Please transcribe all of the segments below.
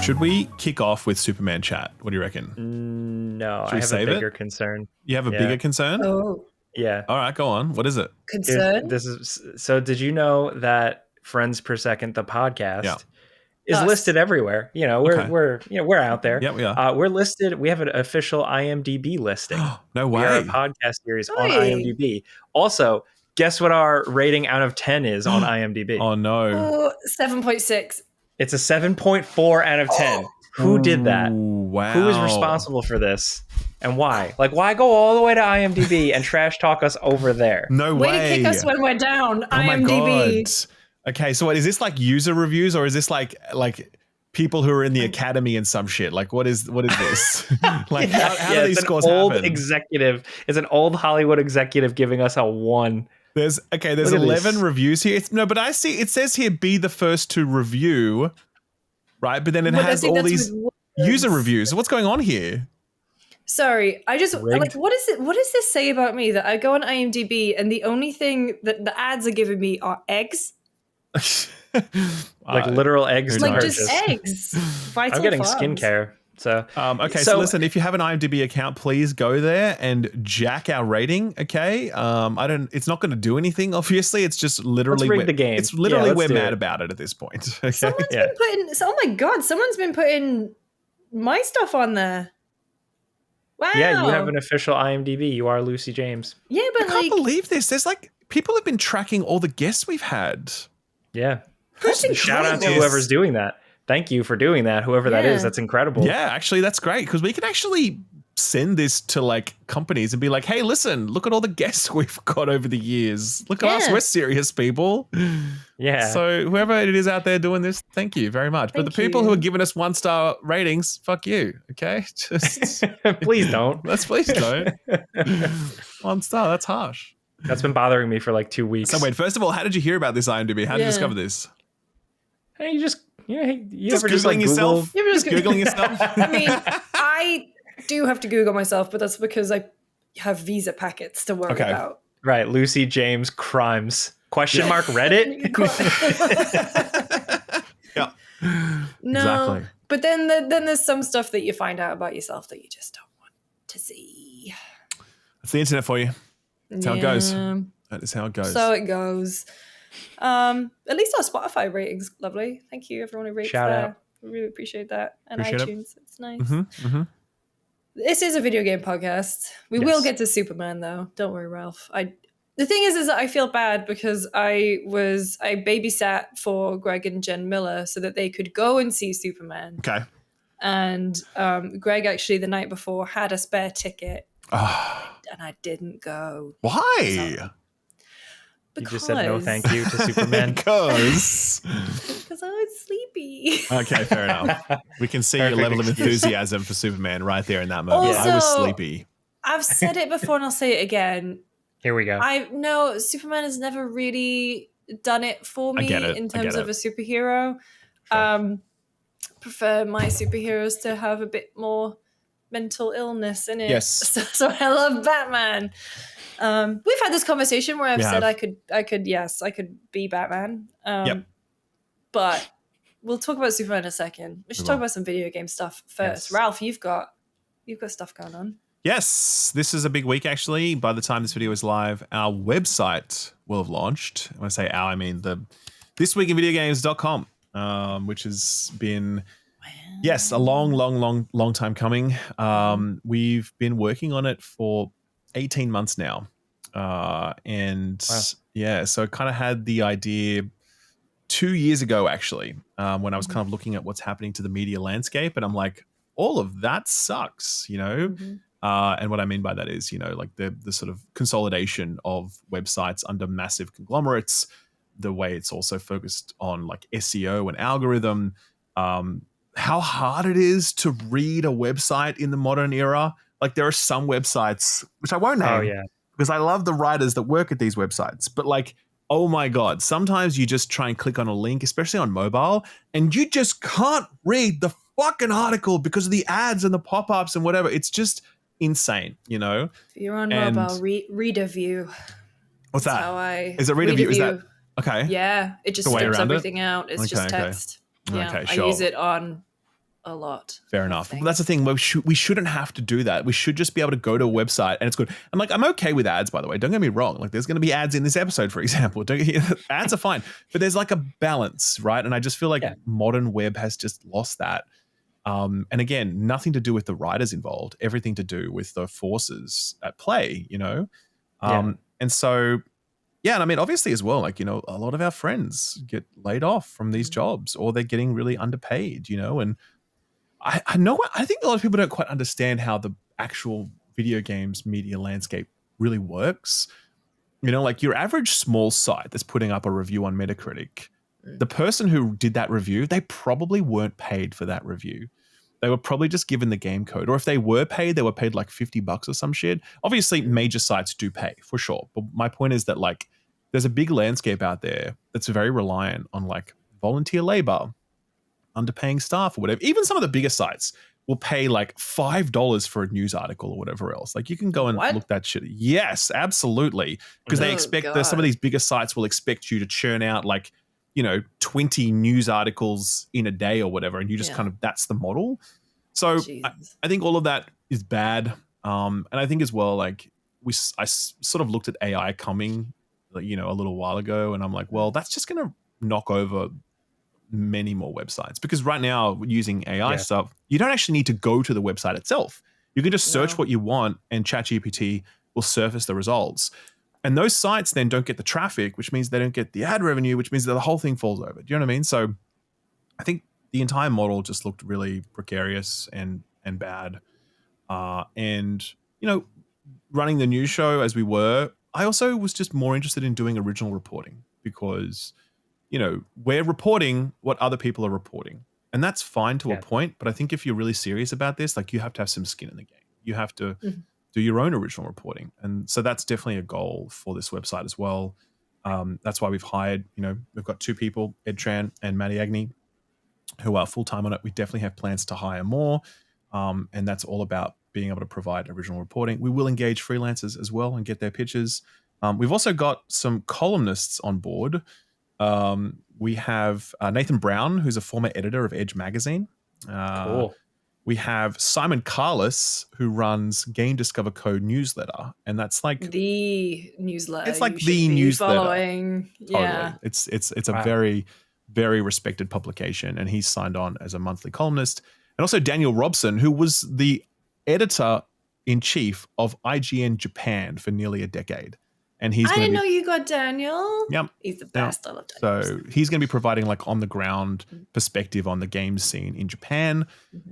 Should we kick off with Superman chat? What do you reckon? No, I have a bigger concern. You have a bigger concern? Oh. Yeah. All right, go on. What is it? Concern? Did you know that Friends Per Second, the podcast, is Us. listed everywhere? You know, we're out there. Yeah, we are. We're listed. We have an official IMDb listing. No We are a way. podcast series on Hey. IMDb. Also, guess what our rating out of 10 is on IMDb? Oh no. Oh, 7.6. It's a 7.4 out of 10. Who did that? Ooh, wow. Who is responsible for this? And why? Like, why go all the way to IMDb and trash talk us over there? No way. Way to kick us when we're down. Oh my IMDb. God. Okay, so what is this, like user reviews, or is this like people who are in the academy and some shit? Like what is this? Like how do these scores happen? It's an old Hollywood executive giving us a 1. There's Look at 11 this. reviews here. But I see it says here be the first to review, right? But then it But I has think all that's these with words. user reviews. What's going on here? Sorry, I just Rigged. like what does this say about me that I go on IMDb and the only thing that the ads are giving me are eggs? Like literal eggs to who Like knows? just purchase. eggs. Vital I'm getting Farms. skincare. So Okay, so listen, if you have an IMDb account, please go there and jack our rating, okay? It's not going to do anything, obviously. It's just literally Let's rig the game. It's literally Yeah, let's we're do mad it. about it at this point. Okay? Someone's Yeah. been putting oh my god, someone's been putting my stuff on there. Wow. yeah, you have an official IMDb. You are Lucy James. Yeah, I but can't like believe this. There's like people have been tracking all the guests we've had. Yeah. that's Shout out to incredible. whoever's doing that. Thank you for doing that. Whoever that Yeah. is, that's incredible. Yeah, actually, that's great because we can actually send this to like companies and be like, hey, listen, look at all the guests we've got over the years. Look at us. Yeah. We're serious people. Yeah. So whoever it is out there doing this, thank you very much. But the Thank people you. who are giving us 1-star ratings, fuck you. Okay. Just Please don't. please don't. 1 star. That's harsh. That's been bothering me for like 2 weeks. So wait, first of all, how did you hear about this IMDb? How did you Yeah. discover this? Hey, you Just ever just like Googling Google? yourself? You're just Googling yourself? I mean, I do have to Google myself, but that's because I have visa packets to worry Okay. about. Right, Lucy James crimes. Question mark Reddit? Yeah. No, Exactly. but then there's some stuff that you find out about yourself that you just don't want to see. That's the internet for you. That's how it goes. That is how it goes. So it goes. At least our Spotify ratings lovely. Thank you everyone who rates Shout there. out. We really appreciate that. And Appreciate it. iTunes, it's nice. Mm-hmm. This is a video game podcast. We Yes. will get to Superman though. Don't worry, Ralph. The thing is that I feel bad because I babysat for Greg and Jen Miller so that they could go and see Superman. Okay. And Greg actually the night before had a spare ticket Ah, and I didn't go. why? You Because, just said no thank you to Superman. Because. Because I was sleepy. Okay, fair enough. We can see your Perfect level of excuse. enthusiasm for Superman right there in that moment. I was Also- sleepy. I've said it before and I'll say it again. Here we go. Superman has never really done it for I me get it. in I terms get of it. a superhero. Sure. Prefer my superheroes to have a bit more mental illness in it. Yes. So I love Batman. We've had this conversation where I've We said have. I could be Batman. Yep. But we'll talk about Superman in a second. We should We talk will. about some video game stuff first. Yes. Ralph, you've got stuff going on. Yes, this is a big week actually. By the time this video is live, our website will have launched. When I say our, I mean the thisweekinvideogames.com, which has been yes, a long time coming. We've been working on it for 18 months now. And Wow. yeah, so I kind of had the idea 2 years ago actually, when I was kind of looking at what's happening to the media landscape, and I'm like, all of that sucks, you know? And what I mean by that is, you know, like the sort of consolidation of websites under massive conglomerates, the way it's also focused on like SEO and algorithm, how hard it is to read a website in the modern era. Like there are some websites, which I won't name Oh yeah. because I love the writers that work at these websites, but like, oh my God, sometimes you just try and click on a link, especially on mobile, and you just can't read the fucking article because of the ads and the pop-ups and whatever. It's just insane, you know? If you're on And- mobile, reader view. What's That's that? how I Is it reader view? Is that okay? Yeah, it just The way strips around it? everything out. It's just Okay, okay. text. Yeah, Okay, I sure. use it on a lot. Fair enough. But that's the thing. We shouldn't have to do that. We should just be able to go to a website and it's good. And like, I'm okay with ads, by the way. Don't get me wrong. Like, there's going to be ads in this episode, for example. Ads are fine, but there's like a balance, right? And I just feel like modern web has just lost that. And again, nothing to do with the writers involved. Everything to do with the forces at play. And so. Yeah, and I mean, obviously as well, like, a lot of our friends get laid off from these jobs or they're getting really underpaid, and I think a lot of people don't quite understand how the actual video games media landscape really works. Like your average small site that's putting up a review on Metacritic, the person who did that review, they probably weren't paid for that review. They were probably just given the game code. Or if they were paid, they were paid like $50 or some shit. Obviously, major sites do pay for sure. But my point is that like there's a big landscape out there that's very reliant on like volunteer labor, underpaying staff or whatever. Even some of the bigger sites will pay like $5 for a news article or whatever else. Like you can go and look that shit. Yes, absolutely. Because they expect that some of these bigger sites will expect you to churn out like, 20 news articles in a day or whatever. And you just kind of, that's the model. So I think all of that is bad. And I think as well, like I sort of looked at AI coming, a little while ago. And I'm like, well, that's just going to knock over many more websites because right now using AI stuff, you don't actually need to go to the website itself. You can just search what you want and ChatGPT will surface the results. And those sites then don't get the traffic, which means they don't get the ad revenue, which means that the whole thing falls over. Do you know what I mean? So I think the entire model just looked really precarious and bad. And, running the news show as we were, I also was just more interested in doing original reporting because, we're reporting what other people are reporting. And that's fine to a point. But I think if you're really serious about this, like you have to have some skin in the game. You have to do your own original reporting. And so that's definitely a goal for this website as well. That's why we've hired, we've got 2 people, Ed Tran and Maddie Agnew, who are full-time on it. We definitely have plans to hire more. And that's all about being able to provide original reporting. We will engage freelancers as well and get their pitches. We've also got some columnists on board. We have Nathan Brown, who's a former editor of Edge magazine. Cool. We have Simon Carlis, who runs Game Discover Code newsletter, and that's like the newsletter. It's like the newsletter. Following. Totally. Yeah. It's a very, very respected publication, and he's signed on as a monthly columnist. And also Daniel Robson, who was the editor-in-chief of IGN Japan for nearly a decade. And I didn't know you got Daniel. Yep. He's the best. I love Daniel. So he's going to be providing like on the ground perspective on the games scene in Japan.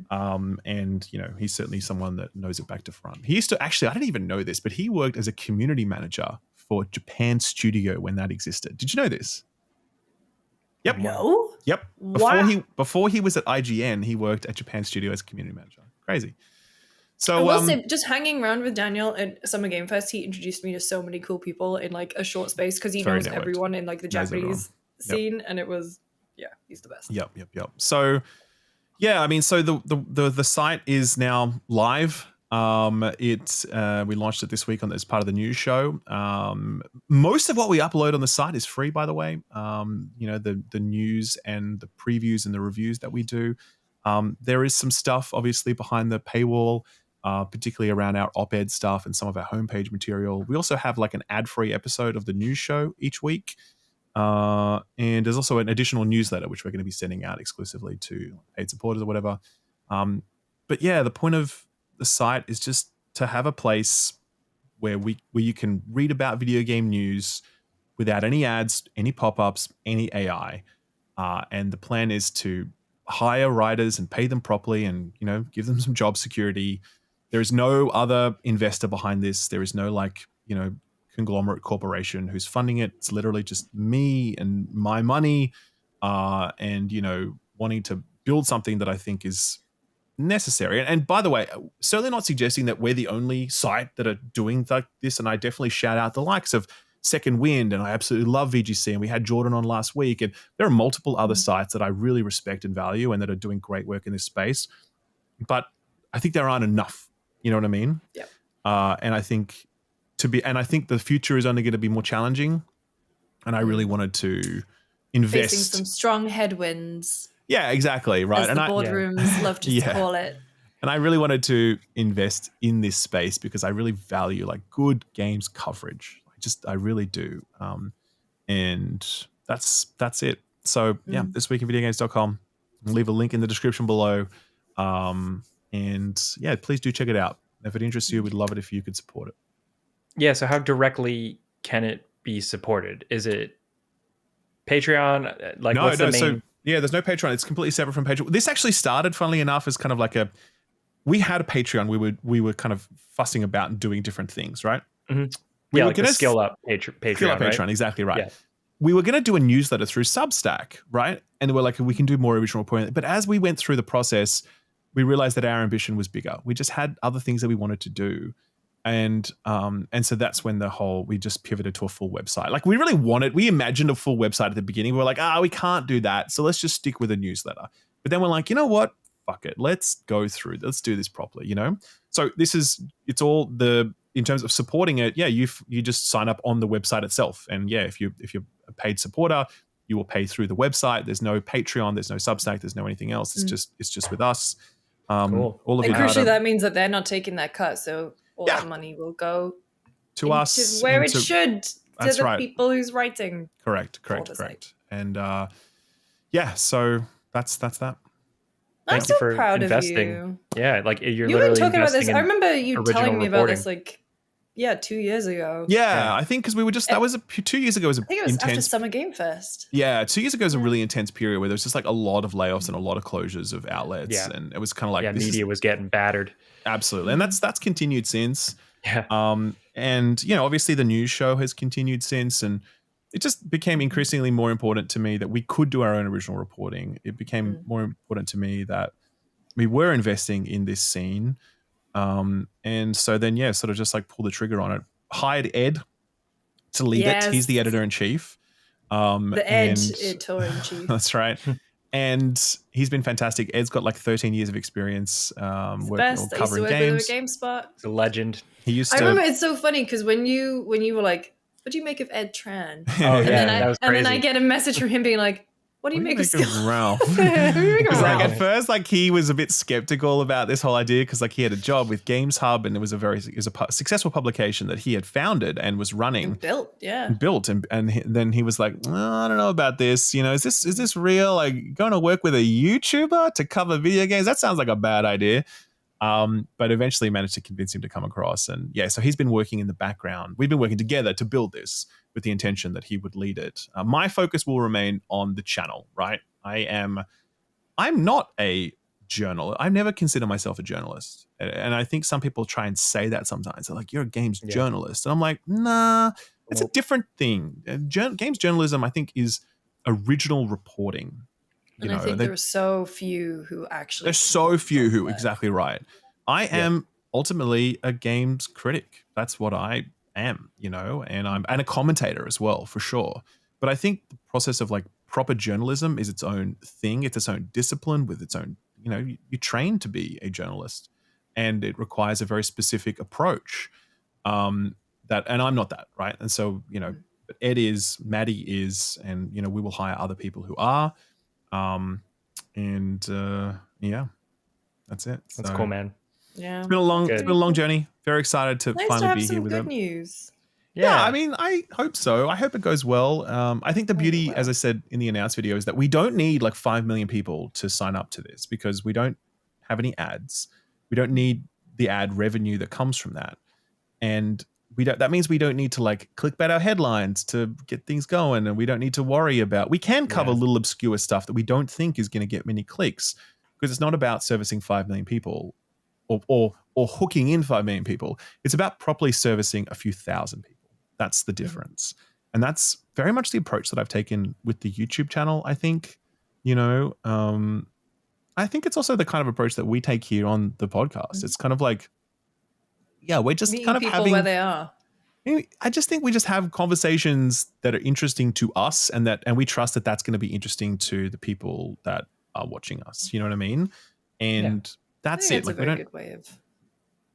And, he's certainly someone that knows it back to front. He used to I didn't even know this, but he worked as a community manager for Japan Studio when that existed. Did you know this? Yep. No. Yep. Before he was at IGN, he worked at Japan Studio as a community manager. Crazy. So I will say, just hanging around with Daniel at Summer Game Fest, he introduced me to so many cool people in like a short space because he knows everyone in like the Japanese scene, and it was he's the best. Yep. So the site is now live. We launched it this week as part of the news show. Most of what we upload on the site is free, by the way. The news and the previews and the reviews that we do. There is some stuff obviously behind the paywall, particularly around our op-ed stuff and some of our homepage material. We also have like an ad-free episode of the news show each week. And there's also an additional newsletter, which we're going to be sending out exclusively to paid supporters or whatever. But yeah, the point of the site is just to have a place where you can read about video game news without any ads, any pop-ups, any AI. And the plan is to hire writers and pay them properly and, give them some job security. There is no other investor behind this. There is no conglomerate corporation who's funding it. It's literally just me and my money and, wanting to build something that I think is necessary. And by the way, certainly not suggesting that we're the only site that are doing this. And I definitely shout out the likes of Second Wind, and I absolutely love VGC, and we had Jordan on last week, and there are multiple other sites that I really respect and value and that are doing great work in this space. But I think there aren't enough. You know what I mean? Yeah. And I think the future is only going to be more challenging. And I really wanted to invest. Facing some strong headwinds. Yeah, exactly. Right. As and the boardrooms love just to call it. And I really wanted to invest in this space because I really value like good games coverage. I really do. And that's it. So yeah, this week in videogames.com. I'll leave a link in the description below. And yeah, please do check it out. If it interests you, we'd love it if you could support it. Yeah. So how directly can it be supported? Is it Patreon? Like, what's the main? So yeah, there's no Patreon. It's completely separate from Patreon. This actually started, funnily enough, as kind of like we had a Patreon. We were kind of fussing about and doing different things, right? Mm-hmm. Yeah, like the Skill Up Patreon. Skill Up Patreon, right? Exactly right. Yeah. We were going to do a newsletter through Substack, right? And we're like, we can do more original reporting. But as we went through the process, we realized that our ambition was bigger. We just had other things that we wanted to do. And so that's when we just pivoted to a full website. Like we imagined a full website at the beginning. We were like, we can't do that. So let's just stick with a newsletter. But then we're like, you know what? Fuck it. Let's go through. Let's do this properly, So it's all in terms of supporting it. Yeah, you just sign up on the website itself. And yeah, if you're a paid supporter, you will pay through the website. There's no Patreon, there's no Substack, there's no anything else. It's just with us. Cool. All of and crucially, that means that they're not taking that cut. So all the money will go to us where it should, to the people who's writing. Correct. And so that's that. I'm so proud investing. Of you. Yeah, like you're you literally were talking about this. I remember you telling me reporting. about this 2 years ago. Yeah, I think because we were that was 2 years ago. I think it was after Summer Game Fest. Yeah, 2 years ago was a really intense period where there was just like a lot of layoffs and a lot of closures of outlets. Yeah. And it was kind of like media was getting battered. Absolutely. And that's continued since. Yeah. And obviously the news show has continued since, and it just became increasingly more important to me that we could do our own original reporting. It became more important to me that we were investing in this scene. And so then, sort of just like pull the trigger on it. Hired Ed to lead it. He's the editor-in-chief. The editor-in-chief. That's right. And he's been fantastic. Ed's got like 13 years of experience working or covering games. GameSpot. He's a legend. I remember it's so funny because when you were like, what do you make of Ed Tran? Oh, that was crazy. And then I get a message from him being like, what do you make of Ralph? Because like at first, like he was a bit skeptical about this whole idea because like he had a job with Games Hub and it was a successful publication that he had founded and was running, and built, then he was like, I don't know about this. Is this real? Like going to work with a YouTuber to cover video games? That sounds like a bad idea. But eventually managed to convince him to come across. And so he's been working in the background. We've been working together to build this with the intention that he would lead it. My focus will remain on the channel, right? I'm not a journalist. I never consider myself a journalist. And I think some people try and say that sometimes. They're like, you're a games journalist. And I'm like, nah, it's a different thing. Games journalism, I think, is original reporting. And I think there are so few who actually. There's so few who, exactly right. I am ultimately a games critic. That's what I am, and I'm a commentator as well, for sure. But I think the process of like proper journalism is its own thing. It's its own discipline with its own, you train to be a journalist, and it requires a very specific approach. And I'm not that, right? And so, Ed is, Maddie is, and we will hire other people who are. That's it. That's cool, man. Yeah, it's been a long journey. Very excited to finally be here with them. News. Yeah, I mean, I hope so. I hope it goes well. I think the beauty, as I said in the announced video, is that we don't need like 5 million people to sign up to this because we don't have any ads. We don't need the ad revenue that comes from that, and that means we don't need to like clickbait our headlines to get things going, and we don't need to worry about. We can cover little obscure stuff that we don't think is going to get many clicks because it's not about servicing 5 million people or hooking in 5 million people. It's about properly servicing a few thousand people. That's the difference. And that's very much the approach that I've taken with the YouTube channel, I think. I think it's also the kind of approach that we take here on the podcast. It's kind of like, we're just meeting kind of people having where they are. I just think we just have conversations that are interesting to us, and we trust that that's going to be interesting to the people that are watching us. You know what I mean? And that's it. Like, a very good way of.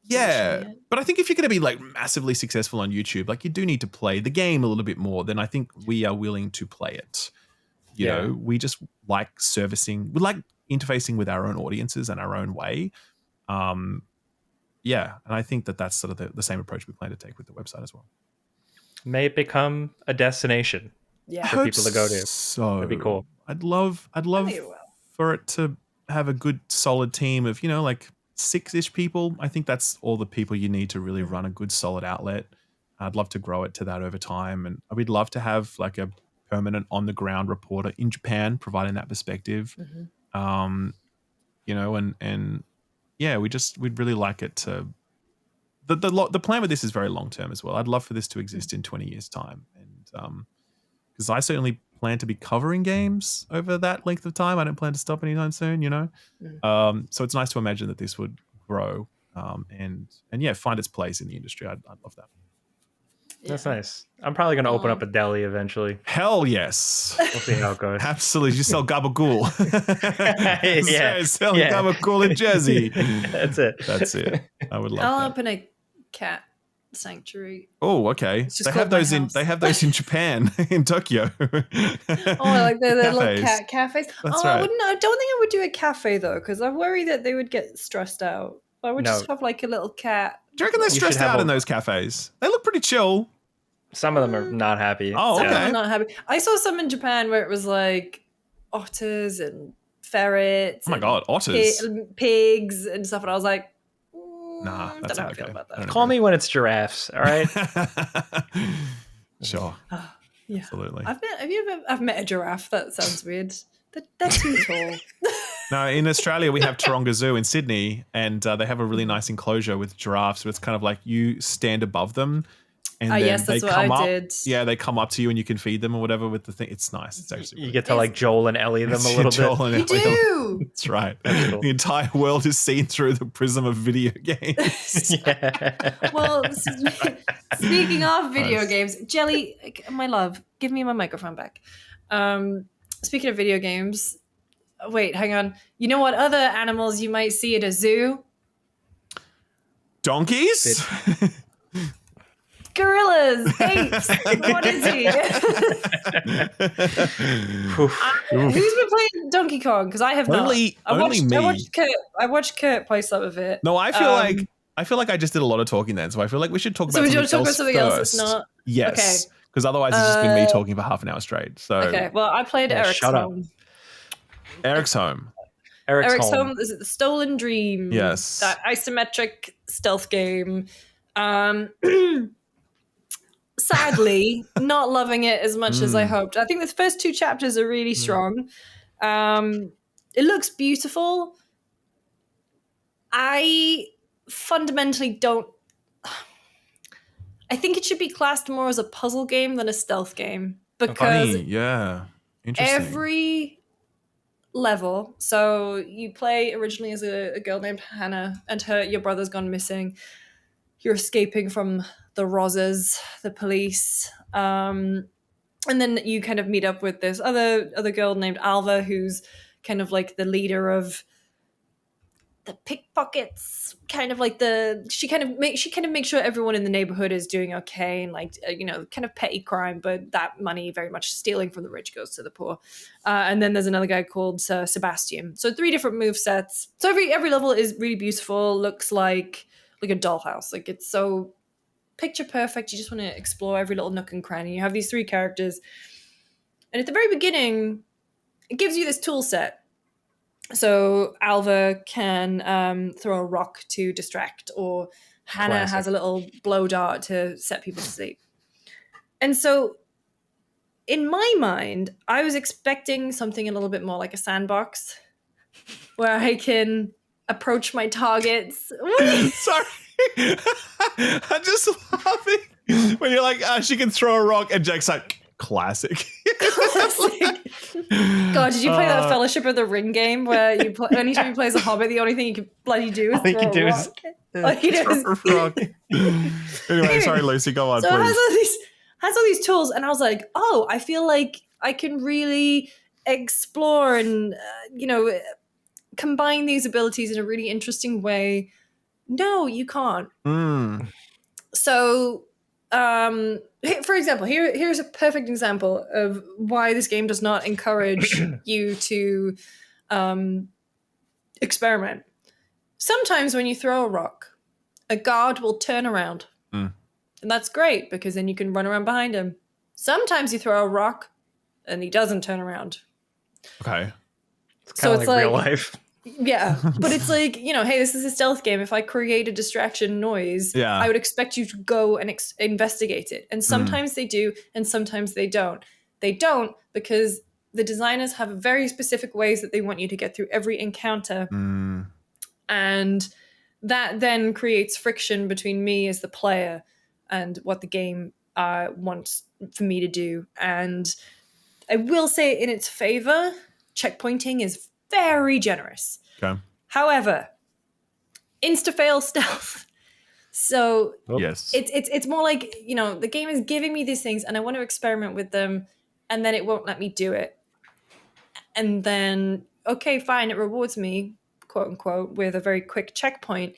Yeah, but I think if you're going to be like massively successful on YouTube, like you do need to play the game a little bit more. Then I think we are willing to play it. You know, we just like we like interfacing with our own audiences and our own way. And I think that's sort of the same approach we plan to take with the website as well. May it become a destination for people to go to. So that'd be cool. I'd love for it to have a good solid team of, like 6-ish people. I think that's all the people you need to really run a good solid outlet. I'd love to grow it to that over time, and we'd love to have like a permanent on the ground reporter in Japan providing that perspective. And we'd really like it to the plan with this is very long term as well. I'd love for this to exist in 20 years time, and because I certainly plan to be covering games over that length of time. I don't plan to stop anytime soon, so it's nice to imagine that this would grow and find its place in the industry. I'd love that. That's nice. I'm probably going to open up a deli eventually. Hell yes. We'll see how it goes. Absolutely. You sell gabagool. Sell gabagool in Jersey. That's it. I would love I'll that. open a cat sanctuary. Oh, okay. They have those in Japan, in Tokyo. Like the little cat cafes. That's right. I don't think I would do a cafe though, because I worry that they would get stressed out. I would just have like a little cat. Do you reckon they're stressed out in those cafes? They look pretty chill. Some of them are not happy. Oh, okay. Some of them are not happy. I saw some in Japan where it was like otters and ferrets. Oh my god, otters, pigs and stuff, and I was like, nah, that's don't know how not I feel okay. about that. Call me when it's giraffes. All right. Sure. Yeah, absolutely. I've met a giraffe. That sounds weird. They're too tall. No, in Australia we have Taronga Zoo in Sydney, and they have a really nice enclosure with giraffes. But it's kind of like you stand above them, and then yes, that's they what come I up. did. Yeah, they come up to you, and you can feed them or whatever with the thing. It's nice. It's actually you get to like Joel and Ellie them a little bit. You do. That's right. That's cool. The entire world is seen through the prism of video games. Well, speaking of video games, Jelly, my love, give me my microphone back. Speaking of video games, wait, hang on. You know what other animals you might see at a zoo? Donkeys? Gorillas, apes. What is he? Who's been playing Donkey Kong? Because I have only me. I watched Kurt play some of it. No, I feel like I just did a lot of talking then, so I feel like we should talk about something else It's not yes, because otherwise it's just been me talking for half an hour straight. So okay, well, I played Eriksholm. Eriksholm is it the Stolen Dream? Yes, that isometric stealth game. Sadly, not loving it as much as I hoped. I think the first 2 chapters are really strong. It looks beautiful. I fundamentally don't. I think it should be classed more as a puzzle game than a stealth game, because interesting. Every level. So you play originally as a girl named Hannah, and your brother's gone missing. You're escaping from the Rosas, the police, and then you kind of meet up with this other girl named Alva, who's kind of like the leader of the pickpockets. She kind of makes sure everyone in the neighborhood is doing okay, and like kind of petty crime, but that money very much stealing from the rich goes to the poor. And then there's another guy called Sebastian. So 3 different move sets. So every level is really beautiful. Looks like a dollhouse. Like, it's so picture perfect. You just want to explore every little nook and cranny. You have these 3 characters, and at the very beginning it gives you this tool set. So Alva can throw a rock to distract, or Hannah has a little blow dart to set people to sleep. And so in my mind, I was expecting something a little bit more like a sandbox, where I can approach my targets. Sorry. I'm just laughing when you're like, she can throw a rock, and Jake's like, classic. God, did you play that Fellowship of the Ring game where anytime you play as a hobbit, the only thing you can bloody do is throw a rock? Anyway, sorry, Lucy, go on, so please. It has all these tools, and I was like, oh, I feel like I can really explore and combine these abilities in a really interesting way. No, you can't. So For example, here's a perfect example of why this game does not encourage you to experiment. Sometimes when you throw a rock, a guard will turn around. Mm. And that's great because then you can run around behind him. Sometimes you throw a rock and he doesn't turn around. Okay. It's kind of like real life. Yeah, but it's like, hey, this is a stealth game. If I create a distraction noise, I would expect you to go and investigate it. And sometimes they do, and sometimes they don't. They don't because the designers have very specific ways that they want you to get through every encounter. And that then creates friction between me as the player and what the game wants for me to do. And I will say in its favor, checkpointing is very generous. Okay. However, insta-fail stealth. So yes, it's more like, the game is giving me these things and I want to experiment with them and then it won't let me do it. And then, okay, fine, it rewards me, quote unquote, with a very quick checkpoint.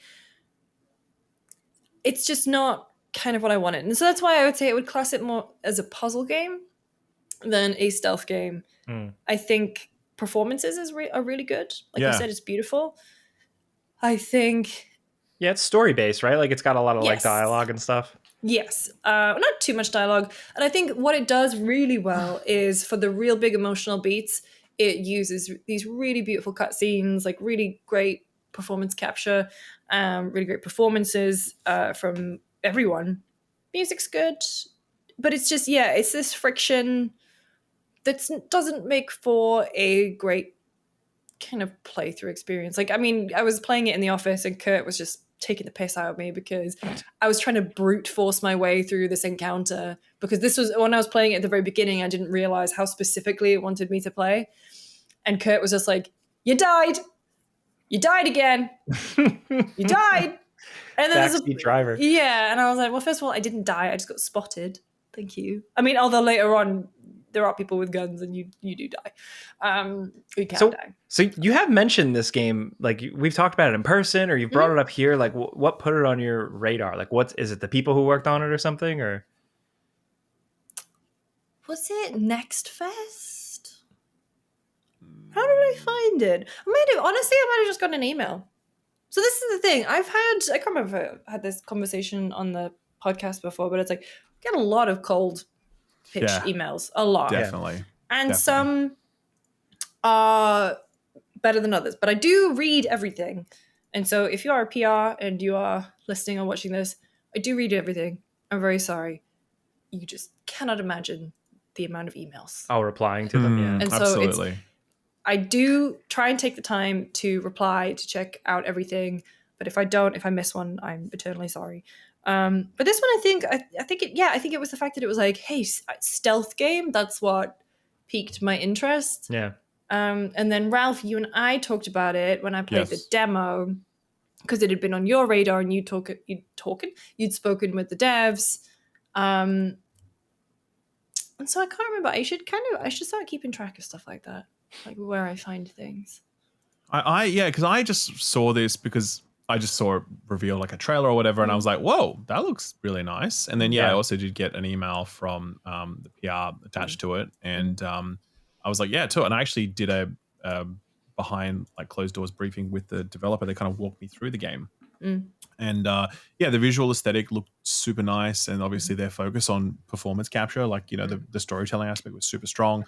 It's just not kind of what I wanted. And so that's why I would say it would class it more as a puzzle game than a stealth game. I think performances are really good. Like I said, it's beautiful. I think... Yeah, it's story-based, right? Like, it's got a lot of, like, dialogue and stuff. Yes. Not too much dialogue. And I think what it does really well is for the real big emotional beats, it uses these really beautiful cutscenes, like really great performance capture, really great performances from everyone. Music's good. But it's just, it's this friction that doesn't make for a great kind of playthrough experience. Like, I mean, I was playing it in the office and Kurt was just taking the piss out of me because I was trying to brute force my way through this encounter because this was when I was playing it at the very beginning. I didn't realize how specifically it wanted me to play. And Kurt was just like, you died again. You died. And then backseat driver. Yeah. And I was like, well, first of all, I didn't die. I just got spotted. Thank you. I mean, although later on, there are people with guns and you do die. You can die. So you have mentioned this game, like we've talked about it in person or you've brought it up here. Like what put it on your radar? Like is it the people who worked on it or something? Or was it Next Fest? How did I find it? Honestly, I might have just gotten an email. So this is the thing. I can't remember if I had this conversation on the podcast before, but it's like, I get a lot of cold pitch emails, a lot. Definitely. And some are better than others, but I do read everything. And so if you are a PR and you are listening or watching this, I do read everything. I'm very sorry. You just cannot imagine the amount of emails. Oh, replying to them, yeah. And so absolutely. I do try and take the time to reply, to check out everything. But if I miss one, I'm eternally sorry. But this one, I think it was the fact that it was like, hey, stealth game. That's what piqued my interest. Yeah. And then Ralph, you and I talked about it when I played the demo because it had been on your radar and you'd spoken with the devs. And so I can't remember. I should start keeping track of stuff like that, like where I find things. Because I just saw this because I just saw it reveal like a trailer or whatever, and I was like, whoa, that looks really nice. And then I also did get an email from the PR attached to it, and I was like, yeah, too. And I actually did a behind like closed doors briefing with the developer. They kind of walked me through the game. And the visual aesthetic looked super nice, and obviously their focus on performance capture, like the storytelling aspect was super strong.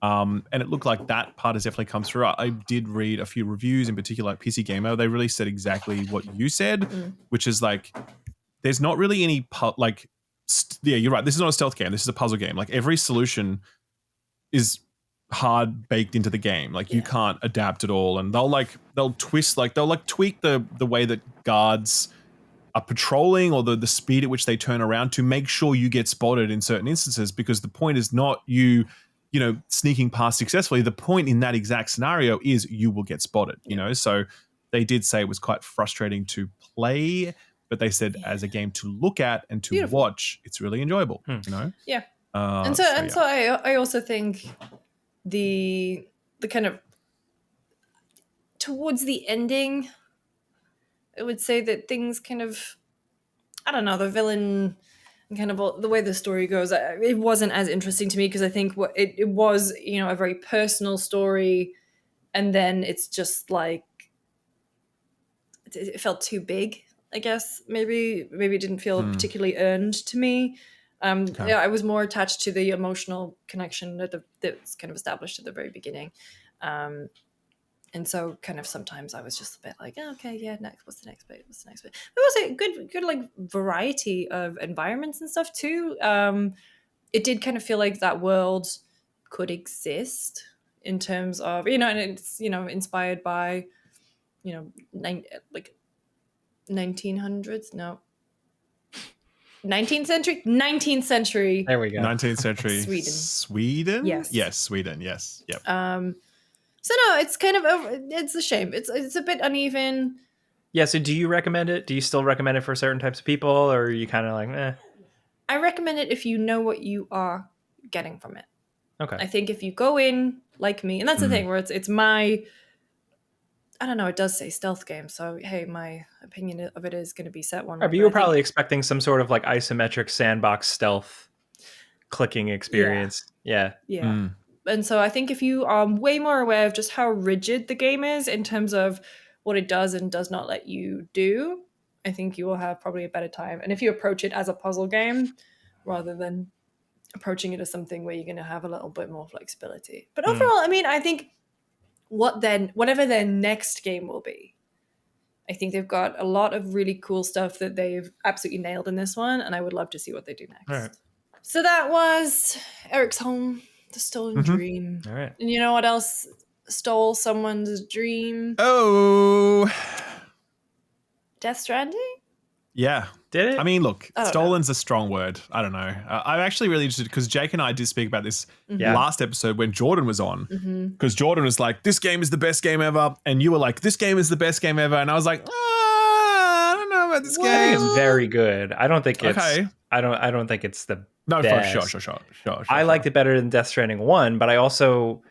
And it looked like that part has definitely come through. I did read a few reviews, in particular like PC Gamer. They really said exactly what you said, which is like there's not really any you're right. This is not a stealth game. This is a puzzle game. Like every solution is hard baked into the game. Like you can't adapt at all, and they'll tweak the way that guards are patrolling or the speed at which they turn around to make sure you get spotted in certain instances, because the point is not you sneaking past successfully. The point in that exact scenario is you will get spotted, so they did say it was quite frustrating to play, but they said as a game to look at and to watch, it's really enjoyable, Yeah. And so I also think the kind of towards the ending, I would say that things kind of, I don't know, the villain and kind of the way the story goes, it wasn't as interesting to me because I think it was, a very personal story, and then it's just like it felt too big. I guess maybe it didn't feel particularly earned to me. Yeah, I was more attached to the emotional connection that's kind of established at the very beginning. And so kind of sometimes I was just a bit like, oh, okay, yeah, next, what's the next bit? What's the next bit? But it was a good like variety of environments and stuff too. It did kind of feel like that world could exist in terms of, and it's, inspired by, like 1900s, no. 19th century. There we go. 19th century. Sweden? Yes. Yes, Sweden. Yes. Yep. So no, it's kind of it's a shame. It's a bit uneven. Yeah. So do you recommend it? Do you still recommend it for certain types of people, or are you kind of like, eh? I recommend it if you know what you are getting from it. Okay. I think if you go in like me, and that's the thing where it's my, I don't know, it does say stealth game, so hey, my opinion of it is going to be set one. Right, but you were probably expecting some sort of like isometric sandbox stealth clicking experience. Yeah. And so I think if you are way more aware of just how rigid the game is in terms of what it does and does not let you do, I think you will have probably a better time. And if you approach it as a puzzle game rather than approaching it as something where you're going to have a little bit more flexibility. But overall, I mean, I think whatever their next game will be, I think they've got a lot of really cool stuff that they've absolutely nailed in this one, and I would love to see what they do next. All right. So that was Eriksholm, The Stolen Dream. All right. And you know what else stole someone's dream? Oh. Death Stranding? Yeah. Did it? I mean, look, I don't stolen's a strong word. I don't know. I'm actually really interested because Jake and I did speak about this last episode when Jordan was on. Because Jordan was like, this game is the best game ever. And you were like, this game is the best game ever. And I was like, I don't know about this game. I think it's very good. I don't think it's Okay. I don't think it's the No, best. for sure. I liked it better than Death Stranding 1, but I also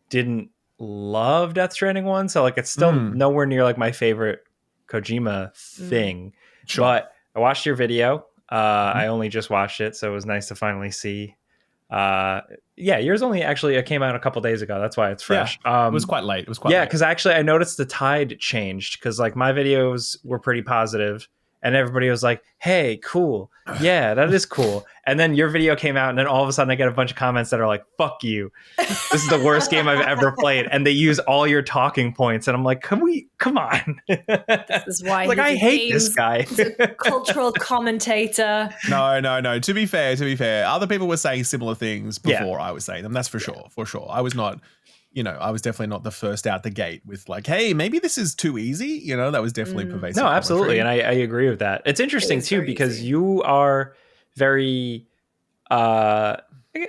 didn't love Death Stranding 1, so like it's still nowhere near like my favorite Kojima thing. Sure. But I watched your video. I only just watched it, so it was nice to finally see. Yeah, yours only actually came out a couple days ago. That's why it's fresh. Yeah, it was quite late. Yeah, because actually I noticed the tide changed because like my videos were pretty positive and everybody was like, hey, cool. Yeah, that is cool. And then your video came out and then all of a sudden I get a bunch of comments that are like, fuck you. This is the worst game I've ever played. And they use all your talking points. And I'm like, come on. This is why like, I hate this guy. He's a cultural commentator. No. To be fair, other people were saying similar things before I was saying them. That's for sure. I was not, I was definitely not the first out the gate with like, hey, maybe this is too easy. That was definitely pervasive. No, absolutely. And I agree with that. It's interesting too, because you are very, I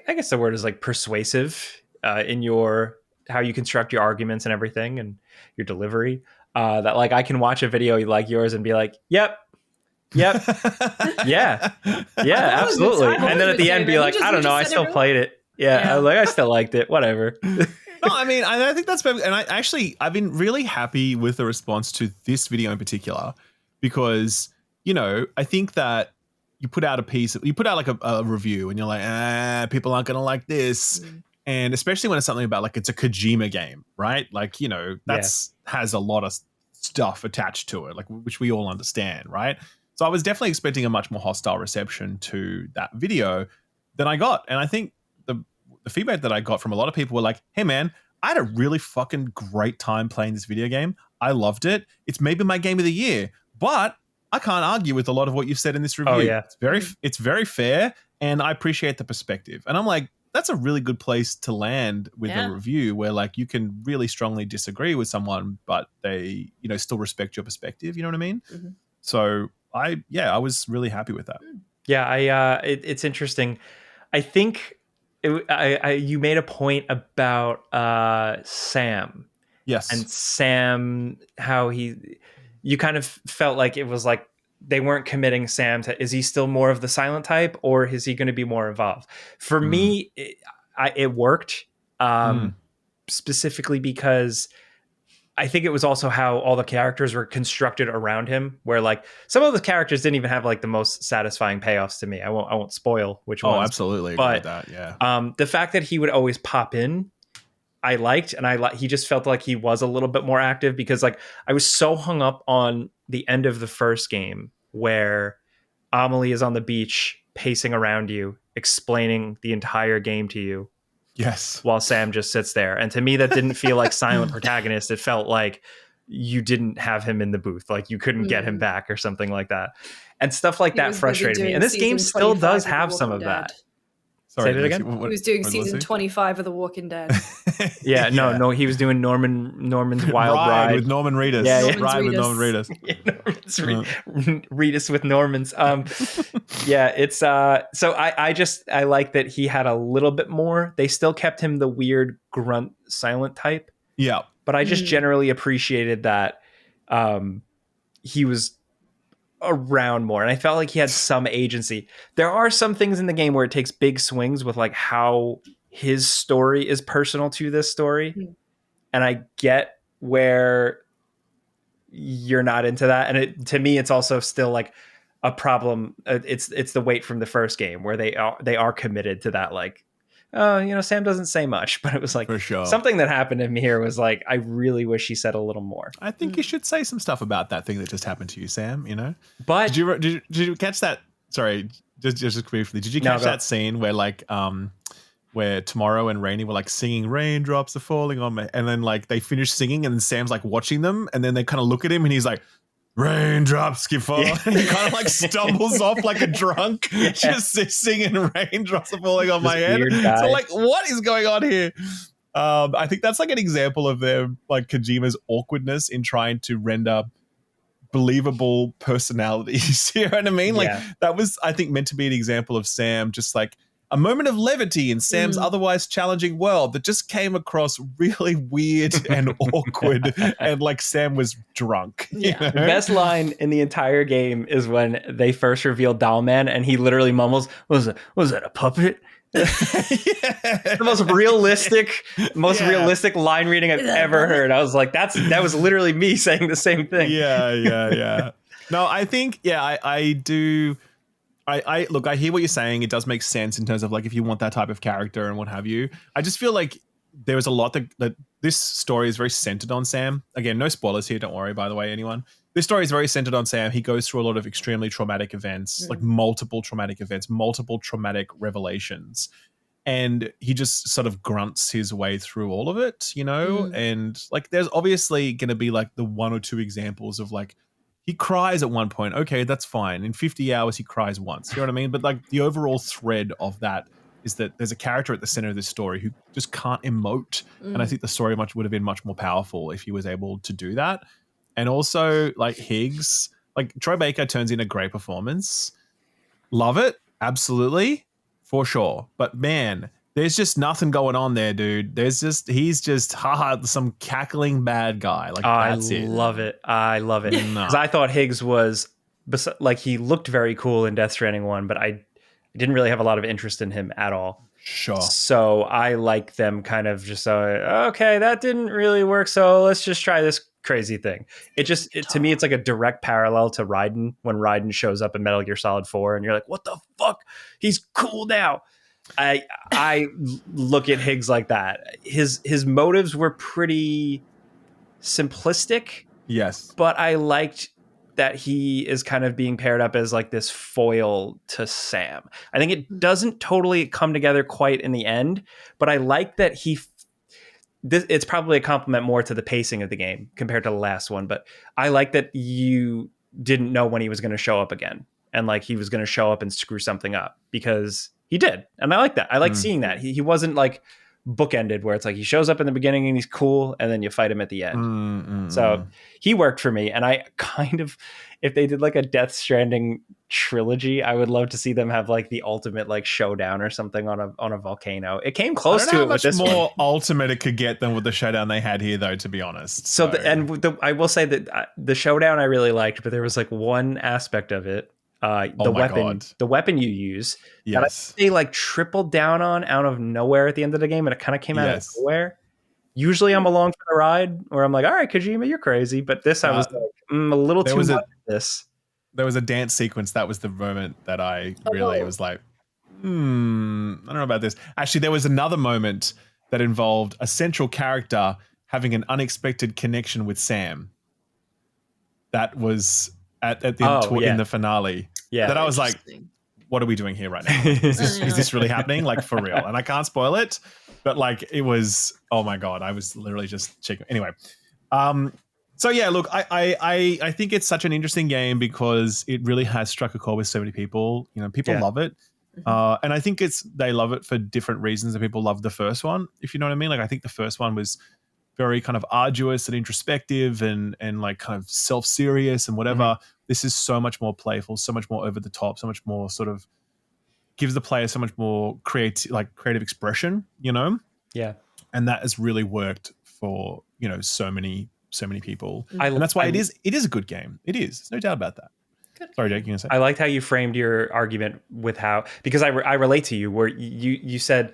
guess the word is like persuasive in your, how you construct your arguments and everything and your delivery. That like I can watch a video like yours and be like, yep. Yeah, absolutely. And then at the end be like, I don't know, I still played it. Yeah. I still liked it. Whatever. No, I mean, I think that's perfect. And I've been really happy with the response to this video in particular because, I think that you put out like a review and you're like, people aren't going to like this. And especially when it's something about like, it's a Kojima game, right? Like, has a lot of stuff attached to it, like which we all understand, right? So I was definitely expecting a much more hostile reception to that video than I got. And I think the feedback that I got from a lot of people were like, hey man, I had a really fucking great time playing this video game. I loved it. It's maybe my game of the year, but I can't argue with a lot of what you've said in this review. Oh, yeah. It's very fair and I appreciate the perspective. And I'm like, that's a really good place to land with a review where like you can really strongly disagree with someone, but they, still respect your perspective. You know what I mean? Mm-hmm. So I was really happy with that. Yeah. It's interesting. I think you made a point about Sam. Yes. And Sam, how you kind of felt like it was like they weren't committing Sam to, is he still more of the silent type or is he going to be more involved? For me, it worked specifically because I think it was also how all the characters were constructed around him, where like some of the characters didn't even have like the most satisfying payoffs to me. I won't spoil which ones. Absolutely agree with that. Yeah. The fact that he would always pop in, I liked, and he just felt like he was a little bit more active, because like I was so hung up on the end of the first game where Amelie is on the beach pacing around you, explaining the entire game to you. Yes. While Sam just sits there. And to me, that didn't feel like silent protagonist. It felt like you didn't have him in the booth. Like you couldn't get him back or something like that. And stuff like that frustrated me. And this game still does have some of that. Sorry, say that again? He was doing season 25 of The Walking Dead. Yeah, no, he was doing Norman's Wild Ride with Norman Reedus. Yeah. Ride with Norman Reedus. Reedus with Normans. Yeah, it's so I like that he had a little bit more. They still kept him the weird grunt silent type. Yeah. But I just generally appreciated that he was around more, and I felt like he had some agency. There are some things in the game where it takes big swings with like how his story is personal to this story, and I get where you're not into that, and to me it's also still like a problem. It's the weight from the first game where they are committed to that, like, Sam doesn't say much, but it was like, for sure, something that happened to me here was like, I really wish he said a little more. I think you should say some stuff about that thing that just happened to you, Sam. But did you catch that? Sorry, just briefly. Did you catch that scene where like where Tomorrow and Rainy were like singing "Raindrops Are Falling on Me," and then like they finish singing, and then Sam's like watching them, and then they kind of look at him, and he's like, "Raindrops keep falling." Yeah. He kind of like stumbles off like a drunk, just singing "Raindrops Are Falling on My Head." So like, what is going on here? I think that's like an example of like Kojima's awkwardness in trying to render believable personalities. You know what I mean? Like that was, I think, meant to be an example of Sam just like a moment of levity in Sam's otherwise challenging world that just came across really weird and awkward, and like Sam was drunk. Yeah. The best line in the entire game is when they first reveal Doll Man, and he literally mumbles, was that a puppet? The most realistic line reading I've ever heard. I was like, that was literally me saying the same thing. Yeah. No, I think, I do. I look, I hear what you're saying. It does make sense in terms of like if you want that type of character and what have you. I just feel like there was a lot that this story is very centered on Sam. Again, no spoilers here. Don't worry, by the way, anyone. This story is very centered on Sam. He goes through a lot of extremely traumatic events, like multiple traumatic events, multiple traumatic revelations. And he just sort of grunts his way through all of it, And like there's obviously going to be like the one or two examples of like, he cries at one point. Okay, that's fine. In 50 hours, he cries once. You know what I mean? But like the overall thread of that is that there's a character at the center of this story who just can't emote. And I think the story would have been much more powerful if he was able to do that. And also like Higgs, like Troy Baker turns in a great performance. Love it. Absolutely. For sure. But man, there's just nothing going on there, dude. He's just some cackling bad guy. Like that's it. I love it. Because I thought Higgs was like, he looked very cool in Death Stranding 1, but I didn't really have a lot of interest in him at all. Sure. So I like them kind of just okay, that didn't really work, so let's just try this crazy thing. To me, it's like a direct parallel to Raiden when Raiden shows up in Metal Gear Solid 4, and you're like, what the fuck? He's cool now. I look at Higgs like that. His motives were pretty simplistic. Yes. But I liked that he is kind of being paired up as like this foil to Sam. I think it doesn't totally come together quite in the end, but I like that it's probably a compliment more to the pacing of the game compared to the last one, but I like that you didn't know when he was going to show up again, and like he was going to show up and screw something up, because he did. And I like that. I like seeing that. He wasn't like bookended where it's like he shows up in the beginning and he's cool, and then you fight him at the end. So he worked for me. And I kind of, if they did like a Death Stranding trilogy, I would love to see them have like the ultimate like showdown or something on a volcano. It came close to it with this one. How much more ultimate it could get than with the showdown they had here, though, to be honest. So I will say that the showdown I really liked, but there was like one aspect of it. The weapon you use, that they like tripled down on out of nowhere at the end of the game, and it kind of came out of nowhere. Usually I'm along for the ride, where I'm like, all right, Kojima, you're crazy. But this, I was like, a little too much of this. There was a dance sequence. That was the moment that I really was like, I don't know about this. Actually, there was another moment that involved a central character having an unexpected connection with Sam. That was in the finale. Yeah. That I was like, what are we doing here right now? Is this really happening? Like, for real? And I can't spoil it, but like, it was, oh my God, I was literally just checking. Anyway. So yeah, look, I think it's such an interesting game because it really has struck a chord with so many people. You know, people love it. And I think they love it for different reasons that people love the first one, if you know what I mean. Like, I think the first one was very kind of arduous and introspective and like kind of self-serious and whatever. This is so much more playful, so much more over the top, so much more sort of gives the player so much more creative expression, you know? Yeah. And that has really worked for, you know, so many people. And that's why it is a good game. It is. There's no doubt about that. Good. Sorry, Jake, you gonna say? I liked how you framed your argument with how, because I relate to you, where you said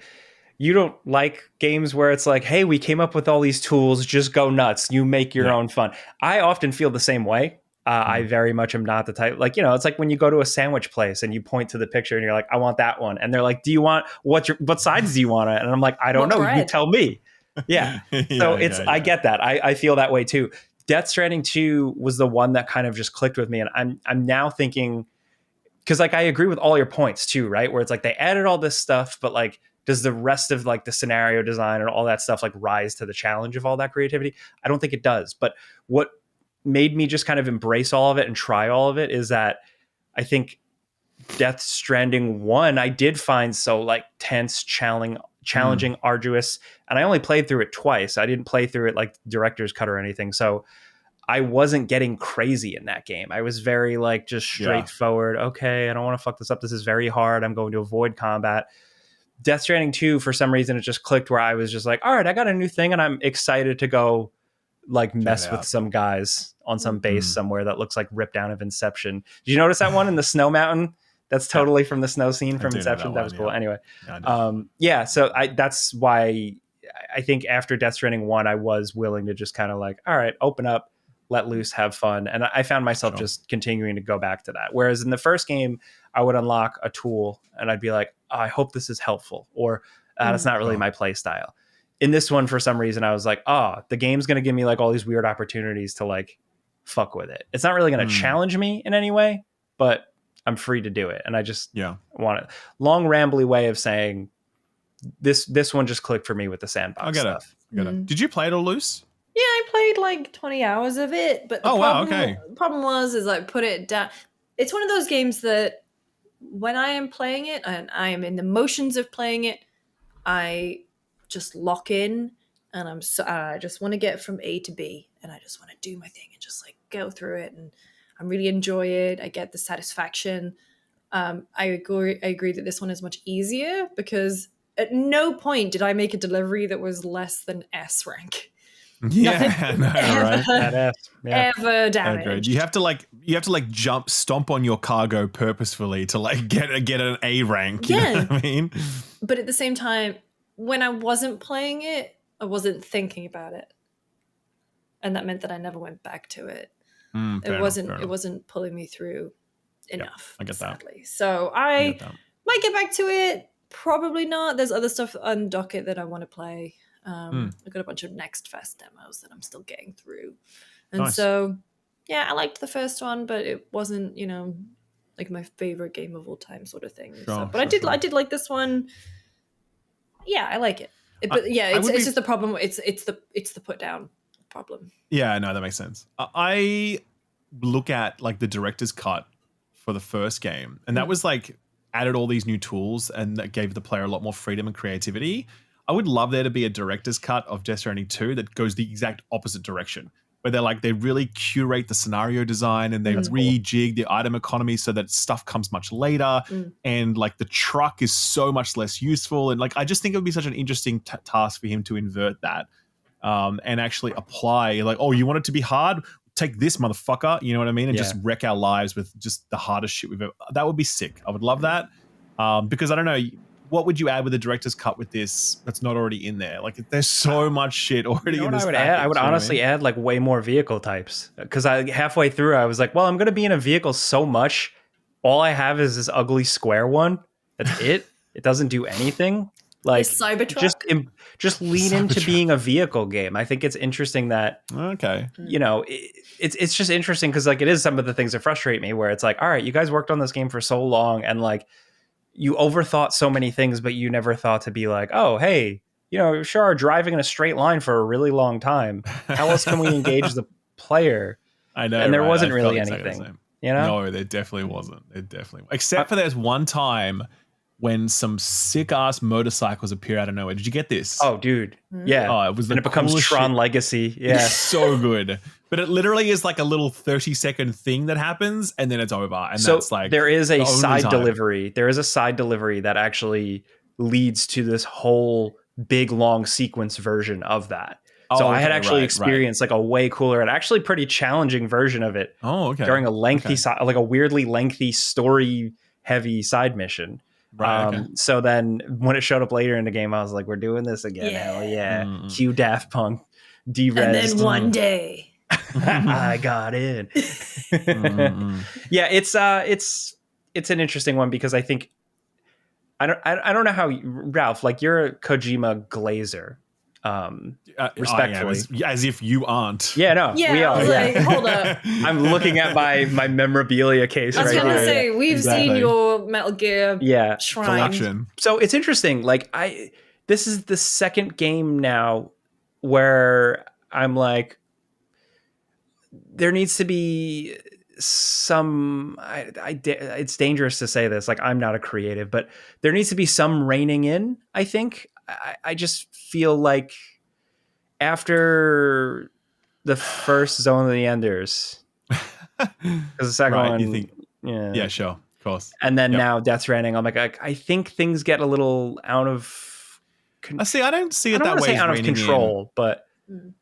you don't like games where it's like, hey, we came up with all these tools, just go nuts. You make your own fun. I often feel the same way. I very much am not the type, like, you know, it's like when you go to a sandwich place and you point to the picture and you're like, I want that one. And they're like, do you want, what sides do you want? And I'm like, I don't know. Bread? You tell me. Yeah. So I get that. I feel that way too. Death Stranding 2 was the one that kind of just clicked with me. And I'm now thinking, because like I agree with all your points too, right? Where it's like they added all this stuff, but like, does the rest of like the scenario design and all that stuff like rise to the challenge of all that creativity? I don't think it does. But what made me just kind of embrace all of it and try all of it is that I think Death Stranding 1, I did find so like tense, challenging, arduous. And I only played through it twice. I didn't play through it like director's cut or anything. So I wasn't getting crazy in that game. I was very like just straightforward. Okay, I don't want to fuck this up. This is very hard. I'm going to avoid combat. Death Stranding 2, for some reason, it just clicked where I was just like, all right, I got a new thing and I'm excited to go like mess with some guys on some base somewhere that looks like ripped down of Inception. Did you notice that one in the snow mountain? That's totally from the snow scene from Inception. That was cool. Anyway. So that's why I think after Death Stranding 1, I was willing to just kind of like, all right, open up, let loose, have fun. And I found myself just continuing to go back to that. Whereas in the first game, I would unlock a tool and I'd be like, oh, I hope this is helpful, or that's not really my play style. In this one, for some reason, I was like, the game's going to give me like all these weird opportunities to like fuck with it. It's not really going to challenge me in any way, but I'm free to do it. And I just want it. Long rambly way of saying this one just clicked for me with the sandbox stuff. Did you play it all loose? Yeah, I played like 20 hours of it, but the problem was I put it down. It's one of those games that when I am playing it and I am in the motions of playing it, I just lock in and I just want to get from A to B and I just want to do my thing and just like go through it and I really enjoy it. I get the satisfaction. I agree that this one is much easier because at no point did I make a delivery that was less than S rank. Ever damaged. You have to like stomp on your cargo purposefully to like get an A rank. You know what I mean? But at the same time, when I wasn't playing it, I wasn't thinking about it, and that meant that I never went back to it. It wasn't pulling me through enough. I get sadly. So I might get back to it. Probably not. There's other stuff on docket that I want to play. I've got a bunch of Next Fest demos that I'm still getting through. And so, I liked the first one, but it wasn't, like my favorite game of all time sort of thing. I did like this one. Yeah, I like it. It's just the problem. It's the put down problem. Yeah, no, that makes sense. I look at like the director's cut for the first game, and that was like added all these new tools and that gave the player a lot more freedom and creativity. I would love there to be a director's cut of Death Stranding 2 that goes the exact opposite direction, where they really curate the scenario design and they rejig the item economy so that stuff comes much later and like the truck is so much less useful. And like, I just think it would be such an interesting task for him to invert that and actually apply like, oh, you want it to be hard? Take this, motherfucker. You know what I mean? And just wreck our lives with just the hardest shit we've ever. That would be sick. I would love that because I don't know. what would you add with the director's cut with this that's not already in there? Like, there's so much shit already in this package. I would honestly add like way more vehicle types, because I halfway through I was like, well, I'm gonna be in a vehicle so much. All I have is this ugly square one. That's it. It doesn't do anything. Like, Cybertruck. Just lean into being a vehicle game. I think it's interesting that it's just interesting because like it is some of the things that frustrate me, where it's like, all right, you guys worked on this game for so long and like you overthought so many things, but you never thought to be like, oh, hey, sure are driving in a straight line for a really long time. How else can we engage the player? I know, and there wasn't really anything. No, there definitely wasn't. Except for there's one time when some sick ass motorcycles appear out of nowhere. Did you get this? Oh, dude. Yeah. Oh, it was and it becomes Tron Legacy. Yeah. It's so good. But it literally is like a little 30-second thing that happens and then it's over. And so that's like there is a side delivery. There is a side delivery that actually leads to this whole big long sequence version of that. So I had actually experienced like a way cooler and actually pretty challenging version of it. Oh, okay. During a lengthy like a weirdly lengthy story heavy side mission. Right, So then when it showed up later in the game, I was like, we're doing this again. Yeah. Hell yeah. Cue Daft Punk, D-Res. And then one day I got in. Yeah, it's an interesting one because I think I don't know how Ralph, like you're a Kojima glazer. Respectfully, as if you aren't. Yeah, no, yeah, we are. like, hold up. I'm looking at my memorabilia case right here. I was gonna say we've seen your Metal Gear shrine collection. So it's interesting. Like this is the second game now where I'm like, there needs to be some. It's dangerous to say this. Like I'm not a creative, but there needs to be some reining in. I think. I just feel like after the first Zone of the Enders, because the second one, you think, yeah, sure, of course, and then now Death Stranding, I'm like, I think things get a little out of. I don't see it that way. Out of control, but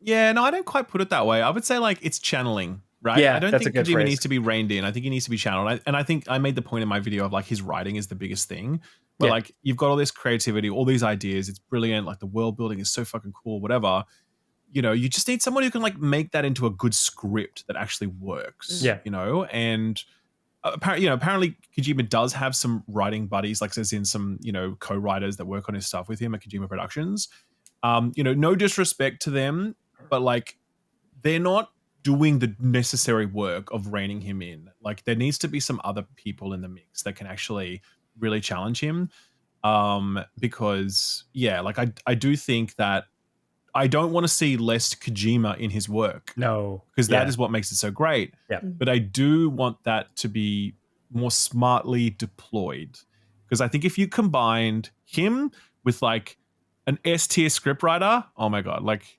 yeah, no, I don't quite put it that way. I would say like it's channeling. Right? Yeah, I don't think Kojima needs to be reined in. I think he needs to be channeled. And I think I made the point in my video of like his writing is the biggest thing. But like you've got all this creativity, all these ideas. It's brilliant. Like the world building is so fucking cool. Whatever. You just need someone who can like make that into a good script that actually works. Yeah. And apparently Kojima does have some writing buddies, like there's in some co-writers that work on his stuff with him at Kojima Productions. No disrespect to them, but like they're not doing the necessary work of reining him in. Like there needs to be some other people in the mix that can actually really challenge him. Because like I do think that I don't want to see less Kojima in his work. No. Because that is what makes it so great. Yeah. But I do want that to be more smartly deployed. Because I think if you combined him with like an S-tier scriptwriter, oh my God, like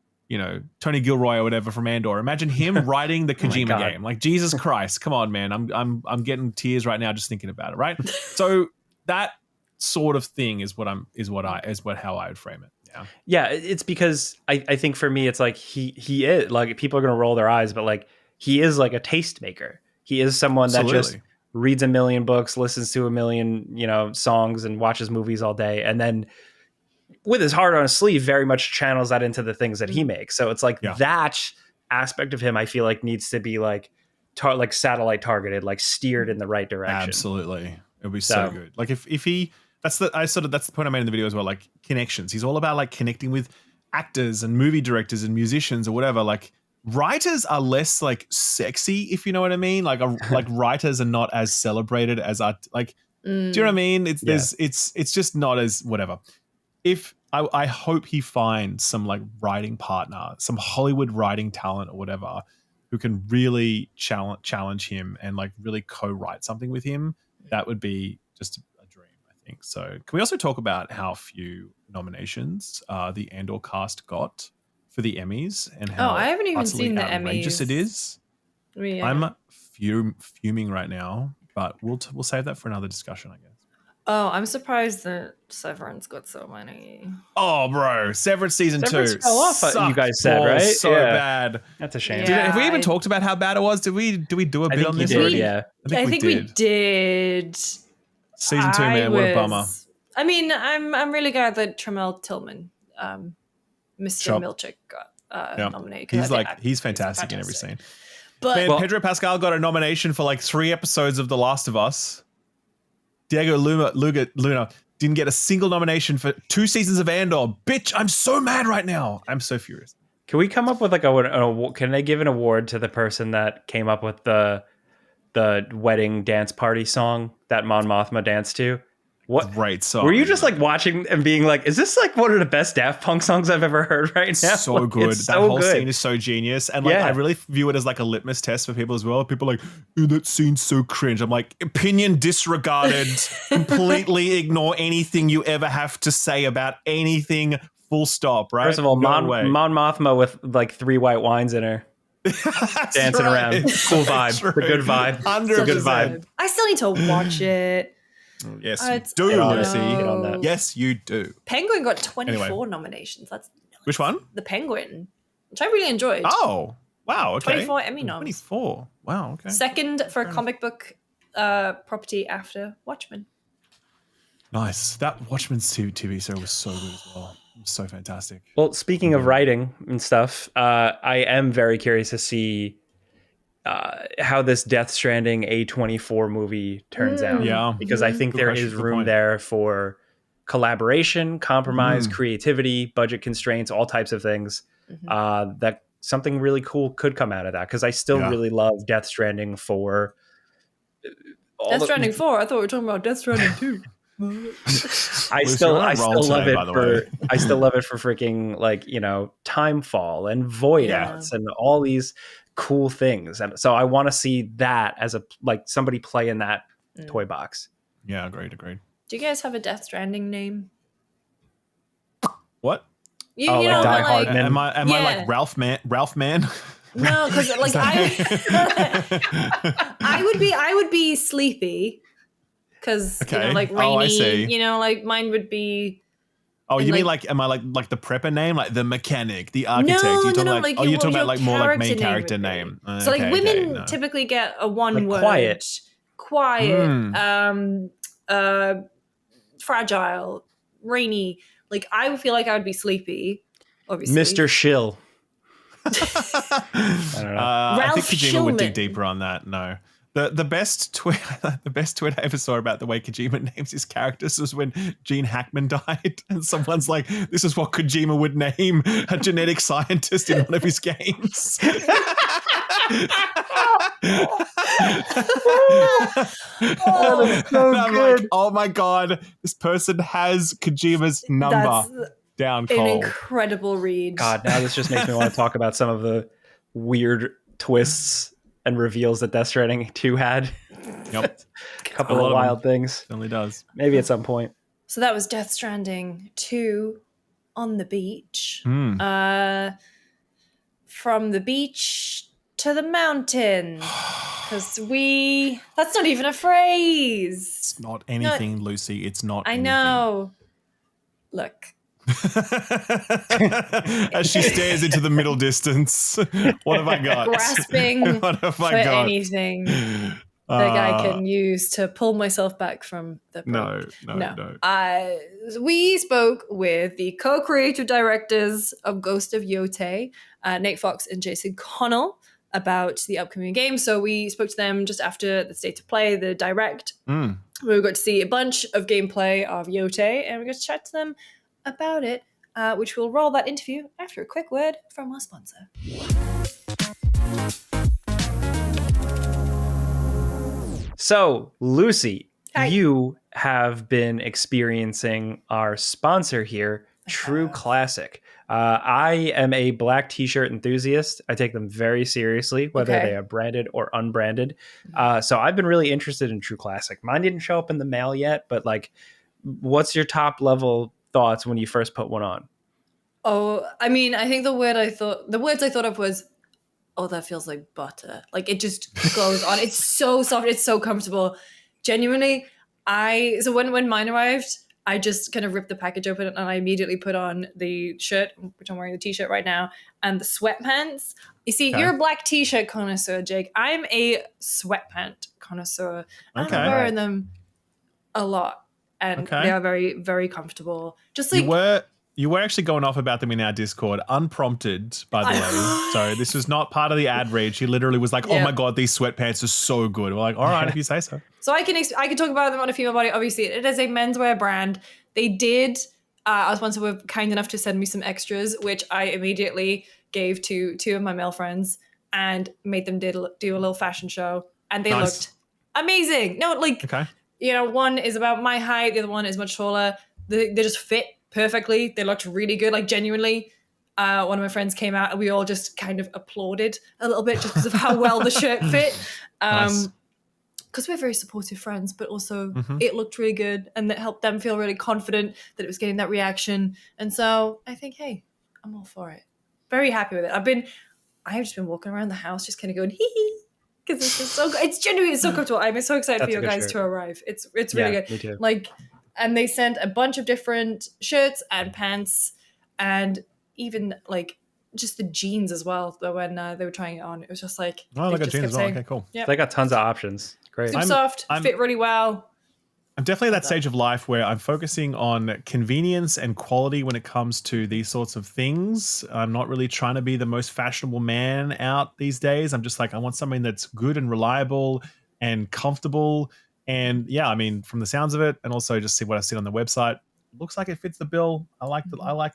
Tony Gilroy or whatever from Andor. Imagine him writing the Kojima game. Like Jesus Christ, come on, man. I'm getting tears right now just thinking about it. Right. So that sort of thing is how I would frame it. Yeah. Yeah. It's because I think for me, it's like he is like people are going to roll their eyes, but like he is like a tastemaker. He is someone that just reads a million books, listens to a million songs, and watches movies all day, and then with his heart on his sleeve, very much channels that into the things that he makes. So it's like that aspect of him, I feel like needs to be like satellite targeted, like steered in the right direction. Absolutely. It'd be so good. Like if he, that's the point I made in the video as well. Like connections. He's all about like connecting with actors and movie directors and musicians or whatever. Like writers are less like sexy, if you know what I mean. Like writers are not as celebrated as art. Like, do you know what I mean? It's just not as whatever. If I hope he finds some like writing partner, some Hollywood writing talent or whatever, who can really challenge him and like really co-write something with him. That would be just a dream, I think. So can we also talk about how few nominations the Andor cast got for the Emmys and how I haven't even seen the outrageous Emmys. It is. Yeah. I'm fuming right now, but we'll save that for another discussion, I guess. Oh, I'm surprised that Severance got so many. Oh, bro. Severance season 2 fell off, you guys said, right? So bad. That's a shame. Yeah, have we even talked about how bad it was? Did we do a bit on this? Did, yeah. I think we did. Season 2, man. What a bummer. I mean, I'm really glad that Tremel Tillman, Mr. Sure. Milchick, got nominated. He's fantastic in every scene. But Man, Pedro Pascal got a nomination for like 3 episodes of The Last of Us. Diego Luna didn't get a single nomination for 2 seasons of Andor. Bitch, I'm so mad right now. I'm so furious. Can we come up with like an award? Can they give an award to the person that came up with the wedding dance party song that Mon Mothma danced to? What great song. Were you just like watching and being like, is this like one of the best Daft Punk songs I've ever heard right now? So good. That whole scene is so genius. And like I really view it as like a litmus test for people as well. People are like, that scene's so cringe. I'm like, opinion disregarded. Completely ignore anything you ever have to say about anything. Full stop, right? First of all, Mon Mothma with like 3 white wines in her. Dancing around. Cool vibe. The good vibe. 100%. Good vibe. I still need to watch it. Yes, you do, Lucy. Yes, you do. Penguin got 24 nominations. That's nuts. Which one? The Penguin, which I really enjoyed. Oh, wow. Okay. 24 Emmy noms. 24. Wow. Okay. Second for a comic book property after Watchmen. Nice. That Watchmen TV show was so good as well. So fantastic. Well, speaking of writing and stuff, I am very curious to see how this Death Stranding A24 movie turns out. Yeah. Because I think there is room there for collaboration, compromise, creativity, budget constraints, all types of things. That something really cool could come out of that. Because I still really love Death Stranding for... Death Stranding 4? I thought we were talking about Death Stranding 2. I still love it for freaking like, you know, Timefall and Void Outs and all these cool things. And so I want to see that as a like somebody play in that toy box. Yeah, agreed. Do you guys have a Death Stranding name? What? You know, Die Hard. Am I like Ralph Man? No, because like I would be Sleepy. Because you know, like Rainy, you know, like mine would be. Oh, you mean like am I like the prepper name, like the mechanic, the architect? No, you're talking like you're talking about like more like main character name. So like women typically get a one word. Quiet, fragile, rainy. Like I would feel like I would be Sleepy, obviously. Mr. Shill. I don't know. I think Kojima would dig deeper on that. No. The best tweet I ever saw about the way Kojima names his characters was when Gene Hackman died, and someone's like, "This is what Kojima would name a genetic scientist in one of his games." I'm like, oh my god, this person has Kojima's number down cold. An incredible read. God, now this just makes me want to talk about some of the weird twists and reveals that Death Stranding 2 had. Yep. A couple of wild things. Certainly does. Maybe at some point. So that was Death Stranding 2 on the beach. From the beach to the mountain. Because that's not even a phrase. It's not anything, Lucy. It's not anything. know. Look. As she stares into the middle distance, what have I got? Grasping for anything that I can use to pull myself back from the No. We spoke with the co-creative directors of Ghost of Yotei, Nate Fox and Jason Connell, about the upcoming game. So we spoke to them just after the State of Play, the Direct. We got to see a bunch of gameplay of Yotei, and we got to chat to them about it, which we'll roll that interview after a quick word from our sponsor. So, Lucy, Hi. you have been experiencing our sponsor here, True Classic. I am a black t-shirt enthusiast. I take them very seriously, whether they are branded or unbranded. So I've been really interested in True Classic. Mine didn't show up in the mail yet, but like, what's your top level thoughts when you first put one on? Oh, I mean, I think the words I thought of was, oh, that feels like butter. Like it just goes on. It's so soft. It's so comfortable. Genuinely, so when mine arrived, I just kind of ripped the package open and I immediately put on the shirt, which I'm wearing the t-shirt right now, and the sweatpants. You see, you're a black t-shirt connoisseur, Jake. I'm a sweatpant connoisseur. I'm wearing them a lot. and Okay. they are very, very comfortable. Just like You were actually going off about them in our Discord, unprompted, by the way. So this was not part of the ad read. She literally was like, "Oh my god, these sweatpants are so good." We're like, "All right, if you say so." So I can talk about them on a female body. Obviously, it is a menswear brand. They did. Our sponsor were kind enough to send me some extras, which I immediately gave to two of my male friends and made them do a little fashion show, and they looked amazing. No, like one is about my height, the other one is much taller. They just fit perfectly. They looked really good, like genuinely. One of my friends came out and we all just kind of applauded a little bit just because of how well the shirt fit. Because we're very supportive friends, but also it looked really good and it helped them feel really confident that it was getting that reaction. And so I think, hey, I'm all for it. Very happy with it. I've just been walking around the house just kind of going, hee hee, because it's just so good. It's genuinely so comfortable. I'm so excited for you guys to arrive. It's really good. Me too. Like, and they sent a bunch of different shirts and pants and even like just the jeans as well. That when they were trying it on, it was just like, oh, they got jeans as well. Okay, cool. Yep. They got tons of options. Great. Super soft, fit really well. I'm definitely at that stage of life where I'm focusing on convenience and quality when it comes to these sorts of things. I'm not really trying to be the most fashionable man out these days. I'm just like, I want something that's good and reliable and comfortable. And yeah, I mean, from the sounds of it, and also just see what I've seen on the website, looks like it fits the bill. I like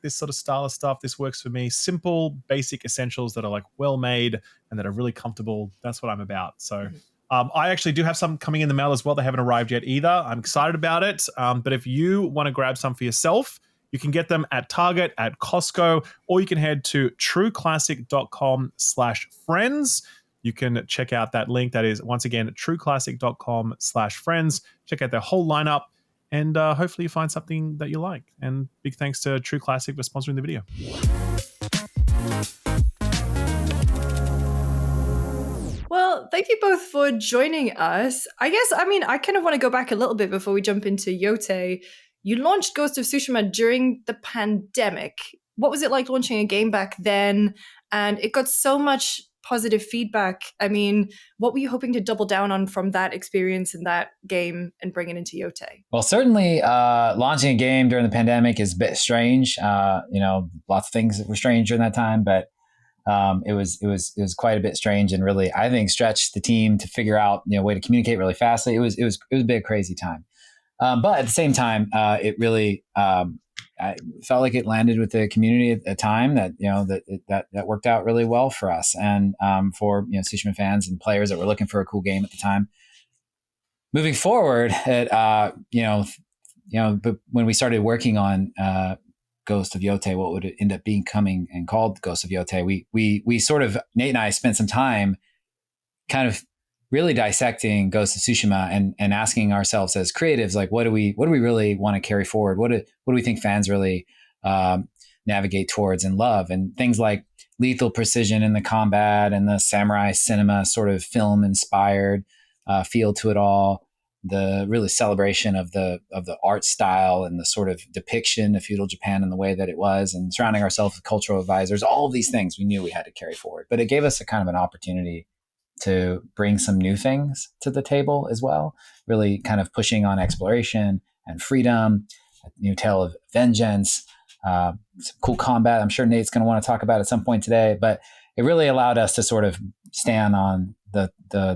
this sort of style of stuff. This works for me. Simple, basic essentials that are like well made and that are really comfortable. That's what I'm about. So I actually do have some coming in the mail as well. They haven't arrived yet either. I'm excited about it. But if you want to grab some for yourself, you can get them at Target, at Costco, or you can head to trueclassic.com/friends. You can check out that link. That is, once again, trueclassic.com/friends. Check out their whole lineup, and hopefully you find something that you like. And big thanks to True Classic for sponsoring the video. Well, thank you both for joining us. I kind of want to go back a little bit before we jump into Yotei. You launched Ghost of Tsushima during the pandemic. What was it like launching a game back then? And it got so much positive feedback. I mean, what were you hoping to double down on from that experience in that game and bring it into Yotei? Well, certainly launching a game during the pandemic is a bit strange. Lots of things that were strange during that time, but it was quite a bit strange and really, I think, stretched the team to figure out a way to communicate really fastly. It was a bit crazy time, but at the same time, it really I felt like it landed with the community at a time that that worked out really well for us and for Tsushima fans and players that were looking for a cool game at the time. Moving forward, but when we started working on Ghost of Yotei, what would it end up becoming and called Ghost of Yotei, we sort of, Nate and I spent some time kind of really dissecting Ghost of Tsushima and asking ourselves as creatives, like, what do we really want to carry forward? What do we think fans really navigate towards and love? And things like lethal precision in the combat and the samurai cinema sort of film inspired feel to it all. The really celebration of the art style and the sort of depiction of feudal Japan and the way that it was, and surrounding ourselves with cultural advisors, all of these things we knew we had to carry forward. But it gave us a kind of an opportunity to bring some new things to the table as well, really kind of pushing on exploration and freedom, a new tale of vengeance, some cool combat. I'm sure Nate's going to want to talk about at some point today, but it really allowed us to sort of stand on the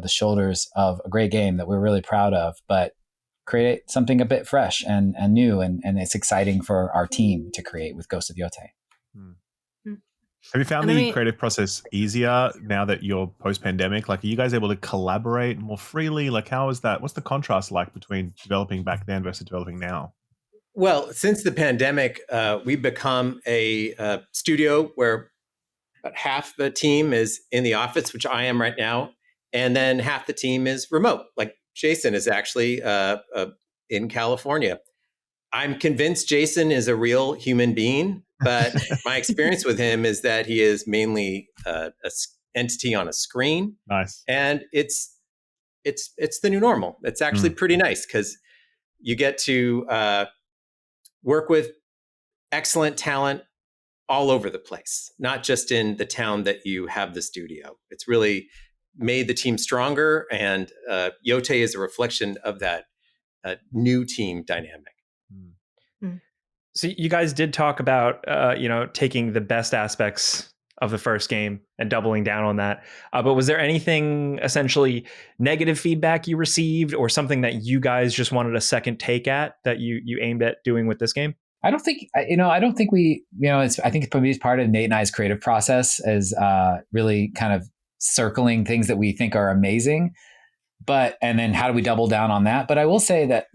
shoulders of a great game that we're really proud of, but create something a bit fresh and new. And it's exciting for our team to create with Ghost of Yotei. Have you found the creative process easier now that you're post-pandemic? Like, are you guys able to collaborate more freely? Like, how is that? What's the contrast like between developing back then versus developing now? Well, since the pandemic, we've become a studio where about half the team is in the office, which I am right now, and then half the team is remote. Like Jason is actually in California. I'm convinced Jason is a real human being, but my experience with him is that he is mainly an entity on a screen. Nice. And it's the new normal. It's actually pretty nice because you get to work with excellent talent all over the place, not just in the town that you have the studio. It's really made the team stronger, and Yotei is a reflection of that new team dynamic. So you guys did talk about, taking the best aspects of the first game and doubling down on that. But was there anything essentially negative feedback you received, or something that you guys just wanted a second take at that you aimed at doing with this game? I don't think we, I think for me, it's part of Nate and I's creative process is really kind of circling things that we think are amazing. And then how do we double down on that? But I will say that,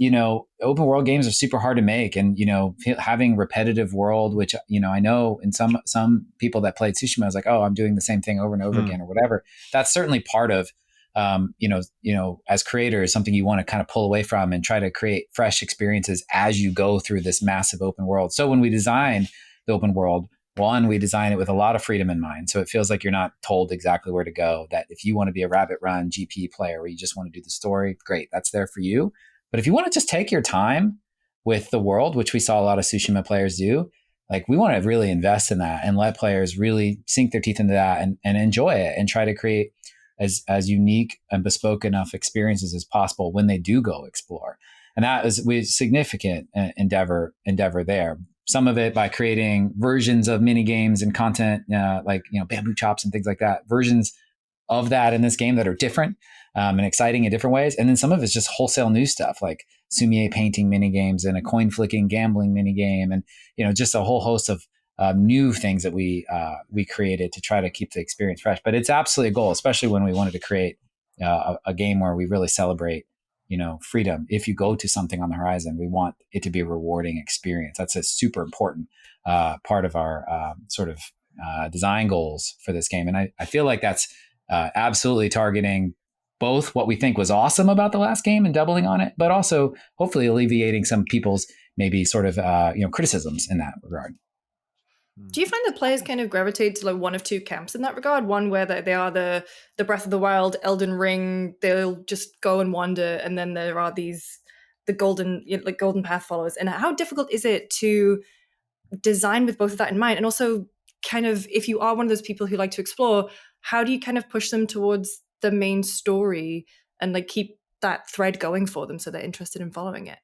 open world games are super hard to make. And, having repetitive world, which, I know in some people that played Tsushima is like, oh, I'm doing the same thing over and over again or whatever. That's certainly part of, as creators, something you want to kind of pull away from and try to create fresh experiences as you go through this massive open world. So when we designed the open world, one, we design it with a lot of freedom in mind. So it feels like you're not told exactly where to go, that if you want to be a rabbit run GP player where you just want to do the story, great, that's there for you. But if you want to just take your time with the world, which we saw a lot of Tsushima players do, like we want to really invest in that and let players really sink their teeth into that and enjoy it and try to create as unique and bespoke enough experiences as possible when they do go explore. And that is a significant endeavor there. Some of it by creating versions of mini games and content, like bamboo chops and things like that, versions of that in this game that are different and exciting in different ways. And then some of it's just wholesale new stuff like Sumier painting mini games and a coin flicking gambling mini game, and just a whole host of new things that we created to try to keep the experience fresh. But it's absolutely a goal, especially when we wanted to create a game where we really celebrate freedom. If you go to something on the horizon, we want it to be a rewarding experience. That's a super important part of our design goals for this game. And I feel like that's absolutely targeting both what we think was awesome about the last game and doubling on it, but also hopefully alleviating some people's maybe sort of criticisms in that regard. Do you find that players kind of gravitate to like one of two camps in that regard? One where they are the Breath of the Wild, Elden Ring, they'll just go and wander, and then there are the golden path followers. And how difficult is it to design with both of that in mind? And also kind of, if you are one of those people who like to explore, how do you kind of push them towards the main story and like keep that thread going for them so they're interested in following it?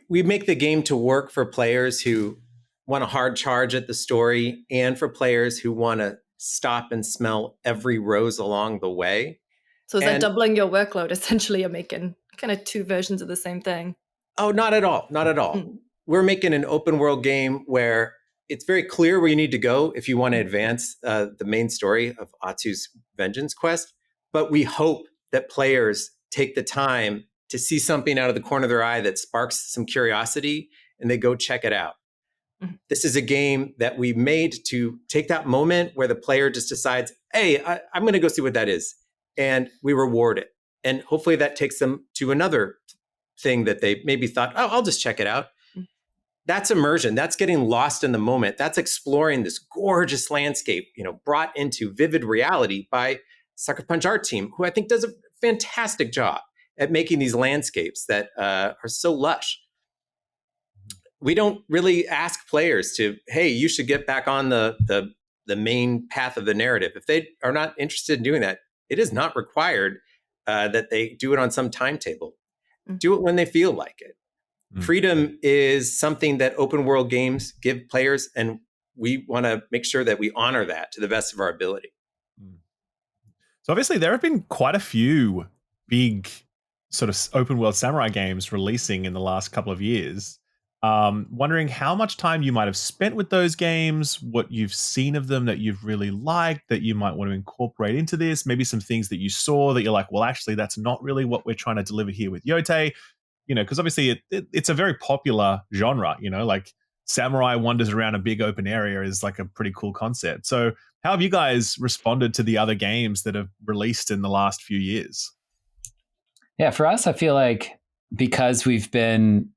We make the game to work for players who want a hard charge at the story and for players who want to stop and smell every rose along the way. So is that doubling your workload? Essentially, you're making kind of two versions of the same thing. Oh, not at all. Not at all. We're making an open world game where it's very clear where you need to go if you want to advance the main story of Atsu's vengeance quest. But we hope that players take the time to see something out of the corner of their eye that sparks some curiosity and they go check it out. This is a game that we made to take that moment where the player just decides, hey, I'm going to go see what that is. And we reward it. And hopefully that takes them to another thing that they maybe thought, oh, I'll just check it out. That's immersion. That's getting lost in the moment. That's exploring this gorgeous landscape, brought into vivid reality by Sucker Punch art team, who I think does a fantastic job at making these landscapes that are so lush. We don't really ask players to, hey, you should get back on the main path of the narrative. If they are not interested in doing that, it is not required that they do it on some timetable. Do it when they feel like it. Freedom is something that open world games give players, and we want to make sure that we honor that to the best of our ability. So obviously there have been quite a few big sort of open world samurai games releasing in the last couple of years. Wondering how much time you might have spent with those games, what you've seen of them that you've really liked, that you might want to incorporate into this, maybe some things that you saw that you're like, well, actually, that's not really what we're trying to deliver here with Yotei. Because obviously it's a very popular genre, like samurai wanders around a big open area is like a pretty cool concept. So how have you guys responded to the other games that have released in the last few years? Yeah, for us, I feel like because we've been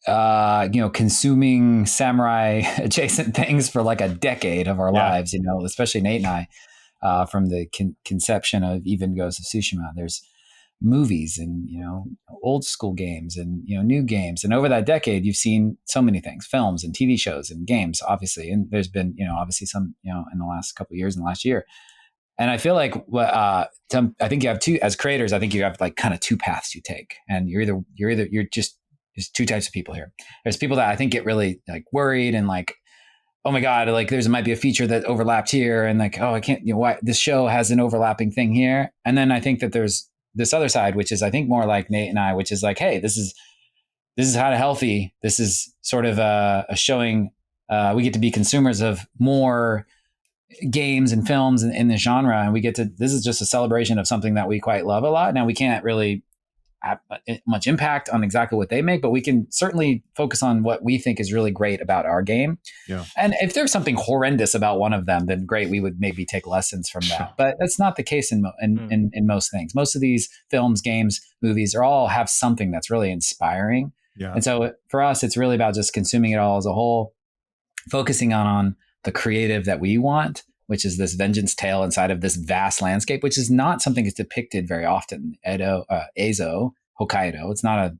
consuming samurai adjacent things for like a decade of our lives, especially Nate and I, from the conception of even Ghost of Tsushima. There's movies and, old school games and, new games. And over that decade, you've seen so many things, films and TV shows and games, obviously. And there's been, obviously some, in the last couple of years and last year. And I feel like I think you have two, as creators, I think you have like kind of two paths you take. And you're just there's two types of people here. There's people that I think get really like worried and like, oh my God, like might be a feature that overlapped here. And like, oh, I can't, why this show has an overlapping thing here. And then I think that there's this other side, which is I think more like Nate and I, which is like, hey, this is how to healthy. This is sort of a showing we get to be consumers of more games and films in the genre. And this is just a celebration of something that we quite love a lot. Now we can't really have much impact on exactly what they make, but we can certainly focus on what we think is really great about our game. Yeah. And if there's something horrendous about one of them, then great, we would maybe take lessons from that. But that's not the case in most things. Most of these films, games, movies all have something that's really inspiring. Yeah. And so for us, it's really about just consuming it all as a whole, focusing on the creative that we want, which is this vengeance tale inside of this vast landscape, which is not something that's depicted very often. Ezo, Hokkaido, it's not a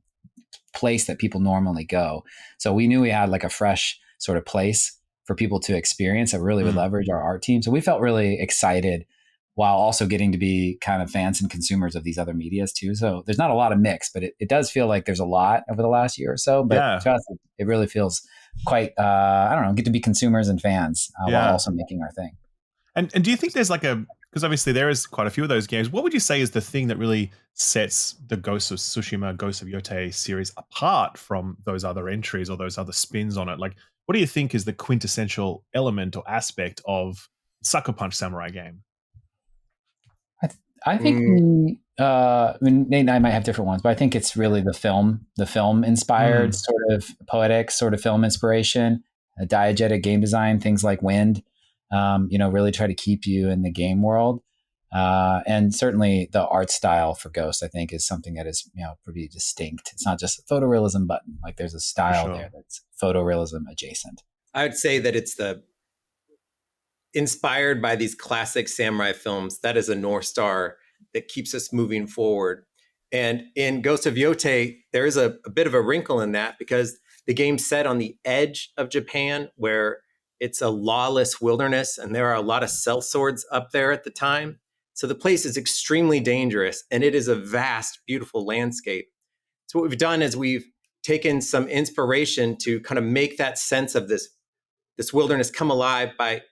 place that people normally go. So we knew we had like a fresh sort of place for people to experience that really would leverage our art team. So we felt really excited while also getting to be kind of fans and consumers of these other medias too. So there's not a lot of mix, but it does feel like there's a lot over the last year or so. But to us, it really feels quite, get to be consumers and fans while also making our thing. And do you think there's like because obviously there is quite a few of those games. What would you say is the thing that really sets the Ghost of Tsushima, Ghost of Yotei series apart from those other entries or those other spins on it? Like, what do you think is the quintessential element or aspect of Sucker Punch Samurai game? I think Nate and I might have different ones, but I think it's really the film inspired sort of poetic sort of film inspiration, diegetic game design, things like Wind. Really try to keep you in the game world. And certainly the art style for Ghost, I think, is something that is, pretty distinct. It's not just a photorealism button. Like there's a style there that's photorealism adjacent. I would say that it's inspired by these classic samurai films. That is a North Star that keeps us moving forward. And in Ghost of Yotei, there is a bit of a wrinkle in that because the game's set on the edge of Japan where it's a lawless wilderness and there are a lot of sellswords up there at the time. So the place is extremely dangerous and it is a vast, beautiful landscape. So what we've done is we've taken some inspiration to kind of make that sense of this wilderness come alive by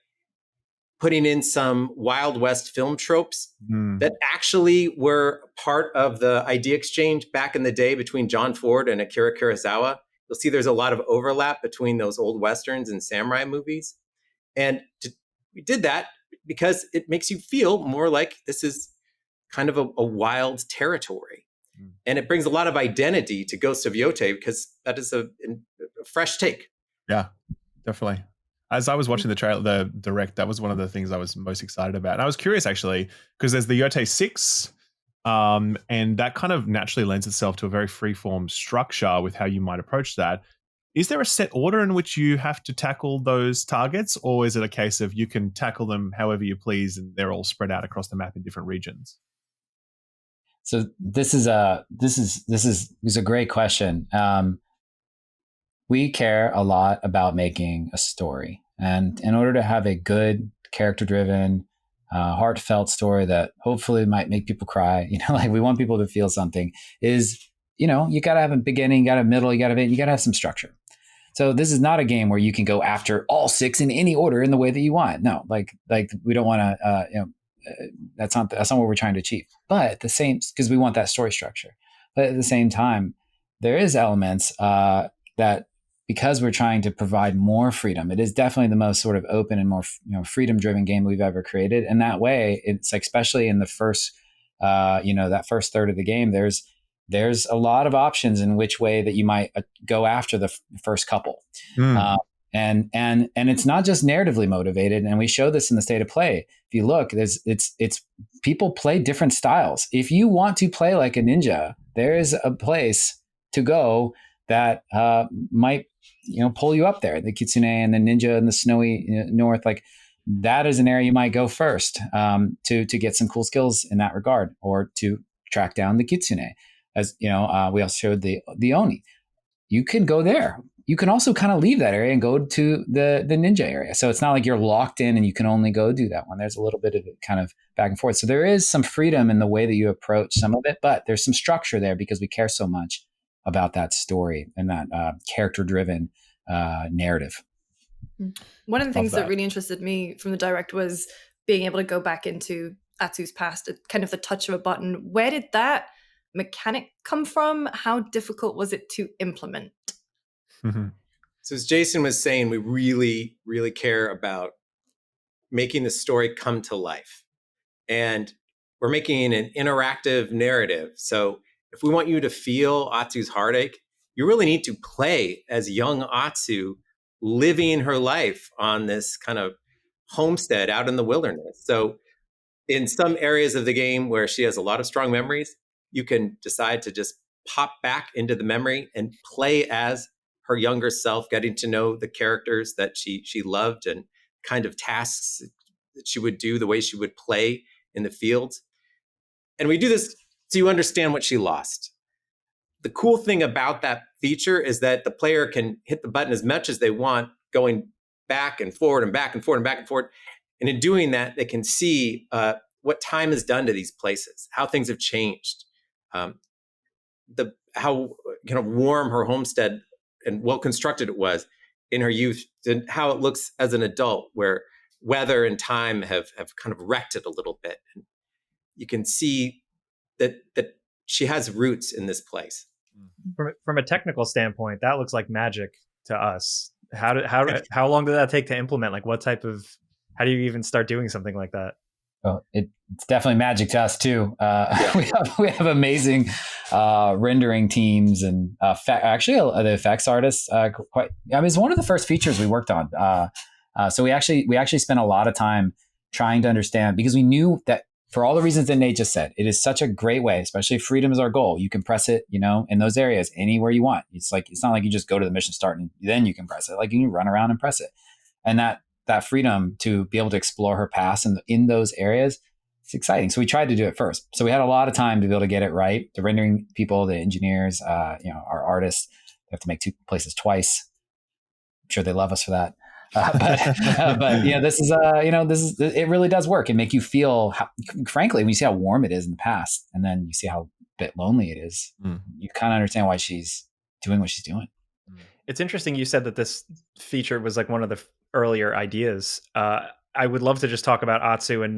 putting in some Wild West film tropes that actually were part of the idea exchange back in the day between John Ford and Akira Kurosawa. You'll see there's a lot of overlap between those old Westerns and samurai movies. And we did that because it makes you feel more like this is kind of a wild territory. And it brings a lot of identity to Ghost of Yotei because that is a fresh take. Yeah, definitely. As I was watching the direct, that was one of the things I was most excited about. And I was curious actually, because there's the Yotei 6, and that kind of naturally lends itself to a very freeform structure with how you might approach that. Is there a set order in which you have to tackle those targets, or is it a case of you can tackle them however you please and they're all spread out across the map in different regions? So this is a great question. We care a lot about making a story, and in order to have a good character-driven, heartfelt story that hopefully might make people cry, like we want people to feel something, is you got to have a beginning, you got to have a middle, you got to have some structure. So this is not a game where you can go after all 6 in any order in the way that you want. No, like we don't want to. That's not what we're trying to achieve. But at the same, because we want that story structure. But at the same time, there is elements that, because we're trying to provide more freedom, it is definitely the most sort of open and more freedom-driven game we've ever created. And that way, it's like, especially in the first, that first third of the game, there's a lot of options in which way that you might go after the first couple. And it's not just narratively motivated. And we show this in the state of play. If you look, it's people play different styles. If you want to play like a ninja, there is a place to go that might pull you up there. The kitsune and the ninja in the snowy north, like that is an area you might go first to get some cool skills in that regard, or to track down the kitsune. As we also showed the oni. You can go there. You can also kind of leave that area and go to the ninja area. So it's not like you're locked in and you can only go do that one. There's a little bit of kind of back and forth. So there is some freedom in the way that you approach some of it, but there's some structure there because we care so much about that story and that character-driven narrative. One of the things that. that really interested me from the direct was being able to go back into Atsu's past at kind of the touch of a button. Where did that mechanic come from? How difficult was it to implement? So as Jason was saying, we really, really care about making the story come to life. And we're making an interactive narrative. So if we want you to feel Atsu's heartache, you really need to play as young Atsu living her life on this kind of homestead out in the wilderness. So in some areas of the game where she has a lot of strong memories, you can decide to just pop back into the memory and play as her younger self, getting to know the characters that she loved and kind of tasks that she would do, the way she would play in the fields. And we do this so you understand what she lost. The cool thing about that feature is that the player can hit the button as much as they want, going back and forward and back and forward and back and forward. And in doing that, they can see what time has done to these places, how things have changed, how kind of warm her homestead and well constructed it was in her youth, and how it looks as an adult, where weather and time have kind of wrecked it a little bit. And you can see that she has roots in this place. From a technical standpoint, that looks like magic to us. How long did that take to implement? Like, how do you even start doing something like that? Well, it's definitely magic to us too. We have amazing rendering teams and actually the effects artists. It's one of the first features we worked on. So we actually spent a lot of time trying to understand, because we knew that for all the reasons that Nate just said, it is such a great way, especially if freedom is our goal. You can press it, in those areas anywhere you want. It's not like you just go to the mission start and then you can press it. Like you can run around and press it, and that freedom to be able to explore her past in those areas, it's exciting. So we tried to do it first. So we had a lot of time to be able to get it right. The rendering people, the engineers, our artists, they have to make two places twice. I'm sure they love us for that. But it really does work and make you feel, frankly, when you see how warm it is in the past, and then you see how bit lonely it is, you kind of understand why she's doing what she's doing. It's interesting you said that this feature was like one of the earlier ideas. I would love to just talk about Atsu and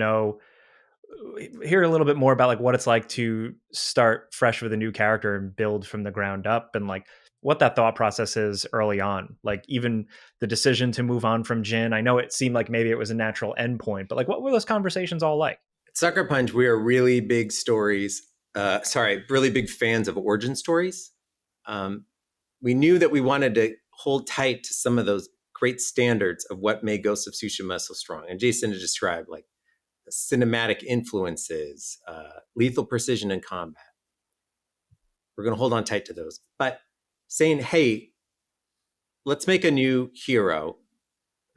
hear a little bit more about like what it's like to start fresh with a new character and build from the ground up, and like what that thought process is early on. Like even the decision to move on from Jin. I know it seemed like maybe it was a natural endpoint, but like what were those conversations all like? At Sucker Punch, we are really big really big fans of origin stories. We knew that we wanted to hold tight to some of those great standards of what made Ghost of Tsushima so strong. And Jason had described like the cinematic influences, lethal precision in combat. We're going to hold on tight to those. But saying, hey, let's make a new hero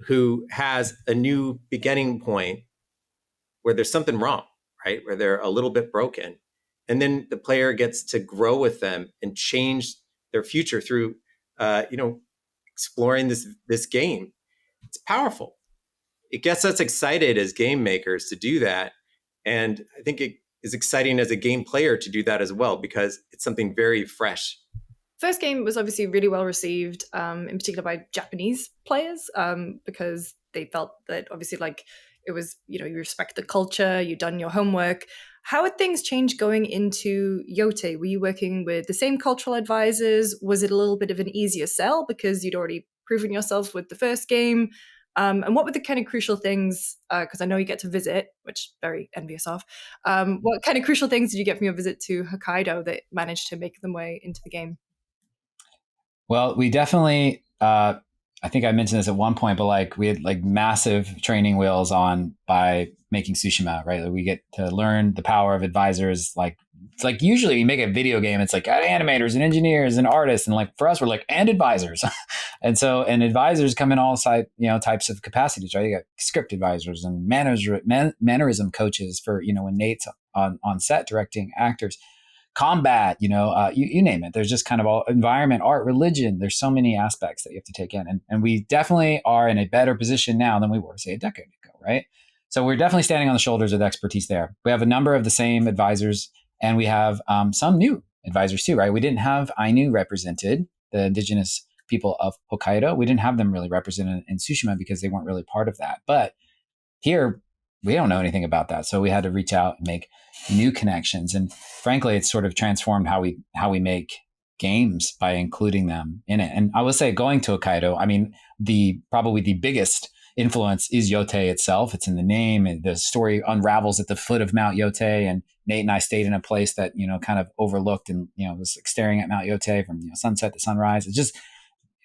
who has a new beginning point where there's something wrong, right? Where they're a little bit broken. And then the player gets to grow with them and change their future through, exploring this game. It's powerful. It gets us excited as game makers to do that. And I think it is exciting as a game player to do that as well, because it's something very fresh. First game was obviously really well received, in particular by Japanese players, because they felt that obviously like it was, you respect the culture, you've done your homework. How had things changed going into Yotei? Were you working with the same cultural advisors? Was it a little bit of an easier sell because you'd already proven yourself with the first game? And what were the kind of crucial things, because I know you get to visit, which very envious of, what kind of crucial things did you get from your visit to Hokkaido that managed to make them way into the game? Well, we definitely, I think I mentioned this at one point, but like we had like massive training wheels on by making Tsushima, right? Like we get to learn the power of advisors. Like it's like usually you make a video game, it's like animators and engineers and artists, and like for us, we're like and advisors, and advisors come in all types of capacities, right? You got script advisors and mannerism coaches for when Nate's on set directing actors. Combat, you name it. There's just kind of all environment, art, religion. There's so many aspects that you have to take in. And we definitely are in a better position now than we were, say, a decade ago, right? So we're definitely standing on the shoulders of expertise there. We have a number of the same advisors, and we have some new advisors too, right? We didn't have Ainu represented, the indigenous people of Hokkaido. We didn't have them really represented in Tsushima because they weren't really part of that. But here, we don't know anything about that. So we had to reach out and make new connections. And frankly, it's sort of transformed how we make games by including them in it. And I would say going to Hokkaido, I mean, probably the biggest influence is Yotei itself. It's in the name, and the story unravels at the foot of Mount Yotei. And Nate and I stayed in a place that, kind of overlooked and, was like staring at Mount Yotei from sunset to sunrise. It's just,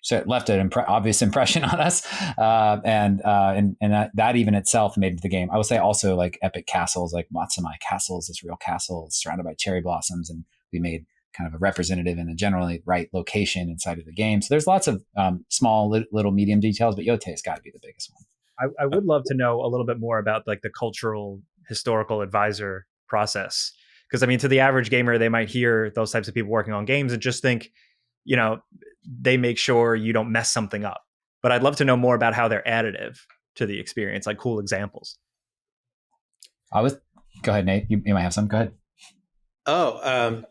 so it left an obvious impression on us. And that even itself made the game. I would say also like epic castles, like Matsumai Castle is this real castle. It's surrounded by cherry blossoms. And we made kind of a representative in a generally right location inside of the game. So there's lots of small, little, medium details, but Yotei's got to be the biggest one. I would love to know a little bit more about like the cultural historical advisor process. Because I mean, to the average gamer, they might hear those types of people working on games and just think, they make sure you don't mess something up. But I'd love to know more about how they're additive to the experience, like cool examples. Go ahead, Nate. You might have some. Go ahead.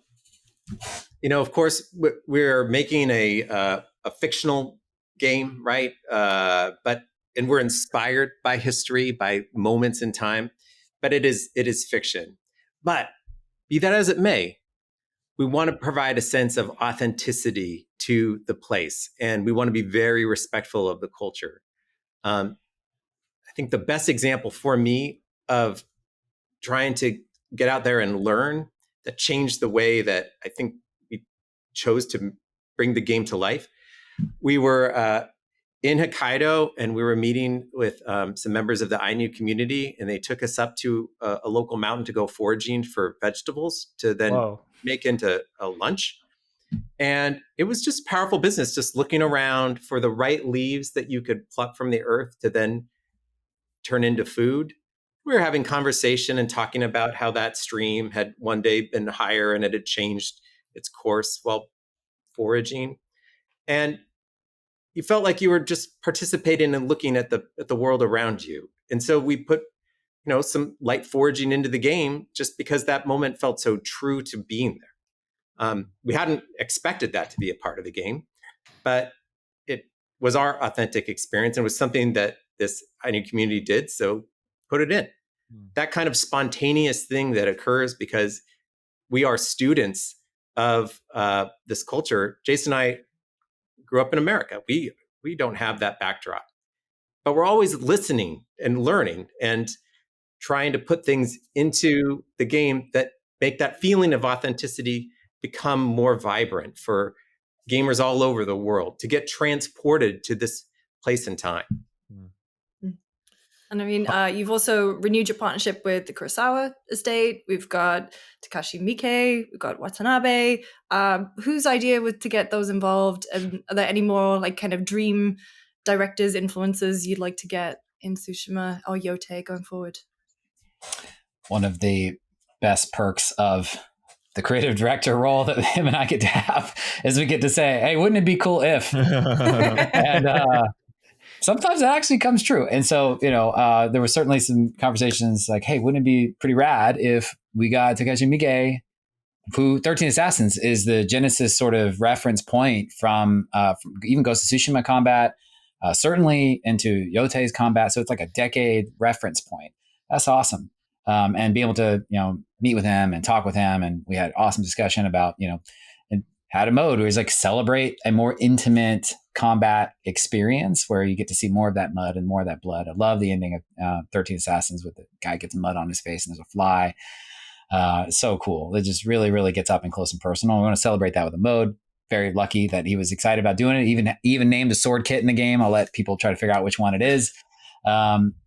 Of course, we're making a fictional game, right? And we're inspired by history, by moments in time, but it is fiction. But be that as it may, we want to provide a sense of authenticity to the place, and we want to be very respectful of the culture. I think the best example for me of trying to get out there and learn that changed the way that I think we chose to bring the game to life. We were in Hokkaido, and we were meeting with some members of the Ainu community, and they took us up to a local mountain to go foraging for vegetables to then make into a lunch. And it was just powerful business, just looking around for the right leaves that you could pluck from the earth to then turn into food. We were having conversation and talking about how that stream had one day been higher and it had changed its course while foraging. And you felt like you were just participating and looking at the world around you. And so we put, some light foraging into the game just because that moment felt so true to being there. We hadn't expected that to be a part of the game, but it was our authentic experience and was something that this Ainu community did. So put it in. That kind of spontaneous thing that occurs because we are students of this culture. Jason and I grew up in America. We don't have that backdrop, but we're always listening and learning and trying to put things into the game that make that feeling of authenticity become more vibrant for gamers all over the world to get transported to this place and time. And I mean, you've also renewed your partnership with the Kurosawa estate. We've got Takashi Miike, we've got Watanabe. Whose idea was to get those involved? And are there any more like kind of dream directors, influences you'd like to get in Tsushima or Yotei going forward? One of the best perks of the creative director role that him and I get to have is we get to say, hey, wouldn't it be cool if? And sometimes it actually comes true. And so, there were certainly some conversations like, hey, wouldn't it be pretty rad if we got Takashi Miike, who 13 Assassins is the Genesis sort of reference point from even Ghost of Tsushima combat, certainly into Yotei's combat. So it's like a decade reference point. That's awesome. And be able to, meet with him and talk with him. And we had awesome discussion about, and had a mode where he's like celebrate a more intimate combat experience where you get to see more of that mud and more of that blood. I love the ending of 13 Assassins with the guy gets mud on his face and there's a fly. So cool. It just really, really gets up and close and personal. We want to celebrate that with a mode. Very lucky that he was excited about doing it. Even named a sword kit in the game. I'll let people try to figure out which one it is.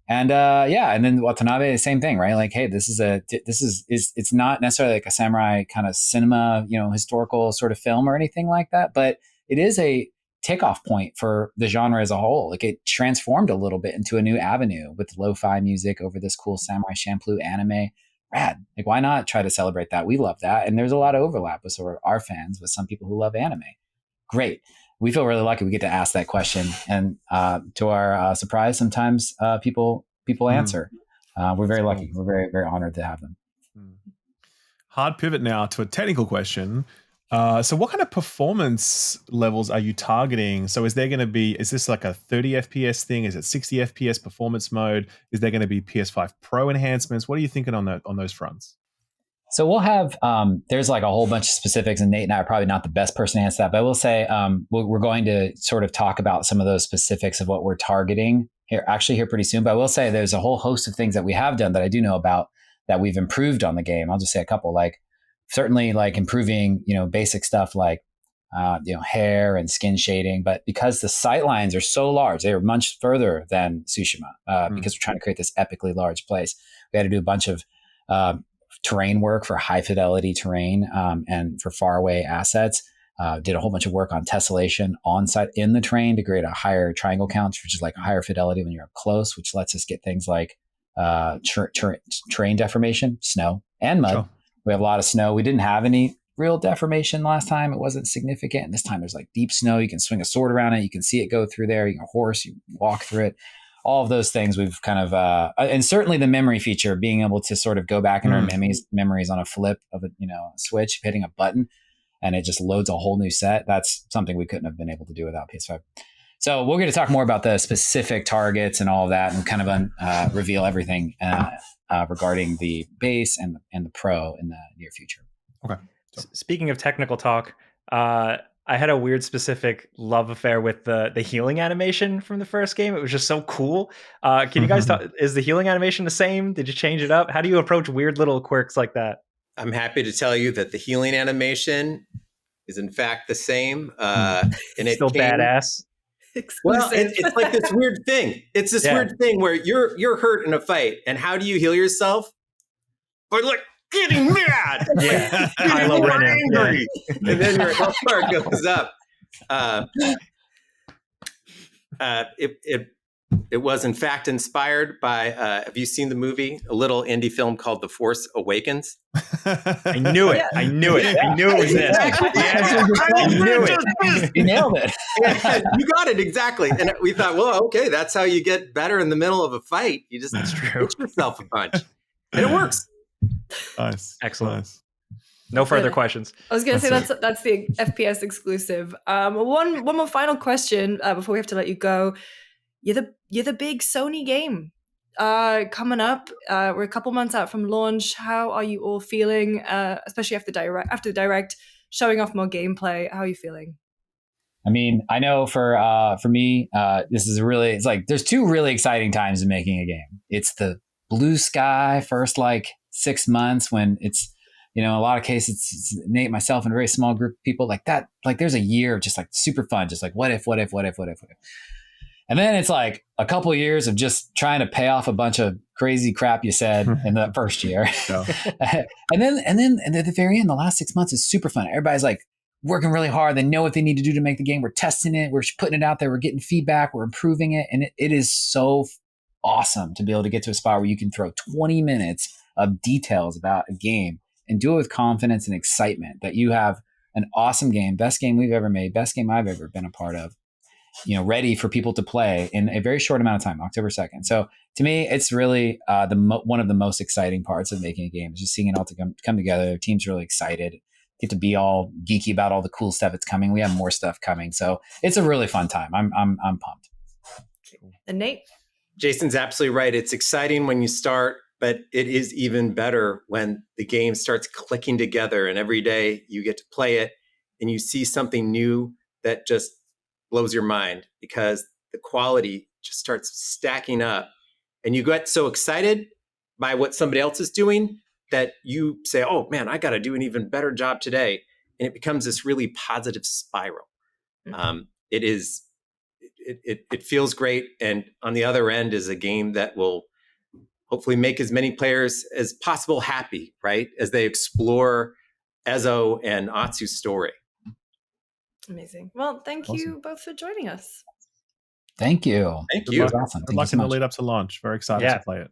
And then Watanabe, same thing, right? Like, hey, it's not necessarily like a samurai kind of cinema, historical sort of film or anything like that, but it is a takeoff point for the genre as a whole. Like it transformed a little bit into a new avenue with lo-fi music over this cool Samurai Champloo anime. Rad. Like, why not try to celebrate that? We love that. And there's a lot of overlap with sort of our fans with some people who love anime. Great. We feel really lucky we get to ask that question. And to our surprise, sometimes people answer. We're very lucky. We're very, very honored to have them. Hard pivot now to a technical question. So what kind of performance levels are you targeting? So is this like a 30 FPS thing? Is it 60 FPS performance mode? Is there going to be PS5 Pro enhancements? What are you thinking on those fronts? So we'll have, there's like a whole bunch of specifics, and Nate and I are probably not the best person to answer that, but I will say we're going to sort of talk about some of those specifics of what we're targeting here pretty soon. But I will say there's a whole host of things that we have done that I do know about that we've improved on the game. I'll just say a couple, like certainly like improving, basic stuff like, hair and skin shading. But because the sight lines are so large, they are much further than Tsushima because we're trying to create this epically large place. We had to do a bunch of terrain work for high fidelity terrain and for far away assets. Did a whole bunch of work on tessellation on site in the terrain to create a higher triangle count, which is like a higher fidelity when you're up close, which lets us get things like terrain deformation, snow and mud. Sure. We have a lot of snow. We didn't have any real deformation last time. It wasn't significant. And this time there's like deep snow. You can swing a sword around it. You can see it go through there. You can horse, you walk through it. All of those things we've kind of, and certainly the memory feature, being able to sort of go back in our memories on a flip of a switch, hitting a button, and it just loads a whole new set. That's something we couldn't have been able to do without PS5. So we're going to talk more about the specific targets and all of that, and kind of reveal everything regarding the base and the Pro in the near future. Okay. Speaking of technical talk, I had a weird specific love affair with the healing animation from the first game. It was just so cool. Can you guys talk? Is the healing animation the same? Did you change it up? How do you approach weird little quirks like that? I'm happy to tell you that the healing animation is in fact the same. And it's still badass. Well, it's like this weird thing. It's this weird thing where you're hurt in a fight, and how do you heal yourself? By like getting mad, getting more angry, and then your health bar goes up. It was in fact inspired by. Have you seen the movie? A little indie film called The Force Awakens. I knew it. I knew it. I knew it was this. I knew it. You nailed it. You got it exactly. And we thought, well, okay, that's how you get better in the middle of a fight. You just hit yourself a bunch, and it works. Nice. Excellent. Nice. No further questions. I was going to say that's the FPS exclusive. One more final question before we have to let you go. You're the big Sony game coming up. We're a couple months out from launch. How are you all feeling? Especially after the direct, showing off more gameplay. How are you feeling? I mean, I know for me, this is it's like there's two really exciting times in making a game. It's the blue sky first, like 6 months when it's, in a lot of cases, it's Nate, myself, and a very small group of people like that. Like there's a year of just like super fun, just like what if. And then it's like a couple of years of just trying to pay off a bunch of crazy crap you said in the first year. and then at the very end, the last 6 months is super fun. Everybody's like working really hard. They know what they need to do to make the game. We're testing it. We're putting it out there. We're getting feedback. We're improving it. And it is so awesome to be able to get to a spot where you can throw 20 minutes of details about a game and do it with confidence and excitement that you have an awesome game, best game we've ever made, best game I've ever been a part of, ready for people to play in a very short amount of time, October 2nd. So to me, it's really one of the most exciting parts of making a game is just seeing it all to come together. The team's really excited, get to be all geeky about all the cool stuff that's coming. We have more stuff coming. So it's a really fun time. I'm pumped. And Nate? Jason's absolutely right. It's exciting when you start, but it is even better when the game starts clicking together and every day you get to play it and you see something new that just blows your mind because the quality just starts stacking up and you get so excited by what somebody else is doing that you say, oh man, I got to do an even better job today. And it becomes this really positive spiral. It feels great. And on the other end is a game that will hopefully make as many players as possible happy, right? As they explore Ezo and Atsu's story. Amazing. Well, thank you both for joining us. Thank you. Thank you. Awesome. Good luck in the lead up to launch. Very excited to play it.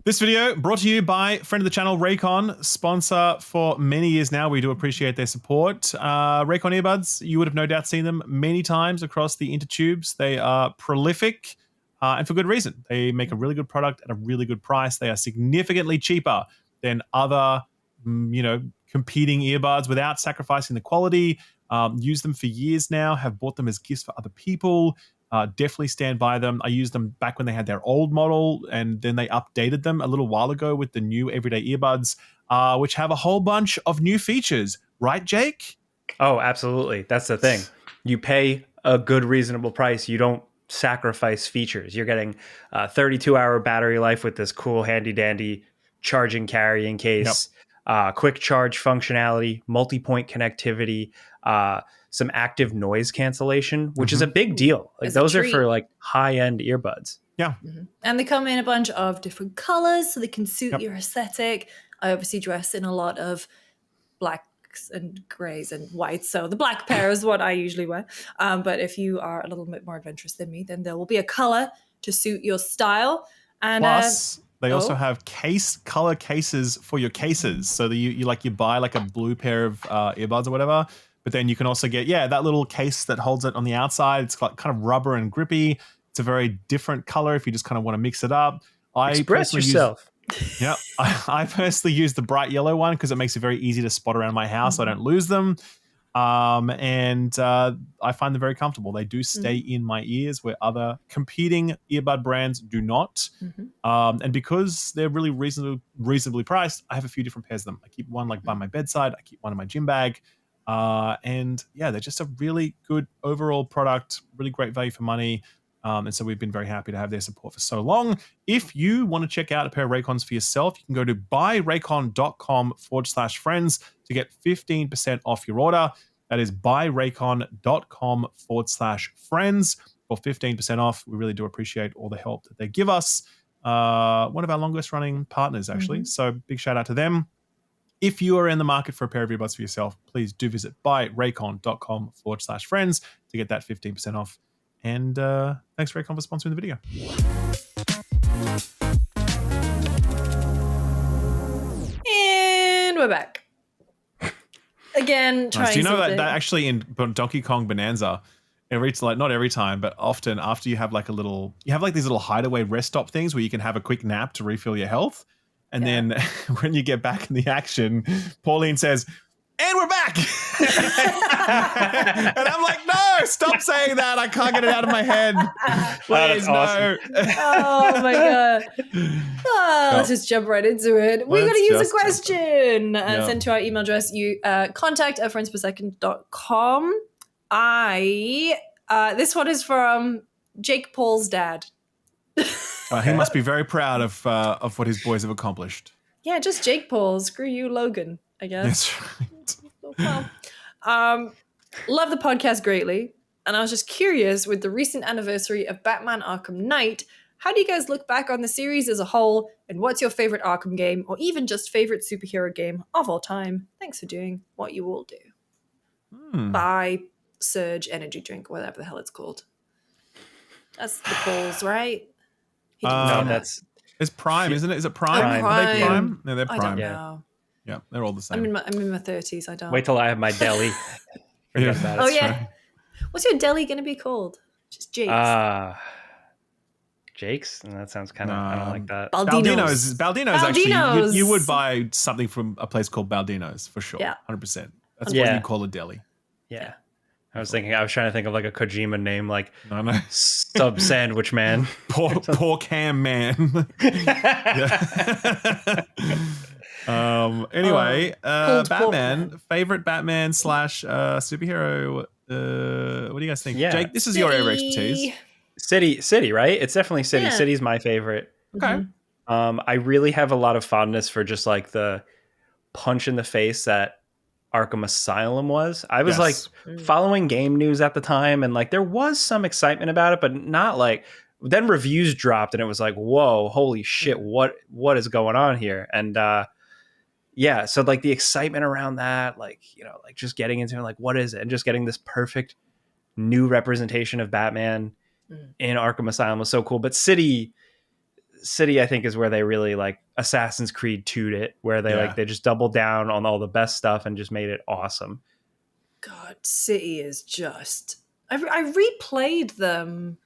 This video brought to you by friend of the channel, Raycon, sponsor for many years now. We do appreciate their support. Raycon earbuds, you would have no doubt seen them many times across the intertubes. They are prolific. and for good reason. They make a really good product at a really good price. They are significantly cheaper than other, competing earbuds without sacrificing the quality. Use them for years now, have bought them as gifts for other people. Definitely stand by them. I used them back when they had their old model, and then they updated them a little while ago with the new everyday earbuds, which have a whole bunch of new features. Right, Jake? Oh, absolutely. That's the thing. You pay a good, reasonable price. You don't sacrifice features. You're getting a 32-hour battery life with this cool, handy-dandy charging carrying case, quick charge functionality, multi-point connectivity, some active noise cancellation, which is a big deal. Like those are for like high-end earbuds. Yeah. And they come in a bunch of different colors so they can suit your aesthetic. I obviously dress in a lot of blacks and grays and whites. So the black pair is what I usually wear. But if you are a little bit more adventurous than me, then there will be a color to suit your style. And Plus, they also have color cases for your cases. So that you buy like a blue pair of earbuds or whatever. But then you can also get, that little case that holds it on the outside. It's got kind of rubber and grippy. It's a very different color if you just kind of want to mix it up. Express yourself. I personally use the bright yellow one because it makes it very easy to spot around my house so I don't lose them. And I find them very comfortable. They do stay in my ears where other competing earbud brands do not. And because they're really reasonably priced, I have a few different pairs of them. I keep one like by my bedside. I keep one in my gym bag. And they're just a really good overall product, really great value for money. And so we've been very happy to have their support for so long. If you want to check out a pair of Raycons for yourself, you can go to buyraycon.com/friends to get 15% off your order. That is buyraycon.com/friends for 15% off. We really do appreciate all the help that they give us. One of our longest running partners, actually. So big shout out to them. If you are in the market for a pair of earbuds for yourself, please do visit buyraycon.com/friends to get that 15% off. And thanks, Raycon, for sponsoring the video. And we're back. Again, trying nice. Do you know something. that actually in Donkey Kong Bonanza, not every time, but often after you have like these little hideaway rest stop things where you can have a quick nap to refill your health. And then when you get back in the action, Pauline says, "And we're back." And I'm like, no, stop saying that. I can't get it out of my head. Please, awesome. no. Oh my god. Let's just jump right into it. We're going to use a question sent to our email address, contact@friendspersecond.com. This one is from Jake Paul's dad. He must be very proud of what his boys have accomplished. Yeah, just Jake Paul. Screw you, Logan, I guess. That's right. Well, love the podcast greatly. And I was just curious, with the recent anniversary of Batman Arkham Knight, how do you guys look back on the series as a whole? And what's your favorite Arkham game, or even just favorite superhero game of all time? Thanks for doing what you all do. Buy Surge Energy Drink, whatever the hell it's called. That's the Pauls, right? No, that's... It's Prime, isn't it? Is it Prime? Prime. Are they Prime? No, they're Prime. I don't know. Yeah, they're all the same. I'm in my 30s. I don't. Wait till I have my deli. Forget about it. Oh yeah. What's your deli going to be called? Just Jake's. Jake's? That sounds kind of... I don't like that. Baldino's actually... You would buy something from a place called Baldino's for sure. Yeah. 100%. That's what you call a deli. Yeah. I was trying to think of like a Kojima name, like Sub Sandwich Man. Pork Ham Man. Anyway, Batman, favorite Batman / superhero. What do you guys think? Yeah. Jake, this is your area of expertise. City, right? It's definitely City. Yeah. City's my favorite. Okay. I really have a lot of fondness for just like the punch in the face that Arkham Asylum was. I was like following game news at the time, and like there was some excitement about it, but not like... Then reviews dropped, and it was like, whoa, holy shit, what is going on here? And so like the excitement around that, like, like just getting into it, like, what is it? And just getting this perfect new representation of Batman in Arkham Asylum was so cool. But City, I think, is where they really like Assassin's Creed 2'd it, where they just doubled down on all the best stuff and just made it awesome. God, City is just... I replayed them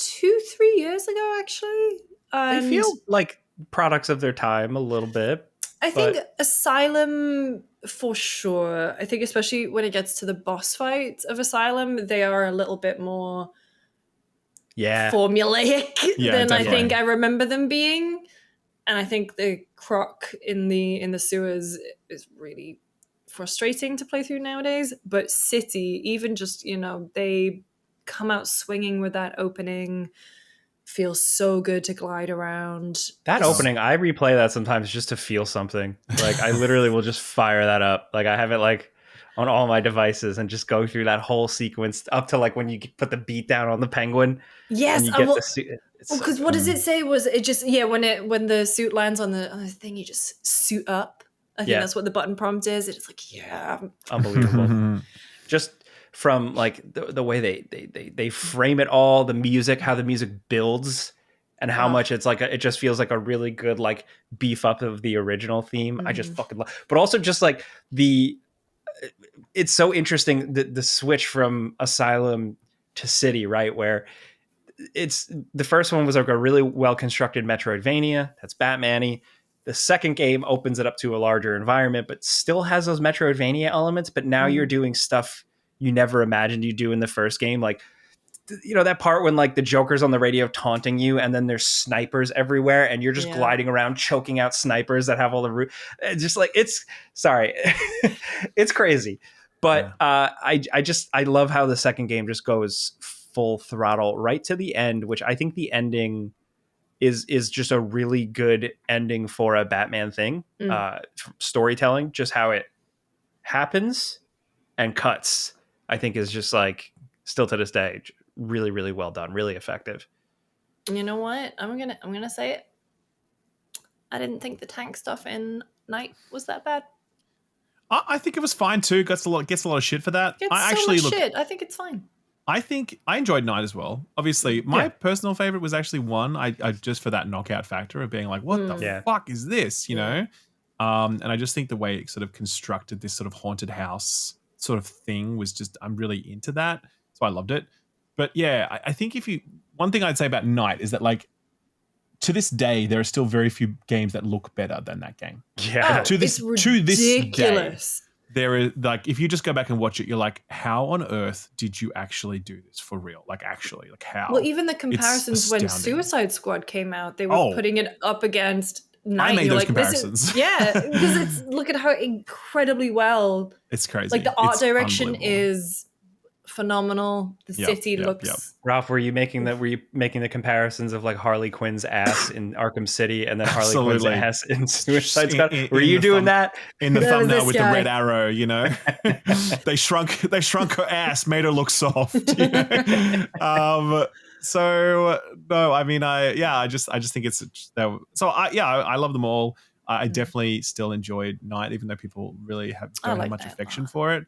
2-3 years ago, actually. They feel like products of their time a little bit. I think Asylum, for sure. I think especially when it gets to the boss fights of Asylum, they are a little bit more formulaic than definitely. I think I remember them being. And I think the croc in the sewers is really frustrating to play through nowadays. But City, even just, they come out swinging with that opening. Feels so good to glide around. That opening, I replay that sometimes just to feel something. Like I literally will just fire that up. Like I have it like on all my devices and just go through that whole sequence up to like when you put the beat down on the penguin. Yes, because what does it say? Was it just when the suit lands on the thing, you just suit up? I think that's what the button prompt is. It's like unbelievable. Just from like the way they frame it all, the music, how the music builds, and how much it's like it just feels like a really good like beef up of the original theme. I just fucking love, but also just like it's so interesting the switch from Asylum to City, right? Where it's the first one was like a really well constructed Metroidvania that's Batman-y. The second game opens it up to a larger environment, but still has those Metroidvania elements. But now you're doing stuff you never imagined you'd do in the first game. Like, that part when like the Joker's on the radio taunting you and then there's snipers everywhere and you're just gliding around choking out snipers that have all the just like it's crazy. But I love how the second game just goes full throttle right to the end, which I think the ending is just a really good ending for a Batman thing. Storytelling, just how it happens and cuts, I think is just like still to this day really, really well done, really effective. You know what? I'm gonna say it. I didn't think the tank stuff in Night was that bad. I think it was fine too. Gets a lot of shit for that. I think it's fine. I think I enjoyed Night as well. Obviously, my personal favorite was actually 1. I just for that knockout factor of being like, what the fuck is this? You know? And I just think the way it sort of constructed this sort of haunted house sort of thing was just, I'm really into that. So I loved it. But yeah, I think one thing I'd say about Night is that like, to this day, there are still very few games that look better than that game. Yeah. To this day, there is like, if you just go back and watch it, you're like, how on earth did you actually do this for real? Like actually, like how? Well, even the comparisons when Suicide Squad came out, they were putting it up against Night. I made those comparisons. Because look at how incredibly well. It's crazy. Like the art direction is phenomenal. The city looks. Ralph, were you making the comparisons of like Harley Quinn's ass in Arkham City and then Harley Quinn's ass in Suicide Squad? Were you doing that in the thumbnail with the red arrow? You know, they shrunk her ass, made her look soft. You know? So no, I mean, I just think it's so. I love them all. I definitely still enjoyed Night, even though people really don't have much affection for it.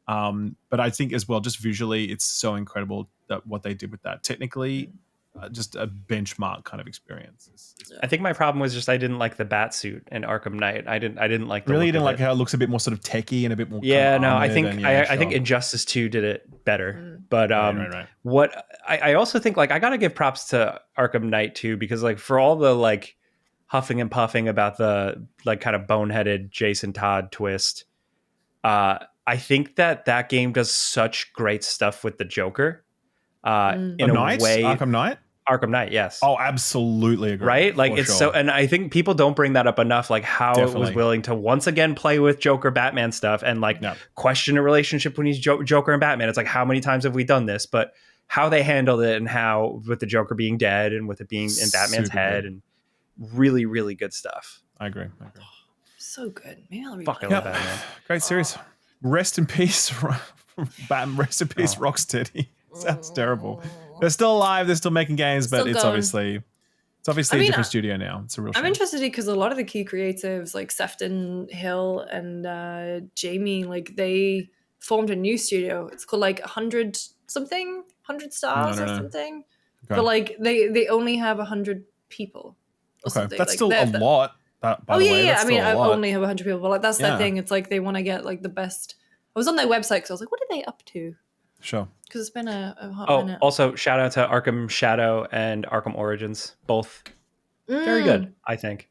But I think as well, just visually, it's so incredible that what they did with that. Technically, just a benchmark kind of experience. I think my problem was just I didn't like the bat suit in Arkham Knight. I didn't like. Really, you didn't like how it looks a bit more sort of techie and a bit more. Yeah, no, I think I think Injustice 2 did it better. But right. What I also think, like, I gotta give props to Arkham Knight too, because like for all the like huffing and puffing about the like kind of boneheaded Jason Todd twist, I think that game does such great stuff with the Joker. In a way, Arkham Knight, yes. Oh, absolutely agree. Right? Like it's so, and I think people don't bring that up enough, like how it was willing to once again play with Joker Batman stuff and like question a relationship when he's Joker and Batman. It's like, how many times have we done this? But how they handled it and how with the Joker being dead and with it being in Batman's head and really, really good stuff. I agree. So good. Maybe I'll read Fucking love Batman. Great series. Rest in peace, Batman. Rest in peace, Rocksteady. Sounds terrible. They're still alive. They're still making games, but it's obviously a different studio now. It's a real shame. I'm interested because a lot of the key creatives like Sefton Hill and Jamie, like they formed a new studio. It's called like 100 stars or something. Okay. But like they only have 100 people. Okay, that's like, still a lot. By the way, I mean, I only have 100 people, but like that's their thing. It's like they want to get like the best. I was on their website because I was like, what are they up to? Sure. Because it's been a hot Oh, minute. also shout out to Arkham Shadow and Arkham Origins. Both very good, I think.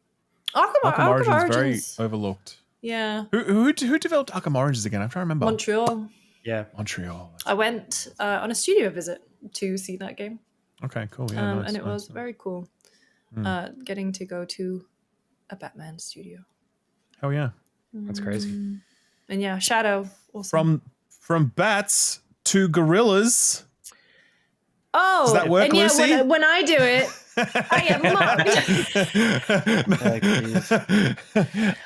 Arkham Origins very overlooked. Yeah. Who developed Arkham Origins again? I'm trying to remember. Montreal. Yeah. Montreal. I went on a studio visit to see that game. Okay, cool. Yeah, nice, and it was nice. very cool getting to go to a Batman studio. Hell yeah. That's crazy. And yeah, Shadow. Awesome. From bats to gorillas. Oh, does that work, and yeah, Lucy? when I do it, I get mugged.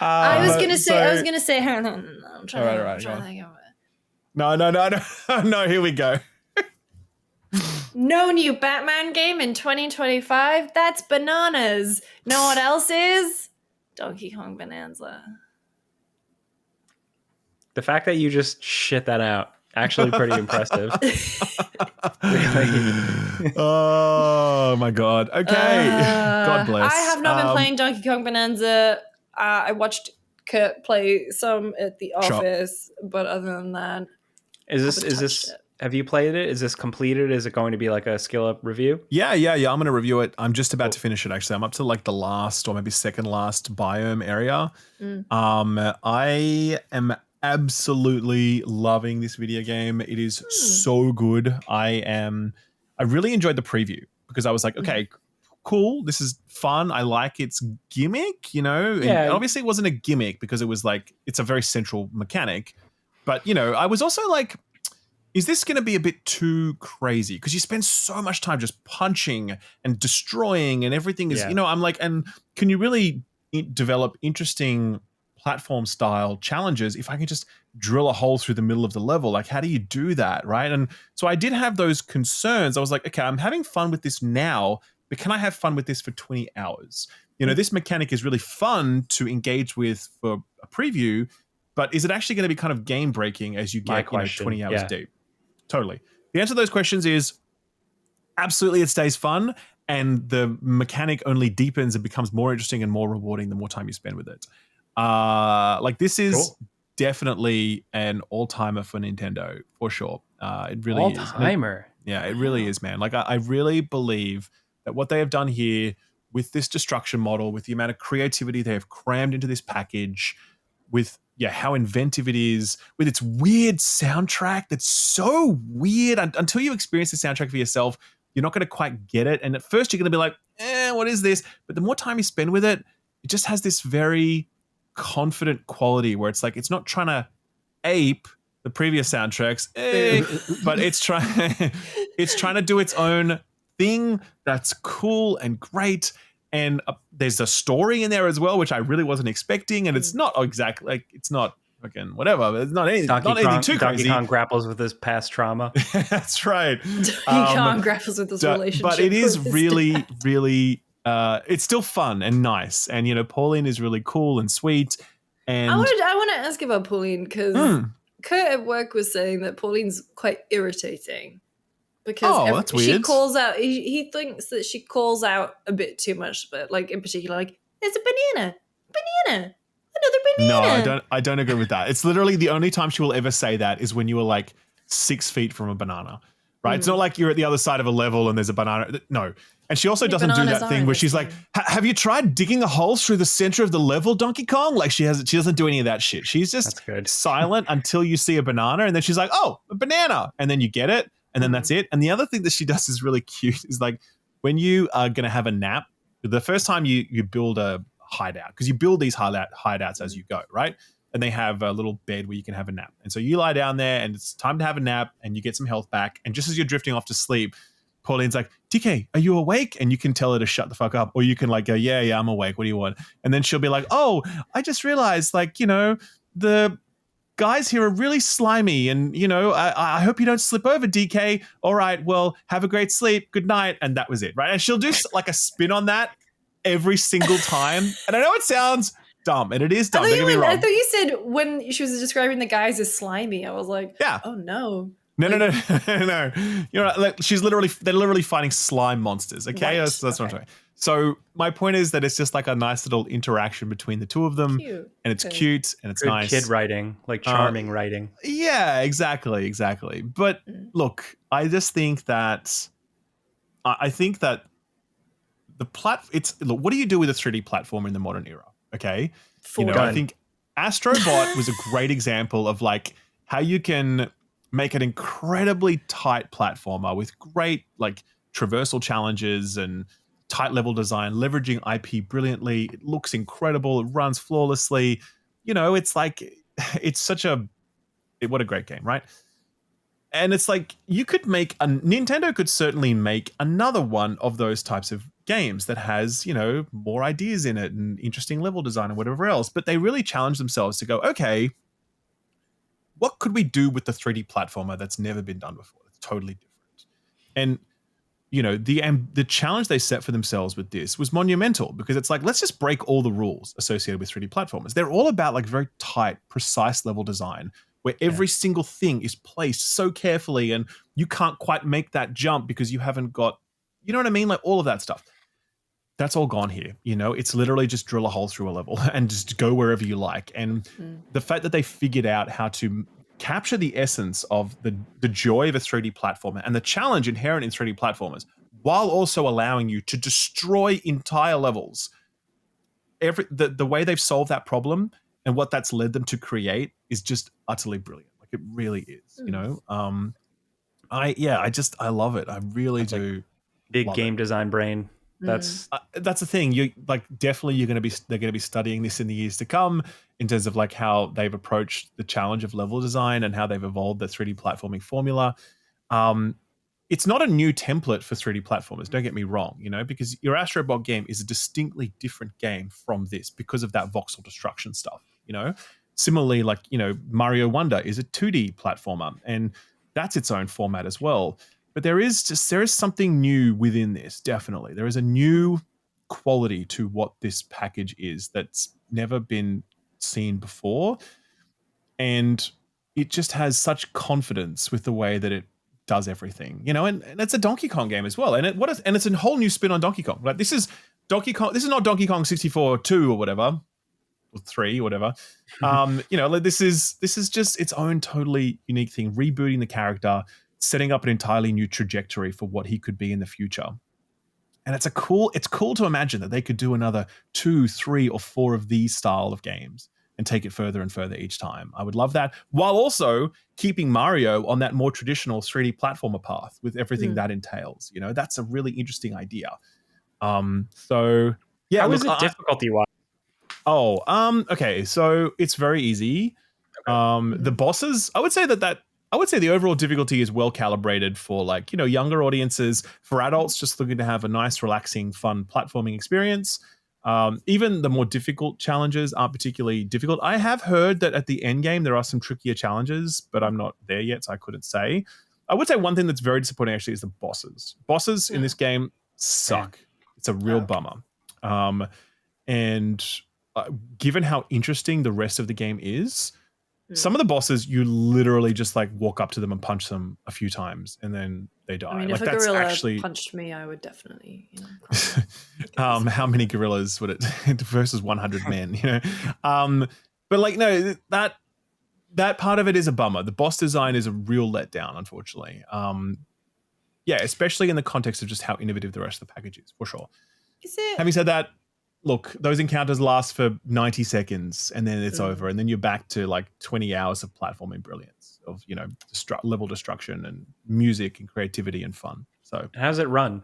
I was gonna say. Hang on, I'm trying to think of it. No. Here we go. No new Batman game in 2025. That's bananas. Know what else is? Donkey Kong Bonanza. The fact that you just shit that out, actually pretty impressive. Oh my god. Okay. God bless. I have not been playing Donkey Kong Bonanza. I watched Kurt play some at the office, but other than that, is this have you played it? Is this completed? Is it going to be like a skill up review? Yeah. I'm going to review it. I'm just about to finish it, actually. I'm up to like the last or maybe second last biome area. I am absolutely loving this video game. It is so good. I really enjoyed the preview because I was like, okay, cool. This is fun. I like its gimmick, And obviously it wasn't a gimmick because it was like, it's a very central mechanic. But, I was also like, is this going to be a bit too crazy? Because you spend so much time just punching and destroying and everything is, I'm like, and can you really develop interesting platform style challenges if I can just drill a hole through the middle of the level? Like, how do you do that, right? And so I did have those concerns. I was like, okay, I'm having fun with this now, but can I have fun with this for 20 hours? This mechanic is really fun to engage with for a preview, but is it actually going to be kind of game breaking as you get 20 hours deep? Totally. The answer to those questions is absolutely it stays fun, and the mechanic only deepens and becomes more interesting and more rewarding the more time you spend with it. This is definitely an all-timer for Nintendo, for sure. It really is. All-timer? Yeah, it really is, man. Like, I really believe that what they have done here with this destruction model, with the amount of creativity they have crammed into this package, with how inventive it is, with its weird soundtrack that's so weird. Until you experience the soundtrack for yourself, you're not going to quite get it. And at first you're going to be like, what is this? But the more time you spend with it, it just has this very confident quality where it's like, it's not trying to ape the previous soundtracks, but it's trying to do its own thing that's cool and great. And there's a story in there as well, which I really wasn't expecting. And it's not exactly like, it's not fucking whatever. It's not anything, too crazy. Donkey Kong grapples with his past trauma. That's right. Donkey Kong grapples with this relationship. But it is really, really, it's still fun and nice. And, Pauline is really cool and sweet. And I want to ask about Pauline because Kurt at work was saying that Pauline's quite irritating. Because that's weird. She calls out, he thinks that she calls out a bit too much, but like in particular, like, there's a banana, another banana. No, I don't agree with that. It's literally the only time she will ever say that is when you are like 6 feet from a banana, right? It's not like you're at the other side of a level and there's a banana. No. And she also doesn't do that thing where she's like, have you tried digging a hole through the center of the level, Donkey Kong? Like she doesn't do any of that shit. She's just silent until you see a banana. And then she's like, oh, a banana. And then you get it. And then that's it. And the other thing that she does is really cute is like when you are going to have a nap, the first time you build a hideout, because you build these hideouts as you go, right? And they have a little bed where you can have a nap. And so you lie down there and it's time to have a nap and you get some health back. And just as you're drifting off to sleep, Pauline's like, DK, are you awake? And you can tell her to shut the fuck up. Or you can like go, yeah, I'm awake. What do you want? And then she'll be like, oh, I just realized like, the guys here are really slimy and, I hope you don't slip over, DK. All right, well, have a great sleep. Good night. And that was it, right? And she'll do like a spin on that every single time. And I know it sounds dumb, and it is dumb. Don't get me wrong. I thought you said when she was describing the guys as slimy. I was like, oh, no. No. They're literally fighting slime monsters, okay? Right. That's what I'm saying. So my point is that it's just like a nice little interaction between the two of them, Cute. and it's Okay. cute and it's Good nice. kid writing, like charming writing. Yeah, exactly. But look, I just think that look, what do you do with a 3D platform in the modern era? Okay, I think Astrobot was a great example of like how you can make an incredibly tight platformer with great like traversal challenges and tight level design, leveraging IP brilliantly. It looks incredible. It runs flawlessly. It's like what a great game, right? And it's like Nintendo could certainly make another one of those types of games that has, more ideas in it and interesting level design and whatever else. But they really challenge themselves to go, okay, what could we do with the 3D platformer that's never been done before? It's totally different. And the challenge they set for themselves with this was monumental, because it's like, let's just break all the rules associated with 3D platformers. They're all about like very tight, precise level design, where every single thing is placed so carefully and you can't quite make that jump because you haven't got, you know what I mean? Like all of that stuff. That's all gone here. It's literally just drill a hole through a level and just go wherever you like. And the fact that they figured out how to capture the essence of the joy of a 3D platformer and the challenge inherent in 3D platformers, while also allowing you to destroy entire levels. The way they've solved that problem and what that's led them to create is just utterly brilliant. Like it really is, I love it. I really do. Big game design brain. That's the thing. They're going to be studying this in the years to come in terms of like how they've approached the challenge of level design and how they've evolved the 3D platforming formula. It's not a new template for 3D platformers. Don't get me wrong, because your Astrobot game is a distinctly different game from this because of that voxel destruction stuff. Similarly, like Mario Wonder is a 2D platformer, and that's its own format as well. But there is something new within this. Definitely, there is a new quality to what this package is that's never been seen before, and it just has such confidence with the way that it does everything. And it's a Donkey Kong game as well, and it's a whole new spin on Donkey Kong. Like this is Donkey Kong. This is not Donkey Kong 64 2 or whatever, or 3 or whatever. Like this is just its own totally unique thing, rebooting the character, setting up an entirely new trajectory for what he could be in the future. And it's cool to imagine that they could do another 2, 3, or 4 of these style of games and take it further and further each time. I would love that, while also keeping Mario on that more traditional 3D platformer path with everything that entails. That's a really interesting idea. So yeah, how is it difficulty-wise? Okay, so it's very easy. The bosses, I would say the overall difficulty is well calibrated for like, younger audiences, for adults just looking to have a nice, relaxing, fun platforming experience. Even the more difficult challenges aren't particularly difficult. I have heard that at the end game, there are some trickier challenges, but I'm not there yet, so I couldn't say. I would say one thing that's very disappointing actually is the bosses. Bosses in this game suck. It's a real bummer. And given how interesting the rest of the game is, some of the bosses, you literally just like walk up to them and punch them a few times and then they die. I mean, like if a gorilla punched me, I would definitely, how many gorillas would it versus 100 men, but like, no, that part of it is a bummer. The boss design is a real letdown, unfortunately. Especially in the context of just how innovative the rest of the package is, for sure. Is it? Having said that, look, those encounters last for 90 seconds and then it's over. And then you're back to like 20 hours of platforming brilliance of, level destruction and music and creativity and fun. So how's it run?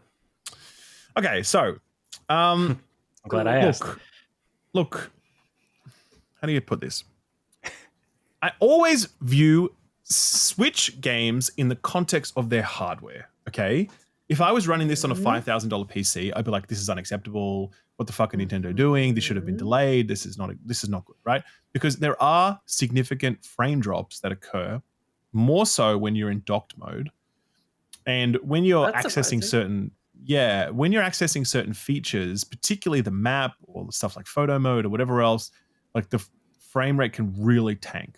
Okay. So, I'm glad I asked. Look, how do you put this? I always view Switch games in the context of their hardware. Okay. If I was running this on a $5,000 PC, I'd be like, this is unacceptable. What the fuck are Nintendo doing? This should have been delayed. This is not good, right? Because there are significant frame drops that occur, more so when you're in docked mode. And when you're accessing certain features, particularly the map or stuff like photo mode or whatever else, like the frame rate can really tank.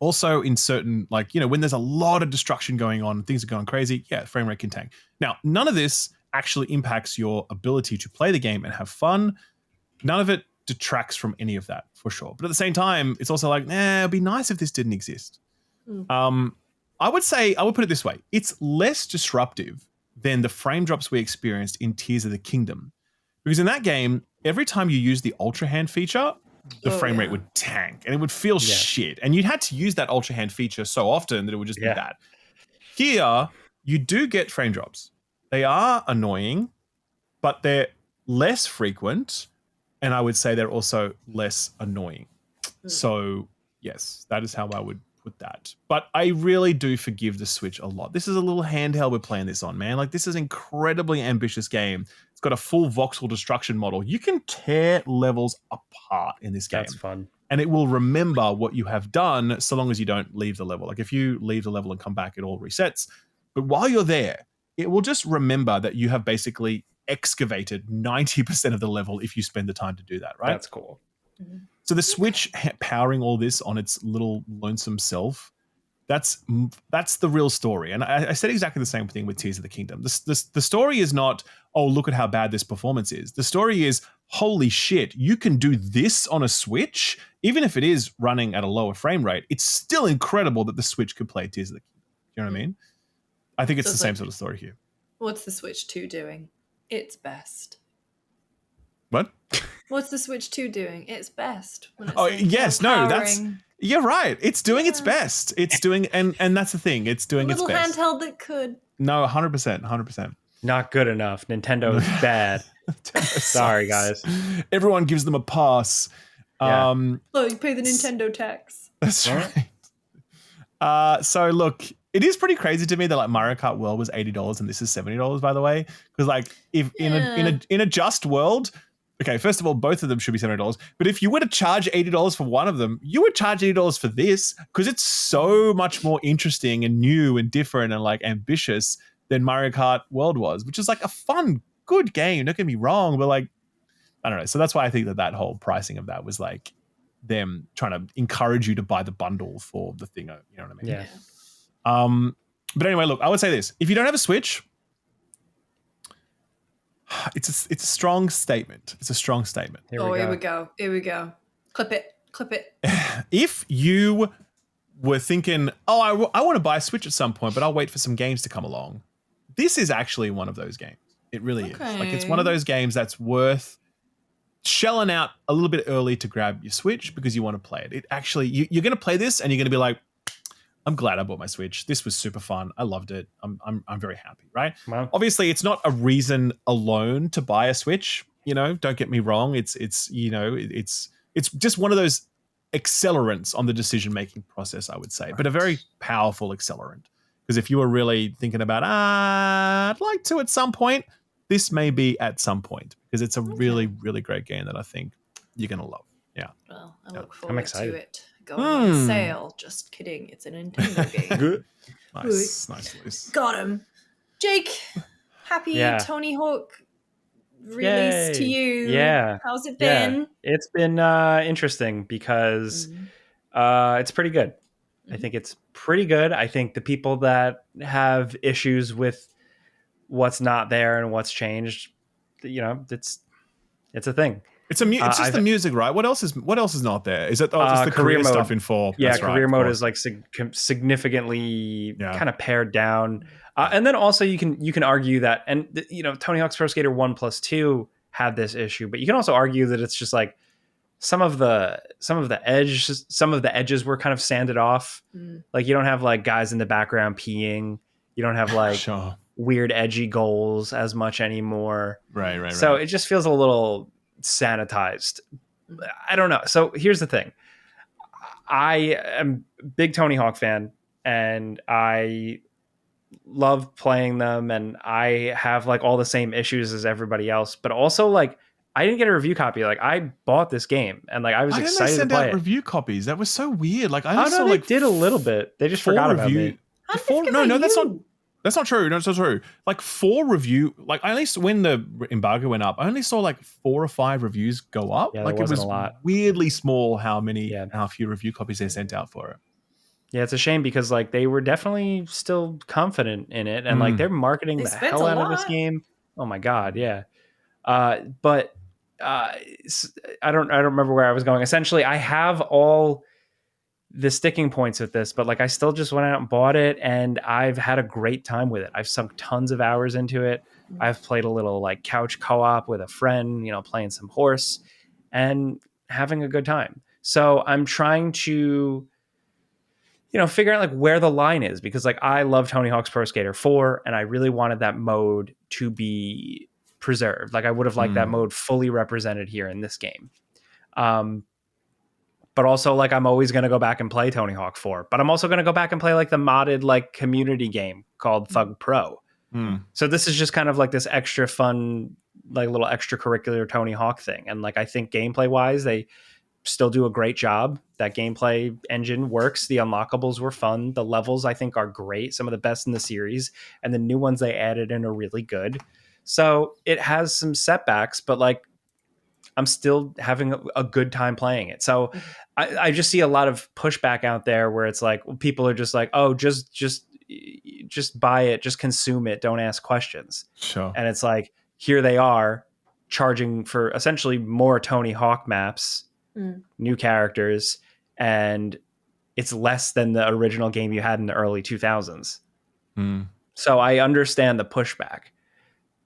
Also in certain, like, when there's a lot of destruction going on and things are going crazy, frame rate can tank. Now, none of this actually impacts your ability to play the game and have fun. None of it detracts from any of that, for sure. But at the same time, it's also like, it'd be nice if this didn't exist. I would put it this way. It's less disruptive than the frame drops we experienced in Tears of the Kingdom. Because in that game, every time you use the Ultra Hand feature, the frame rate would tank and it would feel shit. And you had to use that Ultra Hand feature so often that it would just be bad. Here, you do get frame drops. They are annoying, but they're less frequent. And I would say they're also less annoying. So, yes, that is how I would put that. But I really do forgive the Switch a lot. This is a little handheld we're playing this on, man. Like, this is an incredibly ambitious game. It's got a full voxel destruction model. You can tear levels apart in this game. That's fun. And it will remember what you have done so long as you don't leave the level. Like, if you leave the level and come back, it all resets. But while you're there, it will just remember that you have basically excavated 90% of the level if you spend the time to do that, right? That's cool. So the Switch powering all this on its little lonesome self, that's the real story. And I said exactly the same thing with Tears of the Kingdom. The story is not, oh, look at how bad this performance is. The story is, holy shit, you can do this on a Switch? Even if it is running at a lower frame rate, it's still incredible that the Switch could play Tears of the Kingdom. You know what I mean? I think it's the same sort of story here. What's the Switch 2 doing? It's best. What? What's the Switch 2 doing? It's best. You're right. It's doing its best. It's doing, and that's the thing. It's doing its best. Little handheld that could. No, 100%. Not good enough. Nintendo is bad. Sorry, guys. Everyone gives them a pass. Yeah. You pay the Nintendo tax. That's right. So look, it is pretty crazy to me that like Mario Kart World was $80 and this is $70, by the way. Because like if in a just world, okay, first of all, both of them should be $70. But if you were to charge $80 for one of them, you would charge $80 for this because it's so much more interesting and new and different and like ambitious than Mario Kart World was, which is like a fun, good game. Don't get me wrong, but like, I don't know. So that's why I think that whole pricing of that was like them trying to encourage you to buy the bundle for the thing. You know what I mean? Yeah. But anyway, look, I would say this. If you don't have a Switch, it's a strong statement. It's a strong statement. Here we go. Clip it. If you were thinking, oh, I want to buy a Switch at some point, but I'll wait for some games to come along. This is actually one of those games. It really is. Like, it's one of those games that's worth shelling out a little bit early to grab your Switch because you want to play it. It actually, you're going to play this and you're going to be like, I'm glad I bought my Switch. This was super fun. I loved it. I'm very happy, right? Wow. Obviously, it's not a reason alone to buy a Switch. You know, don't get me wrong. It's just one of those accelerants on the decision-making process, I would say, but a very powerful accelerant. Because if you were really thinking about, I'd like to at some point, this may be at some point because it's a really, really great game that I think you're going to love. Yeah. Well, I look forward to it. Going on sale. Just kidding. It's a Nintendo game. Good. Nice, Luis. Got him. Jake, happy Tony Hawk release to you. Yeah. How's it been? Yeah. It's been interesting because it's pretty good. I think it's pretty good. I think the people that have issues with what's not there and what's changed, you know, it's a thing. It's just the music, right? What else is not there? Is it just the career mode stuff in 4? Yeah, that's career mode is like significantly kind of pared down. And then also you can argue that, and you know, Tony Hawk's Pro Skater 1+2 had this issue, but you can also argue that it's just like some of the edges were kind of sanded off. Like you don't have like guys in the background peeing. You don't have like weird edgy goals as much anymore. Right. So it just feels a little sanitized. I don't know. So here's the thing. I am a big Tony Hawk fan and I love playing them and I have like all the same issues as everybody else, but also like I didn't get a review copy. Like I bought this game and like I was excited to play it. Send out review copies. That was so weird. Like I saw like did a little bit. They just forgot about me. That's not true. No, it's not true. Like 4 review, like I only when the embargo went up, I only saw like 4 or 5 reviews go up. Yeah, like it was a lot. Weirdly small how few review copies they sent out for it. Yeah, it's a shame because like they were definitely still confident in it and like they're marketing the hell out of this game. Oh my God, yeah. But I don't remember where I was going. Essentially, I have all the sticking points with this, but like I still just went out and bought it, and I've had a great time with it. I've sunk tons of hours into it. I've played a little like couch co-op with a friend, playing some horse and having a good time. So I'm trying to figure out like where the line is, because like I love Tony Hawk's Pro Skater 4 and I really wanted that mode to be preserved. Like I would have liked that mode fully represented here in this game. But also like I'm always going to go back and play Tony Hawk 4, but I'm also going to go back and play like the modded like community game called Thug Pro. So this is just kind of like this extra fun, like little extracurricular Tony Hawk thing. And like, I think gameplay wise, they still do a great job. That gameplay engine works. The unlockables were fun. The levels I think are great. Some of the best in the series, and the new ones they added in are really good. So it has some setbacks, but like I'm still having a good time playing it. So I just see a lot of pushback out there where it's like people are just like, oh, just buy it, just consume it, don't ask questions. Sure. And it's like, here they are charging for essentially more Tony Hawk maps, new characters, and it's less than the original game you had in the early 2000s. So I understand the pushback,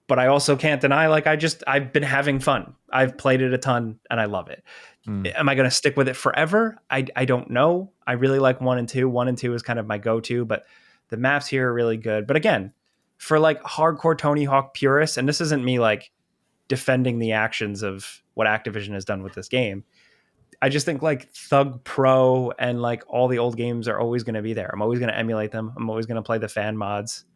but I also can't deny, like, I've been having fun. I've played it a ton and I love it. Am I going to stick with it forever? I don't know. I really like 1 and 2. 1 and 2 is kind of my go-to, but the maps here are really good. But again, for like hardcore Tony Hawk purists, and this isn't me like defending the actions of what Activision has done with this game, I just think like Thug Pro and like all the old games are always going to be there. I'm always going to emulate them. I'm always going to play the fan mods.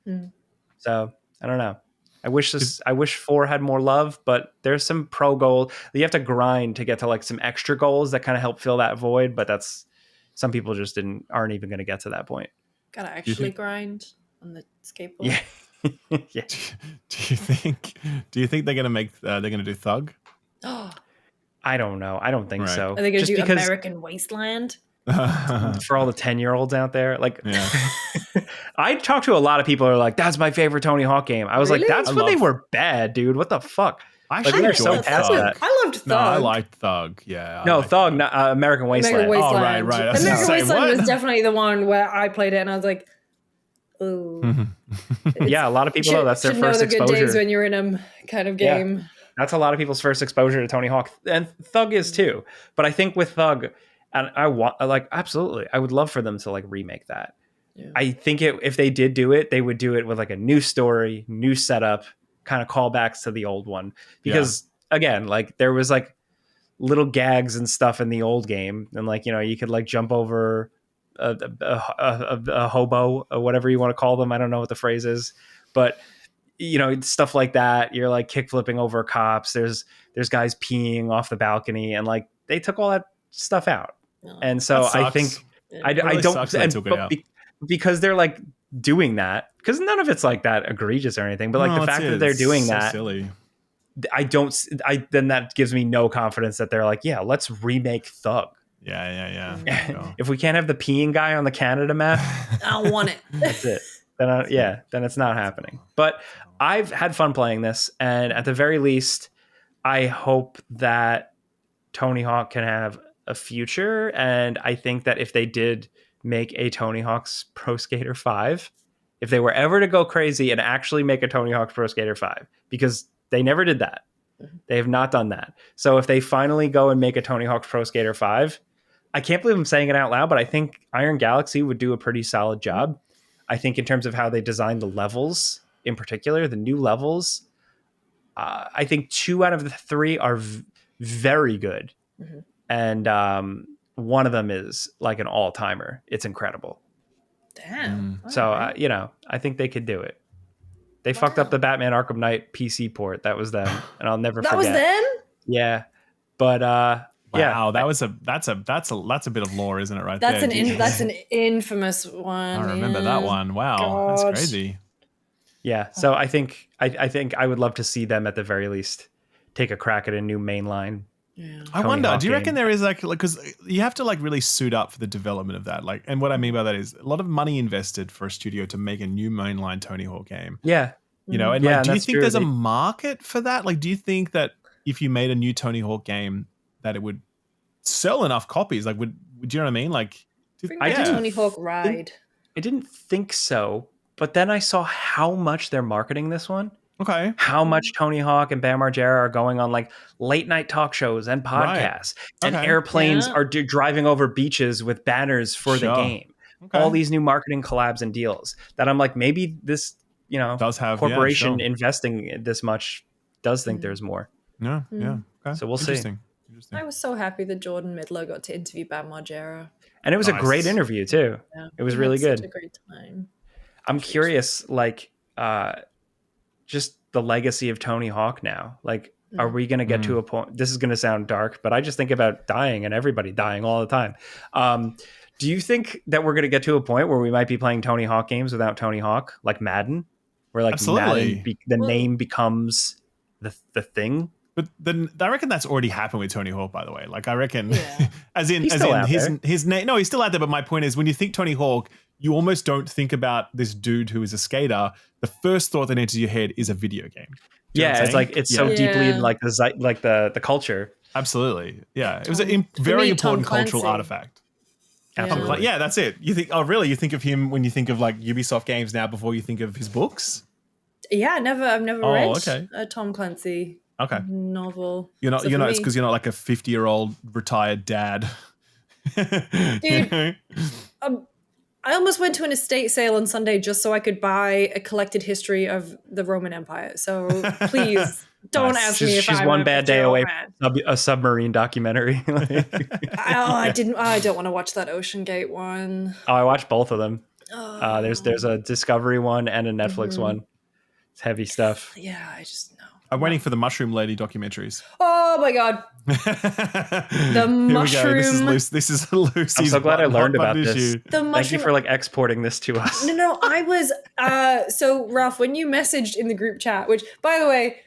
So I don't know. I wish 4 had more love, but there's some pro gold. You have to grind to get to like some extra goals that kind of help fill that void. But that's, some people just aren't even going to get to that point. Gotta actually grind on the skateboard. Yeah. Yeah. Do you think they're gonna do Thug? I don't know. I don't think so. Are they gonna do American Wasteland? For all the 10-year-olds out there, like, I talked to a lot of people who are like, that's my favorite Tony Hawk game. I was like, that's when they were bad, dude. What the fuck? I loved Thug. No, I liked Thug. Yeah. No, Thug, not American Wasteland. American Oh, Wasteland. right. American Wasteland was definitely the one where I played it and I was like, ooh. Yeah, a lot of people know that's their first exposure. Know the good days when you're in them kind of game. Yeah. That's a lot of people's first exposure to Tony Hawk, and Thug is too. But I think with Thug, and absolutely, I would love for them to like remake that. Yeah. I think if they did do it, they would do it with like a new story, new setup, kind of callbacks to the old one. Because again, like there was like little gags and stuff in the old game, and like, you could like jump over a hobo or whatever you want to call them. I don't know what the phrase is, but stuff like that. You're like kick flipping over cops. There's guys peeing off the balcony, and like they took all that stuff out. And so I think I don't, because they're like doing that, because none of it's like that egregious or anything, but like the fact that they're doing that, silly. Then that gives me no confidence that they're like, yeah, let's remake Thug. Yeah. If we can't have the peeing guy on the Canada map, I don't want it. That's it. Then it's not happening. But I've had fun playing this, and at the very least, I hope that Tony Hawk can have a future. And I think that if they did make a Tony Hawk's Pro Skater 5, if they were ever to go crazy and actually make a Tony Hawk's Pro Skater 5, because they never did that. They have not done that. So if they finally go and make a Tony Hawk's Pro Skater 5, I can't believe I'm saying it out loud, but I think Iron Galaxy would do a pretty solid job. I think in terms of how they designed the levels, in particular, the new levels, I think 2 out of the 3 are very good. And one of them is like an all-timer. It's incredible. Damn. So, I think they could do it. They fucked up the Batman Arkham Knight PC port. That was them. And I'll never forget. That was them? Yeah. But, wow, that's a bit of lore, isn't it? Right. That's an infamous one. I remember that one. Wow, that's crazy. Yeah. So I think I would love to see them at the very least take a crack at a new mainline. Yeah. I wonder, do you reckon there is like, because you have to like really suit up for the development of that? Like, and what I mean by that is a lot of money invested for a studio to make a new mainline Tony Hawk game. Yeah. You know, and Yeah, like, do you that's think true. there's a market for that? Like, do you think that if you made a new Tony Hawk game, that it would sell enough copies? Like, would you know what I mean? Like, Bring back Tony Hawk Ride. I didn't think so, but then I saw how much they're marketing this one. Okay. How much Tony Hawk and Bam Margera are going on like late night talk shows and podcasts, and airplanes are driving over beaches with banners for the game. All these new marketing collabs and deals that I'm like, maybe this, you know, does have corporation investing this much does think there's more. Yeah. Okay. So we'll see. I was so happy that Jordan Midler got to interview Bam Margera. And it was a great interview too. Yeah, it was really good. Such a great time. I'm curious, like, just the legacy of Tony Hawk now. Like, are we going to get to a point? This is going to sound dark, but I just think about dying and everybody dying all the time. Do you think that we're going to get to a point where we might be playing Tony Hawk games without Tony Hawk, like Madden, where like Madden name becomes the thing? But then I reckon that's already happened with Tony Hawk, by the way. Like, I reckon, as in his name. No, he's still out there. But my point is, when you think Tony Hawk, you almost don't think about this dude who is a skater. The first thought that enters your head is a video game. It's like it's so deeply in like the culture. Absolutely, yeah. It was a very important cultural artifact. Yeah, that's it. You think? Oh, really? You think of him when you think of like Ubisoft games now before you think of his books? Yeah, I've never read a Tom Clancy novel. You're not. It's because you're not like a 50-year-old retired dad. Dude, I almost went to an estate sale on Sunday just so I could buy a collected history of the Roman Empire. So please don't ask me if she's one bad day away from a submarine documentary. I don't want to watch that Ocean Gate one. Oh, I watched both of them. There's a Discovery one and a Netflix one. It's heavy stuff. Yeah, I just know. I'm waiting for the Mushroom Lady documentaries. Oh my god. The mushroom. This is Lucy's. I'm so glad I learned about this. Thank you for like exporting this to us. No, I was so Ralph, when you messaged in the group chat, which by the way,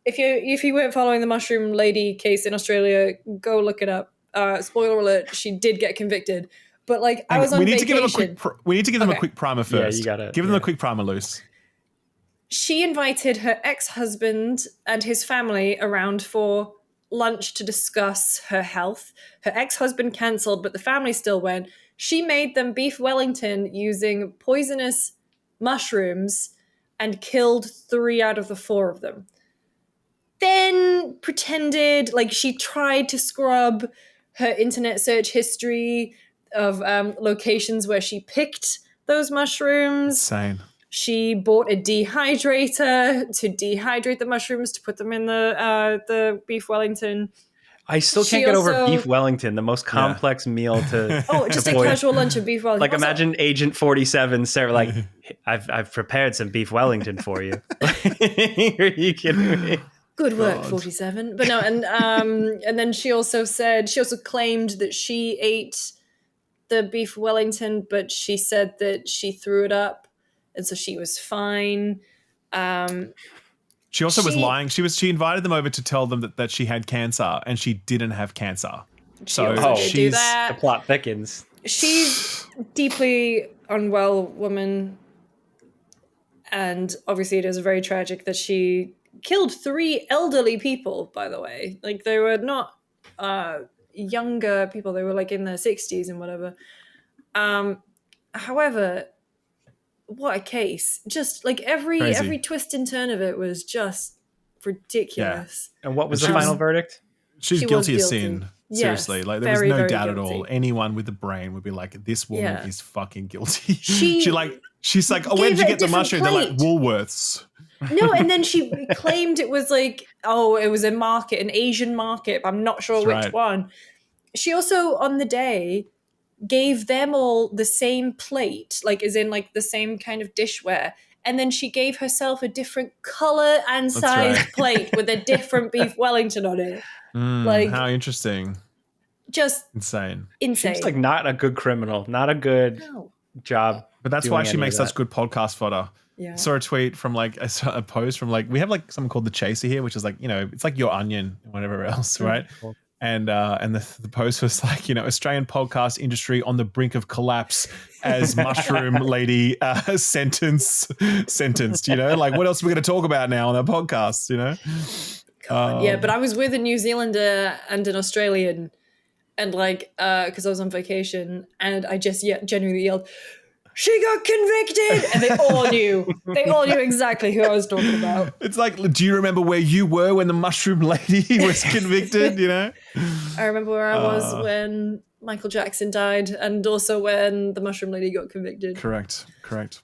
if you weren't following the Mushroom Lady case in Australia, go look it up. Spoiler alert, she did get convicted. But like I was on vacation. We need to give them a quick primer first. Yeah, you gotta give them a quick primer, Luce. She invited her ex-husband and his family around for lunch to discuss her health. Her ex-husband cancelled, but the family still went. She made them beef Wellington using poisonous mushrooms and killed 3 out of the 4 of them. Then pretended, like she tried to scrub her internet search history of locations where she picked those mushrooms. Insane. She bought a dehydrator to dehydrate the mushrooms to put them in the beef Wellington. I still can't get over beef Wellington, the most complex meal to. Just a casual lunch of beef Wellington. Like imagine Agent 47, Sarah, like I've prepared some beef Wellington for you. Are you kidding me? Good work, 47. But no, and then she also claimed that she ate the beef Wellington, but she said that she threw it up. And so she was fine. She also was lying. She invited them over to tell them that she had cancer, and she didn't have cancer. She's the plot thickens. She's deeply unwell woman, and obviously it is very tragic that she killed 3 elderly people. By the way, like they were not younger people; they were like in their 60s and whatever. However, what a case. Just like every twist and turn of it was just ridiculous. Yeah. And what was the final verdict? She's guilty as sin. Seriously. Like there was no doubt at all. Anyone with a brain would be like, this woman is fucking guilty. She's like, oh, where did you get the mushroom? They're like, Woolworths. No, and then she claimed it was like, it was a market, an Asian market, but I'm not sure which one. She also, on the day, gave them all the same plate, like as in like the same kind of dishware, and then she gave herself a different color and size plate with a different beef Wellington on it. Like, how interesting. Just insane. She's like not a good criminal, not a good job. But that's why she makes such good podcast fodder. Yeah. I saw a tweet from like a post from like, we have like something called The Chaser here, which is like, you know, it's like Your Onion and whatever else, right? And the post was like, Australian podcast industry on the brink of collapse as mushroom lady sentenced. Like, what else are we going to talk about now on our podcast? Yeah, but I was with a New Zealander and an Australian, and like, because I was on vacation, and I just genuinely yelled, "She got convicted!" And they all knew. They all knew exactly who I was talking about. It's like, do you remember where you were when the mushroom lady was convicted? I remember where I was when Michael Jackson died, and also when the mushroom lady got convicted. Correct.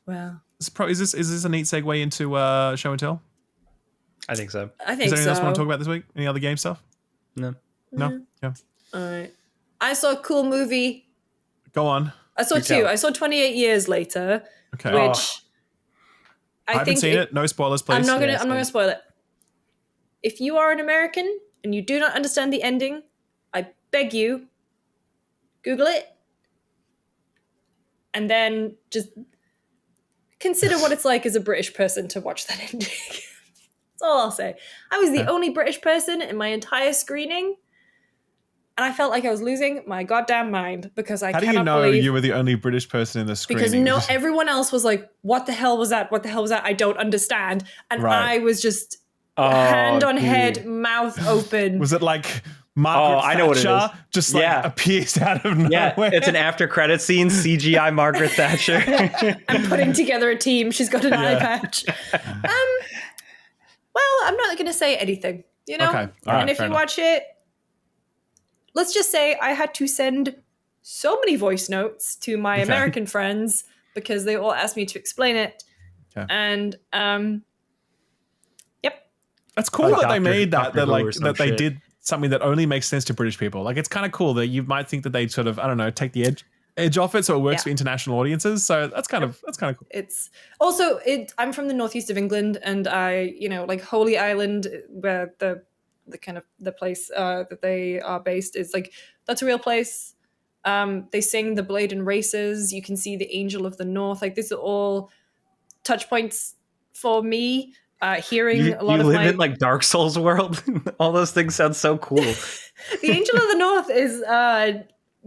Wow. Is this a neat segue into show and tell? I think so. I think so. Is there anything else you want to talk about this week? Any other game stuff? No. No? Yeah. All right. I saw a cool movie. Go on. I saw two. I saw 28 Years Later, Okay. which I haven't seen it. No spoilers, please. I'm not gonna spoil it. If you are an American and you do not understand the ending, I beg you, Google it, and then just consider what it's like as a British person to watch that ending. That's all I'll say. I was the only British person in my entire screening, and I felt like I was losing my goddamn mind because I cannot believe... How do you know you were the only British person in the screening? Because everyone else was like, what the hell was that? What the hell was that? I don't understand. And I was just hand on head, mouth open. Was it like Margaret Thatcher? I know what it is. Just appears out of nowhere? Yeah, it's an after credit scene, CGI Margaret Thatcher. I'm putting together a team. She's got an eye patch. Well, I'm not going to say anything, Okay. All right, and if you watch it, let's just say I had to send so many voice notes to my American friends because they all asked me to explain it. Okay. And, yep. That's cool that they made that they did something that only makes sense to British people. Like, it's kind of cool that you might think that they sort of, I don't know, take the edge off it so it works for international audiences. So that's kind of cool. It's also, I'm from the northeast of England, and I, like Holy Island, where the kind of the place that they are based is like, that's a real place. They sing the Bladen races. You can see the Angel of the North. Like, these are all touch points for me. Hearing a lot of live in like Dark Souls world. All those things sound so cool. The Angel of the North is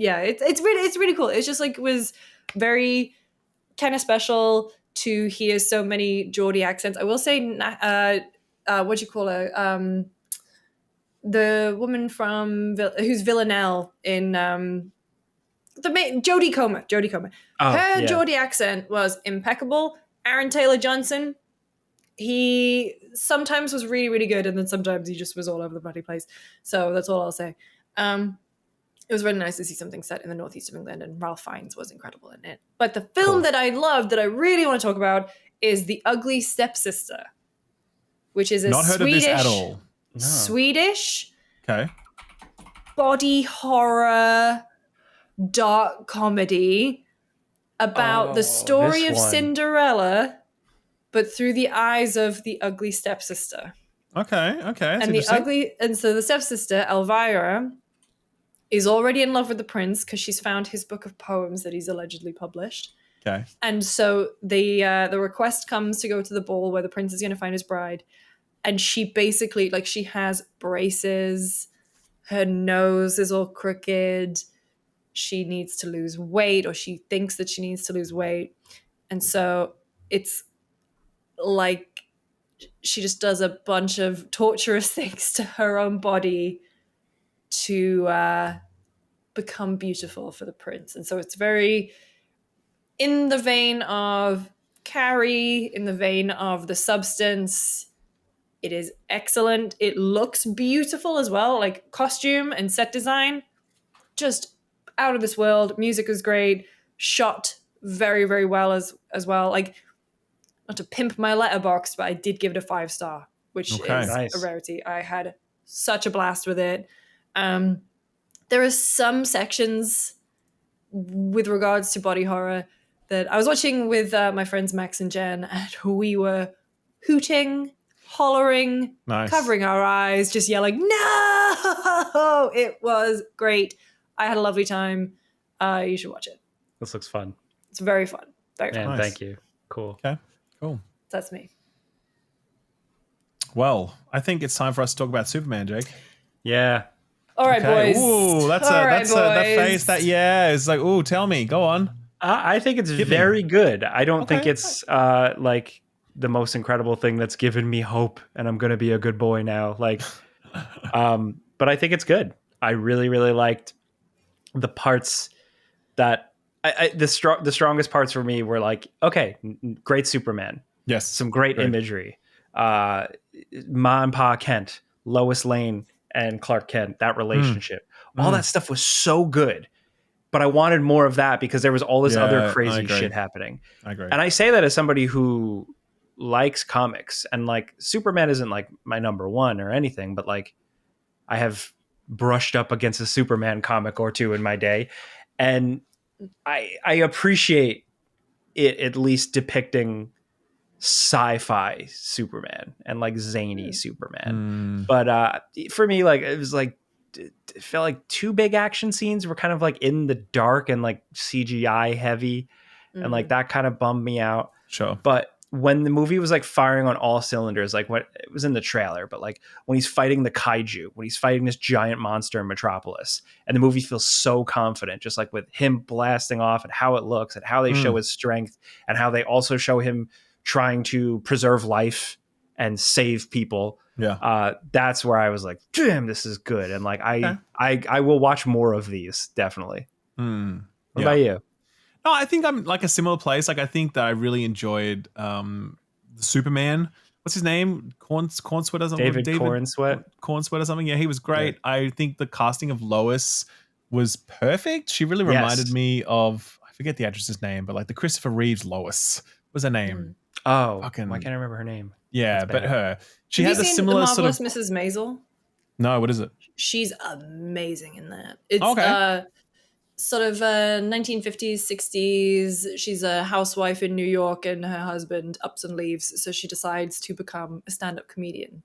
it's really cool. It's just like, was very kind of special to hear so many Geordie accents. I will say, what do you call her? The woman from who's Villanelle in Jodie Comer. Her Geordie accent was impeccable. Aaron Taylor Johnson, he sometimes was really, really good, and then sometimes he just was all over the bloody place. So that's all I'll say. It was really nice to see something set in the northeast of England, and Ralph Fiennes was incredible in it. But the film that I loved, that I really want to talk about, is The Ugly Stepsister, which is a not heard of this at all. No. Swedish okay body horror dark comedy about the story of Cinderella, but through the eyes of the ugly stepsister. Okay. And so the stepsister, Elvira, is already in love with the prince because she's found his book of poems that he's allegedly published. Okay. And so the request comes to go to the ball where the prince is going to find his bride. And she basically, like, she has braces, her nose is all crooked, she needs to lose weight, or she thinks that she needs to lose weight. And so it's like she just does a bunch of torturous things to her own body to become beautiful for the prince. And so it's very in the vein of Carrie, in the vein of The Substance. It is excellent. It looks beautiful as well, like costume and set design, just out of this world. Music is great, shot very, very well as well. Like, not to pimp my letterbox, but I did give it a 5-star, which is nice. A rarity. I had such a blast with it. There are some sections with regards to body horror that I was watching with my friends Max and Jen, and we were hooting, hollering, covering our eyes, just yelling, no! It was great. I had a lovely time. You should watch it. This looks fun. It's very fun. Very fun. Nice. Thank you. Cool. Okay, cool. That's me. Well, I think it's time for us to talk about Superman, Jake. Yeah. All right, boys. Ooh, All that boys. face. It's like, ooh, tell me, go on. I think it's very good. I don't think it's like the most incredible thing that's given me hope, and I'm going to be a good boy now. Like, but I think it's good. I really, really liked the parts that the strongest parts for me were like, okay, great Superman. Yes, some great imagery. Ma and Pa Kent, Lois Lane and Clark Kent, that relationship, all that stuff was so good. But I wanted more of that because there was all this other crazy shit happening. I agree. And I say that as somebody who likes comics, and like Superman isn't like my number one or anything, but like I have brushed up against a Superman comic or two in my day. And I appreciate it at least depicting sci-fi Superman and like zany Superman. But for me, like it was like it felt like two big action scenes were kind of like in the dark and like CGI heavy, and like that kind of bummed me out. Sure. But when the movie was like firing on all cylinders, like what it was in the trailer, but like when he's fighting the kaiju, when he's fighting this giant monster in Metropolis, and the movie feels so confident, just like with him blasting off and how it looks and how they show his strength and how they also show him trying to preserve life and save people. Yeah. That's where I was like, damn, this is good. And like, I will watch more of these. Definitely. What about you? No, I think I'm like a similar place. Like I think that I really enjoyed the Superman. What's his name? Cornsweat or something? David Cornsweat or something. Yeah, he was great. Yeah. I think the casting of Lois was perfect. She really reminded me of, I forget the actress's name, but like the Christopher Reeves Lois. What was her name? Oh, why can't I remember her name? Yeah, but her. She Have had you a seen similar The sort of. Marvelous Mrs. Maisel? No, what is it? She's amazing in that. It's sort of 1950s, 60s. She's a housewife in New York, and her husband ups and leaves, so she decides to become a stand-up comedian.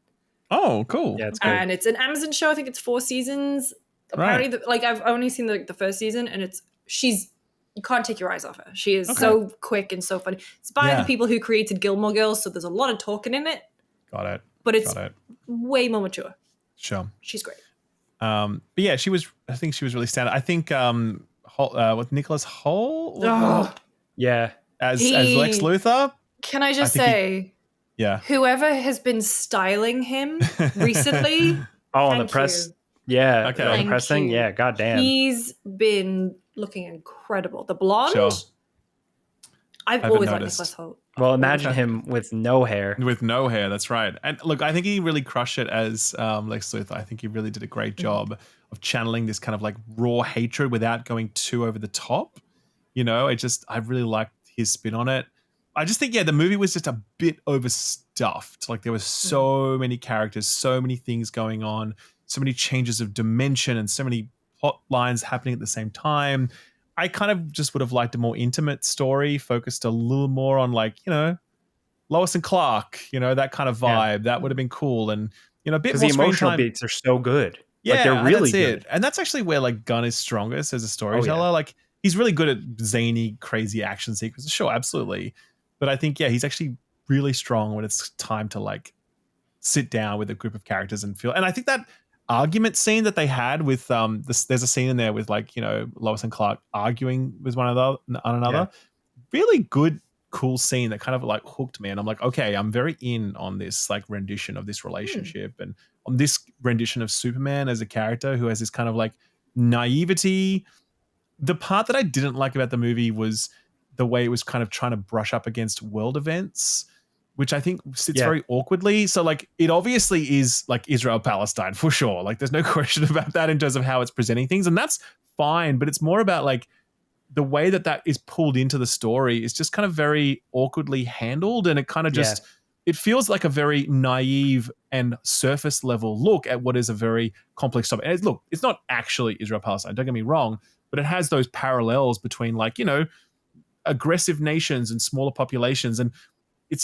Oh, cool. Yeah, it's good. And it's an Amazon show. I think it's 4 seasons. Apparently, I've only seen the first season, and you can't take your eyes off her. She is so quick and so funny. It's by the people who created Gilmore Girls, so there's a lot of talking in it. Got it. But it's way more mature. Sure. She's great. But yeah, I think she was really standout. I think with Nicholas Hoult. Yeah. As Lex Luthor. Can I just say, whoever has been styling him recently. On the press. Yeah. Okay. On the press thing. Yeah. Goddamn. He's been looking incredible. The blonde. Sure. I've always liked Nicholas Hoult. Well, imagine him with no hair. With no hair, that's right. And look, I think he really crushed it as Lex Luthor. I think he really did a great job of channeling this kind of like raw hatred without going too over the top. You know, I really liked his spin on it. I just think, the movie was just a bit overstuffed. Like there were so many characters, so many things going on, so many changes of dimension and so many plot lines happening at the same time. I kind of just would have liked a more intimate story, focused a little more on like, Lois and Clark, that kind of vibe. That would have been cool. And, a bit more because the emotional beats are so good. Yeah, like, they're really good. It. And that's actually where like Gunn is strongest as a storyteller. Like he's really good at zany, crazy action sequences. Sure, absolutely. But I think, he's actually really strong when it's time to like sit down with a group of characters and feel. And I think that argument scene that they had with there's a scene in there with like Lois and Clark arguing with one another. Really good, cool scene that kind of like hooked me, and I'm like, okay, I'm very in on this like rendition of this relationship and on this rendition of Superman as a character who has this kind of like naivety. The part that I didn't like about the movie was the way it was kind of trying to brush up against world events, which I think sits very awkwardly. So like it obviously is like Israel-Palestine for sure. Like there's no question about that in terms of how it's presenting things. And that's fine, but it's more about like the way that is pulled into the story is just kind of very awkwardly handled. And it kind of just, it feels like a very naive and surface level look at what is a very complex topic. And it's not actually Israel-Palestine, don't get me wrong, but it has those parallels between like, aggressive nations and smaller populations. And it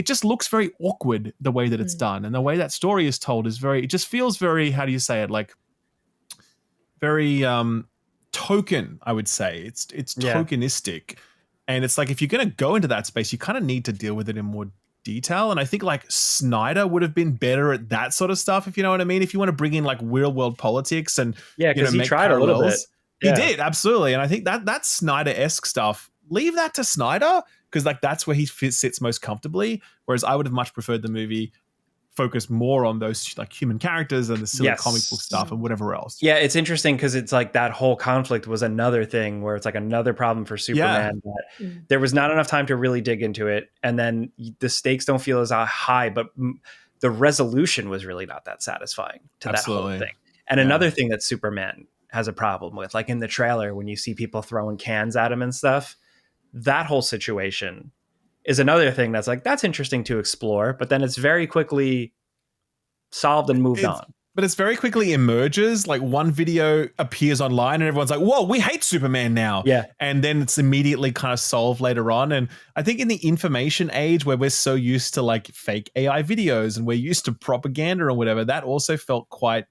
just looks very awkward the way that it's done. And the way that story is told is it just feels very, how do you say it? Like very token, I would say. It's tokenistic. And it's like, if you're going to go into that space, you kind of need to deal with it in more detail. And I think like Snyder would have been better at that sort of stuff, if you know what I mean. If you want to bring in like real world politics and because he make tried parallels, a little bit. Yeah. He did, absolutely. And I think that Snyder-esque stuff, leave that to Snyder, because like that's where he sits most comfortably. Whereas I would have much preferred the movie focus more on those like human characters and the silly comic book stuff and whatever else. Yeah, it's interesting because it's like that whole conflict was another thing where it's like another problem for Superman. That there was not enough time to really dig into it, and then the stakes don't feel as high, but the resolution was really not that satisfying to that whole thing. And another thing that Superman has a problem with, like in the trailer when you see people throwing cans at him and stuff, that whole situation is another thing that's like, that's interesting to explore, but then it's very quickly solved and moved on. But it's very quickly emerges, like one video appears online and everyone's like, whoa, we hate Superman now. Yeah. And then it's immediately kind of solved later on. And I think in the information age where we're so used to like fake AI videos and we're used to propaganda or whatever, that also felt quite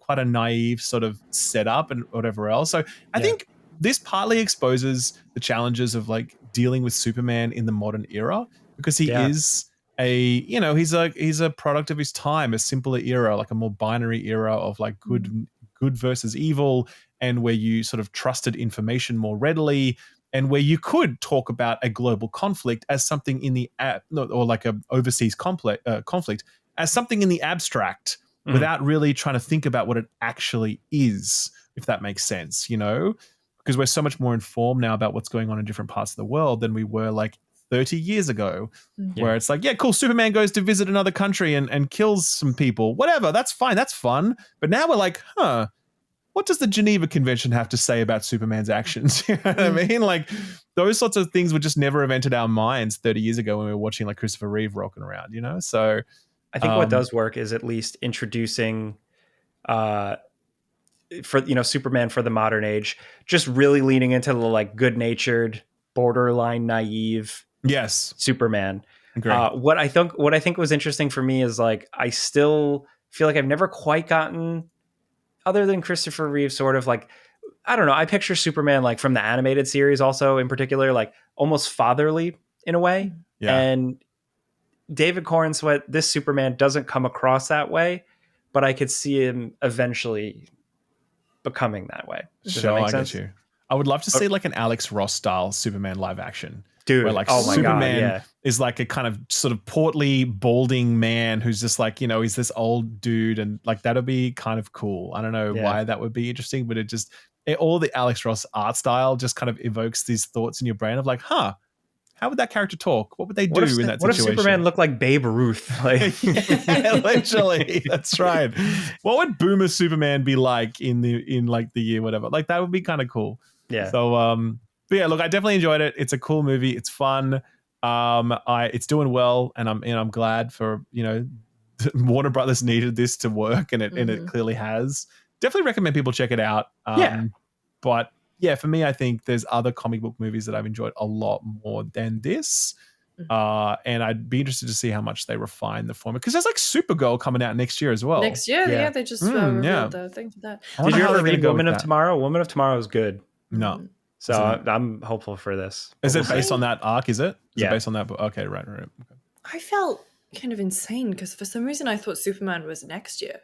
a naive sort of setup and whatever else. So I think this partly exposes the challenges of like dealing with Superman in the modern era, because he is he's a product of his time, a simpler era, like a more binary era of like good versus evil, and where you sort of trusted information more readily, and where you could talk about a global conflict as something in the or like a overseas conflict as something in the abstract without really trying to think about what it actually is, if that makes sense, because we're so much more informed now about what's going on in different parts of the world than we were like 30 years ago, where it's like, yeah, cool, Superman goes to visit another country and kills some people, whatever, that's fine, that's fun. But now we're like, what does the Geneva Convention have to say about Superman's actions? You know what I mean? Like those sorts of things would just never have entered our minds 30 years ago when we were watching like Christopher Reeve rocking around, So I think what does work is at least introducing for Superman for the modern age, just really leaning into the like good-natured, borderline naive Superman. What I think was interesting for me is like I still feel like I've never quite gotten, other than Christopher Reeve, sort of like, I don't know, I picture Superman like from the animated series also in particular, like almost fatherly in a way. And David Corenswet, this Superman doesn't come across that way, but I could see him eventually becoming that way. Does that make sense? I get you. I would love to see like an Alex Ross style Superman live action. Dude, where like Superman is like a kind of sort of portly, balding man who's just like, he's this old dude, and like that'd be kind of cool. I don't know why that would be interesting, but all the Alex Ross art style just kind of evokes these thoughts in your brain of like, how would that character talk? What would they do in that situation? What if Superman looked like Babe Ruth? Like, literally, that's right. What would Boomer Superman be like in like the year whatever? Like that would be kind of cool. Yeah. So but yeah, look, I definitely enjoyed it. It's a cool movie. It's fun. It's doing well, and I'm glad for Warner Brothers needed this to work, and it clearly has. Definitely recommend people check it out. But yeah, for me, I think there's other comic book movies that I've enjoyed a lot more than this. And I'd be interested to see how much they refine the format, because there's like Supergirl coming out next year as well. Next year, they just revealed the thing for that. Did you ever read Woman of Tomorrow? Woman of Tomorrow is good. No. So I'm hopeful for this. Is it based on that arc? Is it? Is it based on that book? Okay, right. Okay. I felt kind of insane because for some reason I thought Superman was next year.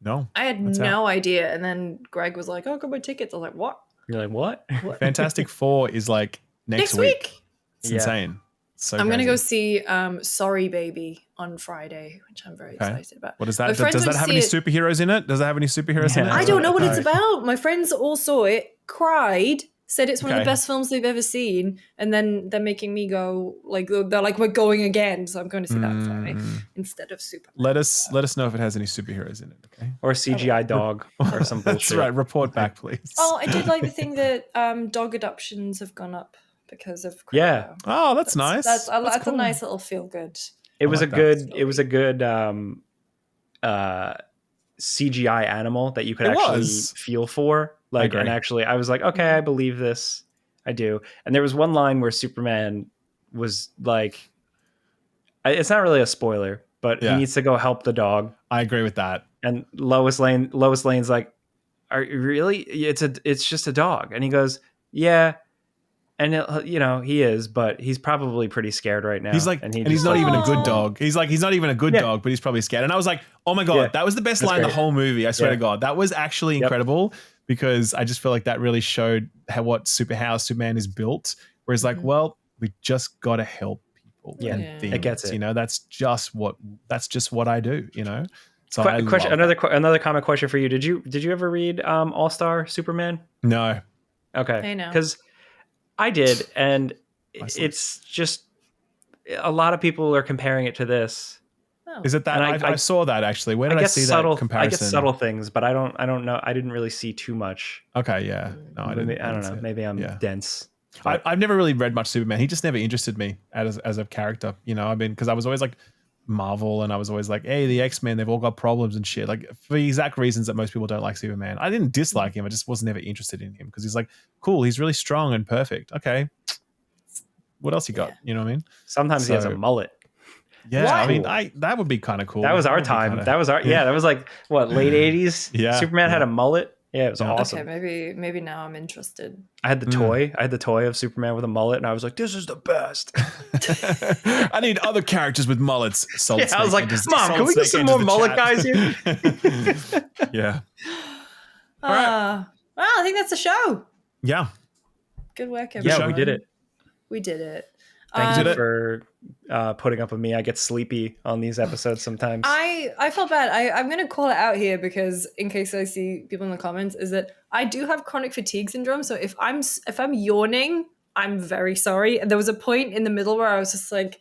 No. I had no idea. And then Greg was like, oh, got my tickets. I was like, what? You're like, what? Fantastic Four is like next week. It's insane. So I'm going to go see Sorry Baby on Friday, which I'm very excited about. What is that? Does that have any superheroes in it? Does that have any superheroes in it? I don't know what it's about. My friends all saw it, cried, said it's one of the best films they've ever seen, and then they're making me go, like, they're like, we're going again, so I'm going to see that on Friday instead of Superman. Let us know if it has any superheroes in it, okay? Or a CGI dog or some bullshit. That's right. Report back, please. Oh, I did like the thing that dog adoptions have gone up because of crypto. Yeah. Oh, that's nice. That's cool. a nice little feel good. It was a good CGI animal that you could actually feel for. Like, and actually I was like, okay, I believe this. I do. And there was one line where Superman was like, it's not really a spoiler, but he needs to go help the dog. I agree with that. And Lois Lane's like, are you really? It's just a dog. And he goes, yeah, And he is, but he's probably pretty scared right now. He's like, and he's not even a good dog. He's not even a good dog, but he's probably scared. And I was like, oh my God, that was the best line in the whole movie. I swear to God, that was actually incredible because I just feel like that really showed how Superman is built. Whereas like, well, we just got to help people. Yeah, and it gets it. That's just what I do. So another comic question for you. Did you ever read All-Star Superman? No. Okay. I know. Because I did, and it's just a lot of people are comparing it to this. Oh. Is it that? I saw that actually. Where did I see that comparison? I guess subtle things, but I don't know. I didn't really see too much. Okay, yeah. No, I didn't. I don't know. Maybe I'm dense. I've never really read much Superman. He just never interested me as a character. Because I was always like Marvel, and I was always like, hey, the X-Men, they've all got problems and shit. Like for the exact reasons that most people don't like Superman. I didn't dislike him. I just was never interested in him because he's like, cool, he's really strong and perfect. Okay. What else you got? You know what I mean? Sometimes he has a mullet. Yeah, I mean, that would be kind of cool. That was our time. That was like what, late 80s? Yeah. Superman had a mullet. Yeah, it was awesome. Okay, maybe now I'm interested. I had the toy. I had the toy of Superman with a mullet, and I was like, "This is the best." I need other characters with mullets. I was like, "Mom, can we get some more mullet guys here?" Yeah. All right. Well, I think that's a show. Yeah. Good work, everyone. Yeah, we did it. We did it. Thank you for putting up with me. I get sleepy on these episodes sometimes. I felt bad. I'm going to call it out here because in case I see people in the comments, is that I do have chronic fatigue syndrome. So if I'm yawning, I'm very sorry. And there was a point in the middle where I was just like,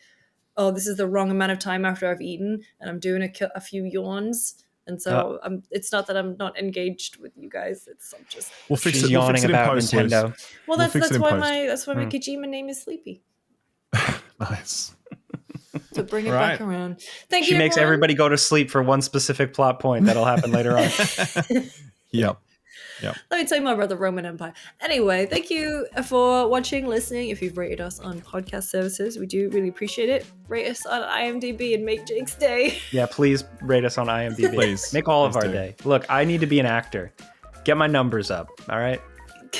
oh, this is the wrong amount of time after I've eaten, and I'm doing a few yawns. And so it's not that I'm not engaged with you guys. I'm just she's yawning about Nintendo. Well, that's why my Kojima name is Sleepy. Nice. To bring it back around. Thank you. She makes everybody go to sleep for one specific plot point that'll happen later on. Yep. Let me tell you more about the Roman Empire. Anyway, thank you for watching, listening. If you've rated us on podcast services, we do really appreciate it. Rate us on IMDb and make Jake's day. Yeah, please rate us on IMDb. Please. Make all of our day. Look, I need to be an actor. Get my numbers up, all right?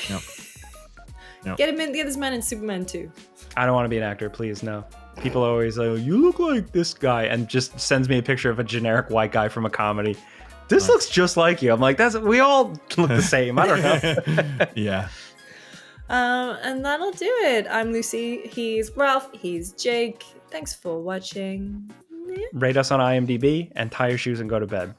Yep. Get this man in Superman 2. I don't want to be an actor, please, no. People always say, you look like this guy, and just sends me a picture of a generic white guy from a comedy. This looks just like you. I'm like, we all look the same. I don't know. Yeah. And that'll do it. I'm Lucy. He's Ralph. He's Jake. Thanks for watching. Rate us on IMDb and tie your shoes and go to bed.